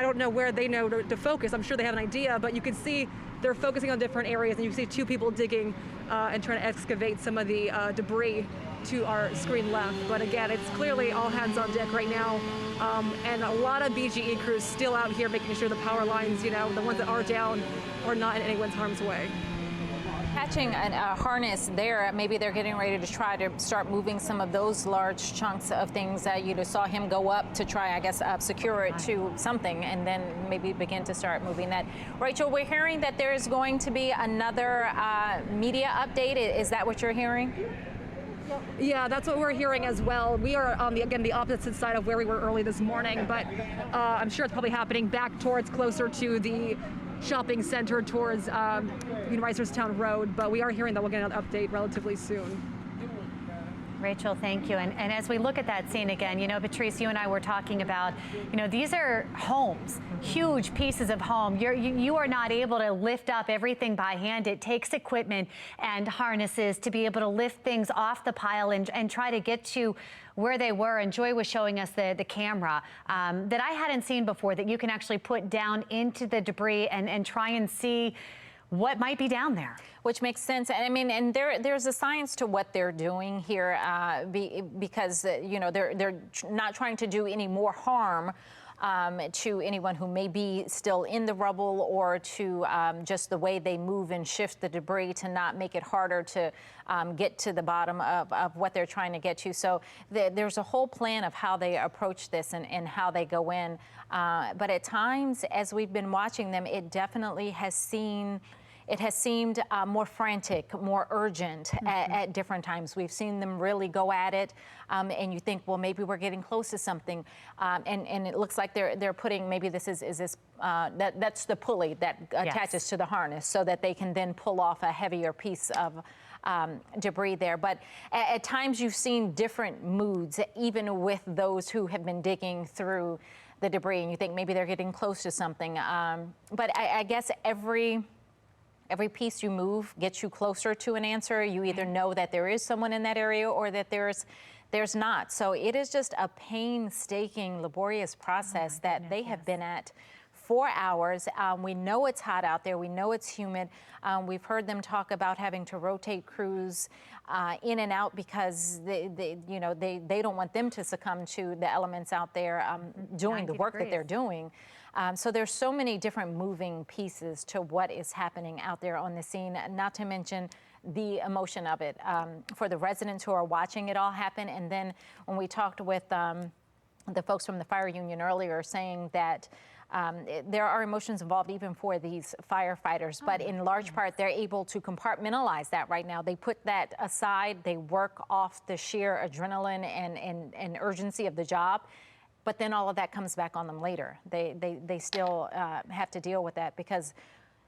don't know where they know to focus. I'm sure they have an idea, but you can see they're focusing on different areas, and you see two people digging and trying to excavate some of the debris to our screen left. But again, it's clearly all hands on deck right now. And a lot of BGE crews still out here making sure the power lines, the ones that are down, are not in anyone's harm's way. Catching a harness there, maybe they're getting ready to try to start moving some of those large chunks of things that you saw him go up to try, I guess, secure it to something, and then maybe begin to start moving that. Rachel, we're hearing that there is going to be another media update. Is that what you're hearing? Yeah, that's what we're hearing as well. We are on the opposite side of where we were early this morning, but I'm sure it's probably happening back towards closer to the shopping center towards Reisterstown Road, but we are hearing that we'll get an update relatively soon. Rachel, thank you. And as we look at that scene again, Patrice, you and I were talking about, these are homes, huge pieces of home. You are not able to lift up everything by hand. It takes equipment and harnesses to be able to lift things off the pile and try to get to where they were. And Joy was showing us the camera that I hadn't seen before, that you can actually put down into the debris and try and see what might be down there. Which makes sense. I mean, and there's a science to what they're doing here, because they're not trying to do any more harm to anyone who may be still in the rubble, or to just the way they move and shift the debris to not make it harder to get to the bottom of what they're trying to get to. So there's a whole plan of how they approach this and how they go in. But at times, as we've been watching them, it definitely has seemed more frantic, more urgent at different times. We've seen them really go at it, and you think, well, maybe we're getting close to something, and it looks like they're putting, maybe this is this that's the pulley that attaches to the harness, so that they can then pull off a heavier piece of debris there. But at times you've seen different moods, even with those who have been digging through the debris, and you think maybe they're getting close to something. But I guess every piece you move gets you closer to an answer. You either know that there is someone in that area, or that there's not. So it is just a painstaking, laborious process that they have been at 4 hours. We know it's hot out there. We know it's humid. We've heard them talk about having to rotate crews in and out, because they don't want them to succumb to the elements out there doing the work that they're doing. So there's so many different moving pieces to what is happening out there on the scene, not to mention the emotion of it for the residents who are watching it all happen. And then when we talked with the folks from the fire union earlier, saying that there are emotions involved even for these firefighters, but in large part, they're able to compartmentalize that right now. They put that aside. They work off the sheer adrenaline and urgency of the job. But then all of that comes back on them later. They still have to deal with that, because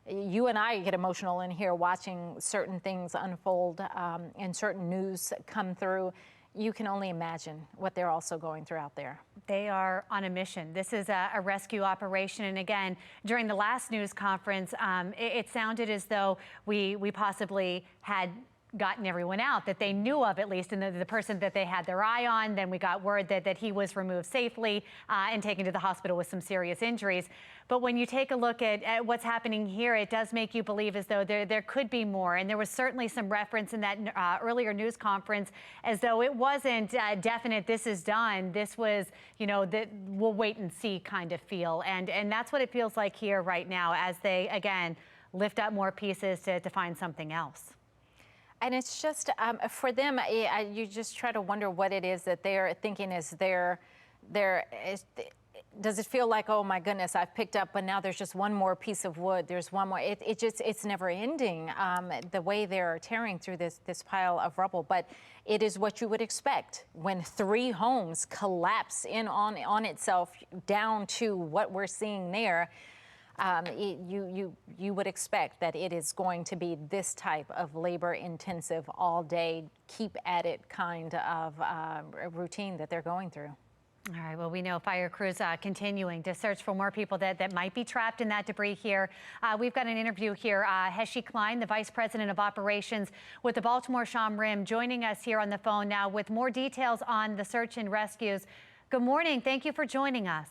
you and I get emotional in here watching certain things unfold and certain news come through. You can only imagine what they're also going through out there. They are on a mission. This is a rescue operation. And again, during the last news conference, it sounded as though we possibly had gotten everyone out that they knew of, at least, and the person that they had their eye on. Then we got word that he was removed safely and taken to the hospital with some serious injuries. But when you take a look at what's happening here, it does make you believe as though there could be more. And there was certainly some reference in that earlier news conference as though it wasn't definite, this is done. This was, we'll wait and see kind of feel. And that's what it feels like here right now as they, again, lift up more pieces to find something else. And it's just, for them, you just try to wonder what it is that they're thinking is does it feel like, oh my goodness, I've picked up, but now there's just one more piece of wood. There's one more. It's never ending, the way they're tearing through this pile of rubble. But it is what you would expect when 3 homes collapse in on itself down to what we're seeing there. You would expect that it is going to be this type of labor-intensive, all-day, keep-at-it kind of routine that they're going through. All right, well, we know fire crews continuing to search for more people that might be trapped in that debris here. We've got an interview here. Heshi Klein, the Vice President of Operations with the Baltimore Sham Rim, joining us here on the phone now with more details on the search and rescues. Good morning. Thank you for joining us.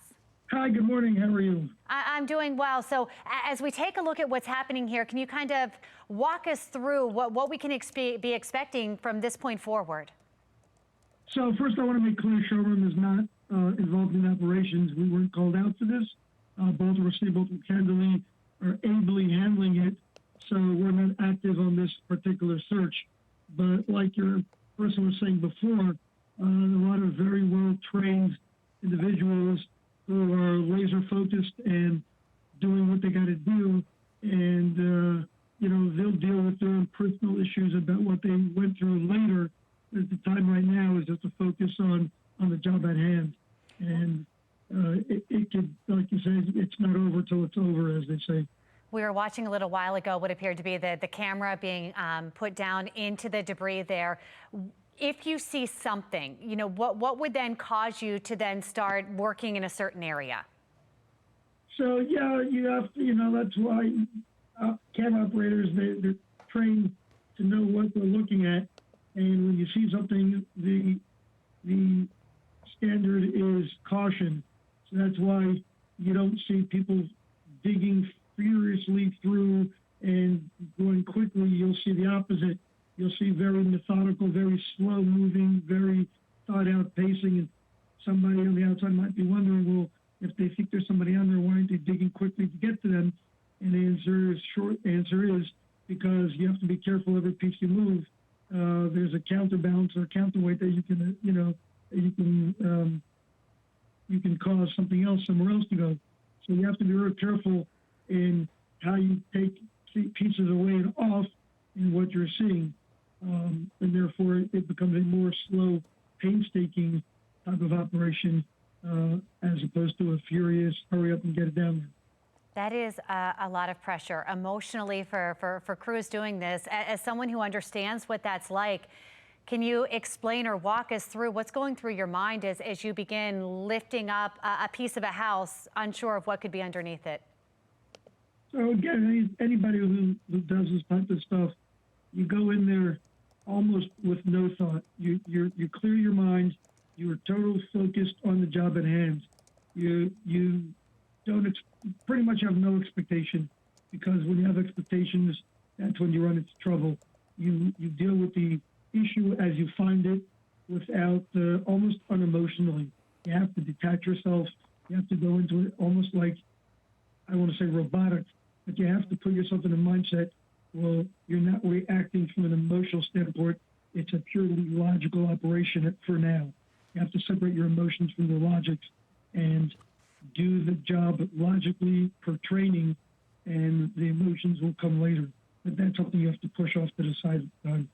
Hi, good morning. How are you? I'm doing well. So as we take a look at what's happening here, can you kind of walk us through what we can be expecting from this point forward? So first, I want to make clear Showroom is not involved in operations. We weren't called out for this. Baltimore City, Baltimore County are ably handling it, so we're not active on this particular search. But like your person was saying before, a lot of very well-trained individuals who are laser focused and doing what they got to do, and they'll deal with their own personal issues about what they went through later. At the time right now is just to focus on the job at hand, and it could, like you say, it's not over till it's over, as they say. We were watching a little while ago what appeared to be the camera being put down into the debris there. If you see something, what would then cause you to then start working in a certain area? So, yeah, you have to, that's why camera operators, they're trained to know what they're looking at. And when you see something, the standard is caution. So that's why you don't see people digging furiously through and going quickly. You'll see the opposite. You'll see very methodical, very slow moving, very thought out pacing. And somebody on the outside might be wondering, well, if they think there's somebody on there, why aren't they digging quickly to get to them? And the short answer is because you have to be careful every piece you move. There's a counterbalance or counterweight that you can cause something else somewhere else to go. So you have to be very careful in how you take pieces away and off in what you're seeing, and therefore it becomes a more slow, painstaking type of operation as opposed to a furious hurry up and get it down there. That is a lot of pressure emotionally for crews doing this. As someone who understands what that's like, can you explain or walk us through what's going through your mind as you begin lifting up a piece of a house, unsure of what could be underneath it? So again, anybody who does this type of stuff, you go in there almost with no thought. You clear your mind. You are totally focused on the job at hand. You don't pretty much have no expectation, because when you have expectations, that's when you run into trouble. You deal with the issue as you find it, without almost unemotionally. You have to detach yourself. You have to go into it almost like, I want to say robotic, but you have to put yourself in a mindset. Well, you're not reacting from an emotional standpoint. It's a purely logical operation for now. You have to separate your emotions from the logics and do the job logically per training, and the emotions will come later. But that's something you have to push off to the side of the time.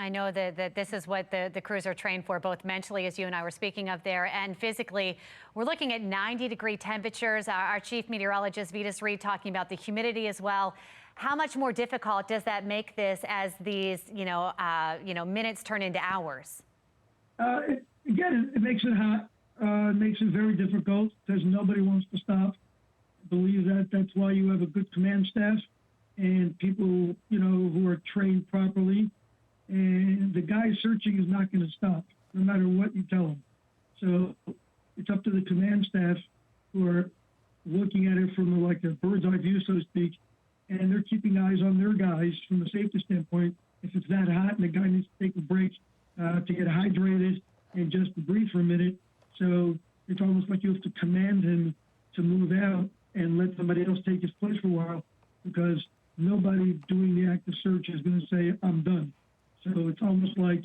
I know that this is what the crews are trained for, both mentally, as you and I were speaking of there, and physically. We're looking at 90-degree temperatures. Our chief meteorologist, Vitas Reed, talking about the humidity as well. How much more difficult does that make this as these, minutes turn into hours? Again, it makes it hot. It makes it very difficult because nobody wants to stop. I believe that's why you have a good command staff and people, who are trained properly. And the guy searching is not going to stop, no matter what you tell him. So it's up to the command staff who are looking at it from a bird's eye view, so to speak, and they're keeping eyes on their guys from a safety standpoint. If it's that hot and the guy needs to take a break to get hydrated and just to breathe for a minute, so it's almost like you have to command him to move out and let somebody else take his place for a while, because nobody doing the active search is going to say, I'm done. So it's almost like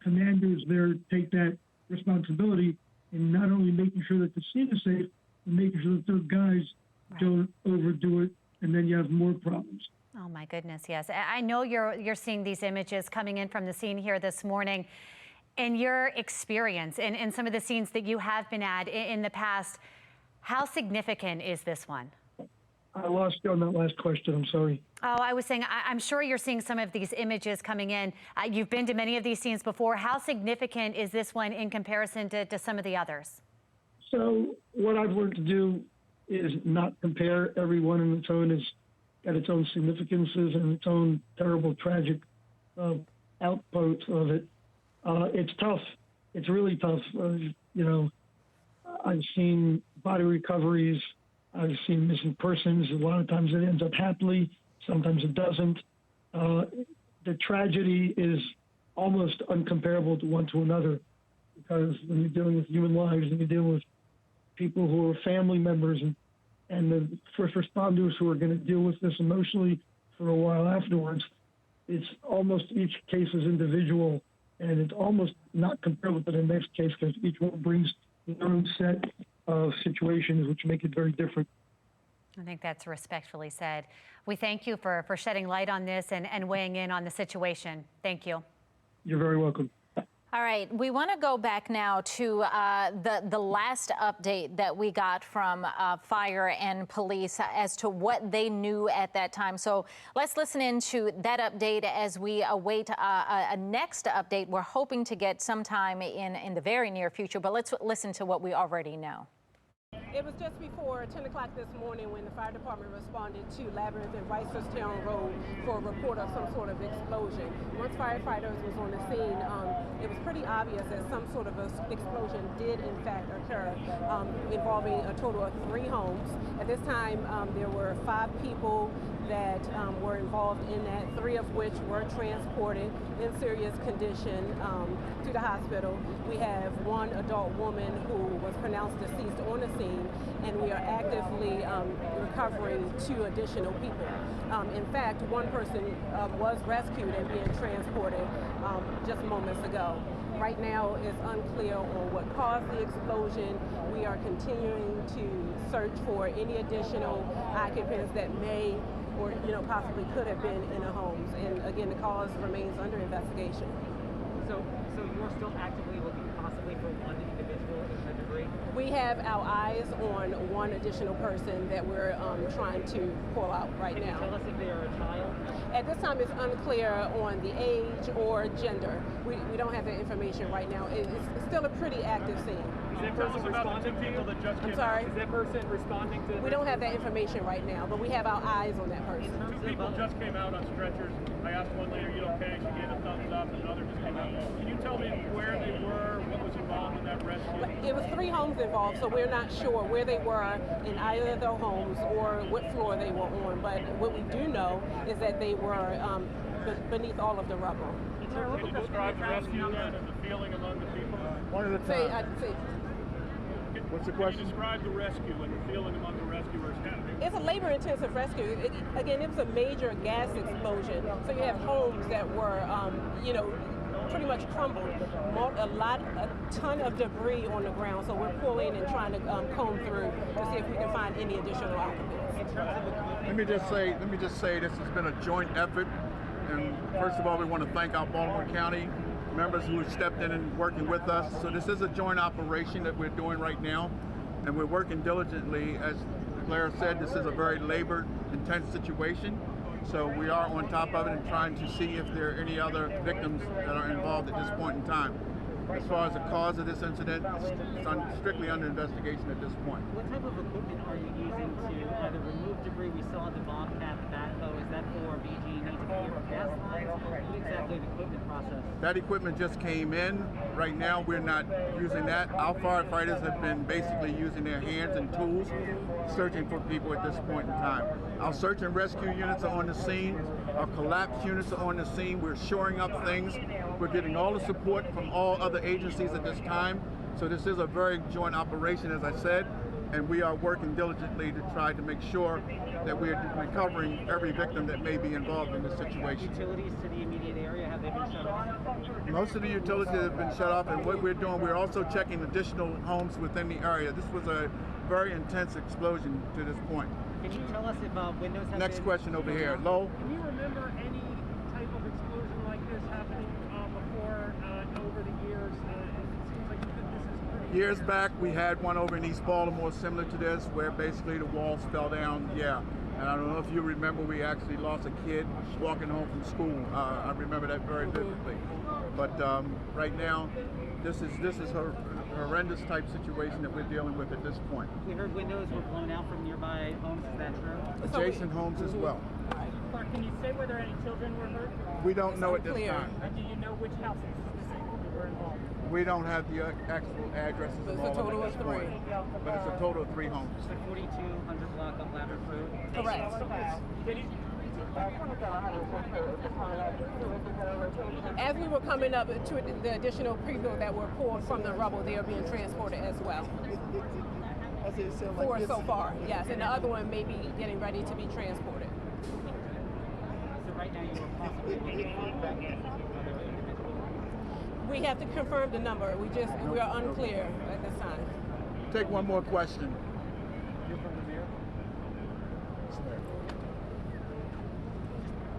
commanders there take that responsibility in not only making sure that the scene is safe, but making sure that their guys don't overdo it, and then you have more problems. Oh my goodness, yes. I know you're seeing these images coming in from the scene here this morning. In your experience, in some of the scenes that you have been at in the past, how significant is this one? I lost you on that last question. I'm sorry. Oh, I was saying, I'm sure you're seeing some of these images coming in. You've been to many of these scenes before. How significant is this one in comparison to some of the others? So what I've learned to do is not compare. Every one in its own has got its own significances and its own terrible, tragic output of it. It's tough. It's really tough. I've seen body recoveries. I've seen missing persons. A lot of times it ends up happily. Sometimes it doesn't. The tragedy is almost uncomparable to one to another, because when you're dealing with human lives and you're dealing with people who are family members and the first responders who are going to deal with this emotionally for a while afterwards, it's almost each case is individual, and it's almost not comparable to the next case, because each one brings their own set of situations which make it very different. I think that's respectfully said. We thank you for shedding light on this and weighing in on the situation. Thank you. You're very welcome. All right, we want to go back now to the last update that we got from fire and police as to what they knew at that time. So let's listen into that update as we await a next update we're hoping to get sometime in the very near future. But let's listen to what we already know. It was just before 10 o'clock this morning when the fire department responded to Labyrinth and Reisterstown Road for a report of some sort of explosion. Once firefighters was on the scene, it was pretty obvious that some sort of explosion did in fact occur, involving a total of 3 homes. At this time, there were 5 people that were involved in that, 3 of which were transported in serious condition to the hospital. We have 1 adult woman who was pronounced deceased on the scene, and we are actively recovering 2 additional people. In fact, 1 person was rescued and being transported just moments ago. Right now, it's unclear on what caused the explosion. We are continuing to search for any additional occupants that may or possibly could have been in the homes. And again, the cause remains under investigation. So you're still actively looking possibly for 1 individual in the debris? We have our eyes on 1 additional person that we're trying to pull out right now. Can you tell us if they are a child? At this time, it's unclear on the age or gender. We don't have that information right now. It's still a pretty active scene. Is that person responding to people that just came I'm sorry? out? Is that person responding to? We don't have that information right now, but we have our eyes on that person. 2 people just came out on stretchers. I asked one lady, "You okay?" She gave a thumbs up, and another just came out. Can you tell me where they were, what was involved in that rescue? It was 3 homes involved, so we're not sure where they were in either of their homes or what floor they were on. But what we do know is that they were beneath all of the rubble. Can you describe the rescue and the feeling among the people? One at a time. What's the question? Can you describe the rescue and the feeling among the rescuers? It's a labor-intensive rescue. Again, it was a major gas explosion. So you have homes that were, pretty much crumbled. A ton of debris on the ground. So we're pulling and trying to comb through to see if we can find any additional occupants. Let me just say this has been a joint effort And first of all, we want to thank our Baltimore County members who have stepped in and working with us. So this is a joint operation that we're doing right now, and we're working diligently. As Claire said, this is a very labor-intense situation. So we are on top of it and trying to see if there are any other victims that are involved at this point in time. As far as the cause of this incident, it's strictly under investigation at this point. What type of equipment are you using to either remove debris? We saw the Bobcat backhoe. Is that for BG need to clear gas lines? What exactly the equipment process? That equipment just came in. Right now, we're not using that. Our firefighters have been basically using their hands and tools, searching for people at this point in time. Our search and rescue units are on the scene. Our collapse units are on the scene. We're shoring up things. We're getting all the support from all other agencies at this time. So this is a very joint operation, as I said, and we are working diligently to try to make sure that we're recovering every victim that may be involved in this situation. Utilities to the immediate area, have they been shut off? Most of the utilities have been shut off, and what we're doing, we're also checking additional homes within the area. This was a very intense explosion to this point. Can you tell us if windows have Next been... question over here. Lowell? Can you remember any type of explosion like this happening before, over the years? It seems like this is pretty... Years back, we had one over in East Baltimore similar to this, where basically the walls fell down. Yeah, and I don't know if you remember, we actually lost a kid walking home from school. I remember that very vividly. But right now, this is a horrendous type situation that we're dealing with at this point. We heard windows were blown out from nearby homes. Is that true? Adjacent homes as well. Clark, can you say whether any children were hurt? We don't know at this time. And do you know which houses specifically were involved? We don't have the actual addresses of all of them at this point, but it's a total of 3 homes. The 4200 block of Ladder Road. Correct. As we were coming up to the additional people that were pulled from the rubble, they are being transported as well. 4 so far, yes, and the other one may be getting ready to be transported. So right now you are possibly looking for other individuals? We have to confirm the number. We are unclear at this time. Take one more question. You're from the mayor?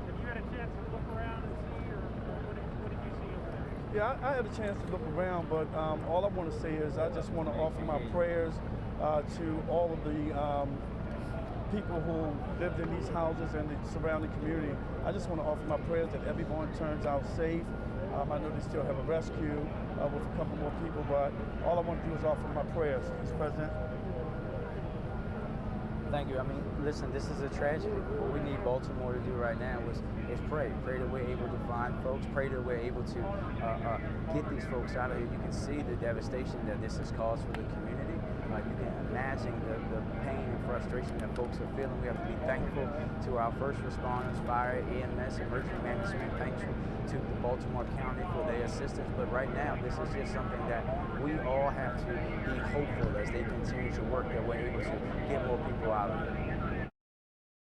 Have you had a chance to look around and see, or what did you see over there? Yeah, I had a chance to look around, but all I want to say is I just want to offer my prayers to all of the people who lived in these houses and the surrounding community. I just want to offer my prayers that everyone turns out safe. I know they still have a rescue with a couple more people, but all I want to do is offer my prayers. Mr. President. Thank you. I mean, listen, this is a tragedy. What we need Baltimore to do right now is pray. Pray that we're able to find folks. Pray that we're able to get these folks out of here. You can see the devastation that this has caused for the community. You can imagine the pain and frustration that folks are feeling. We have to be thankful to our first responders, fire, EMS, emergency management, thankful to the Baltimore County for their assistance. But right now, this is just something that we all have to be hopeful as they continue to work their way able to get more people out of it.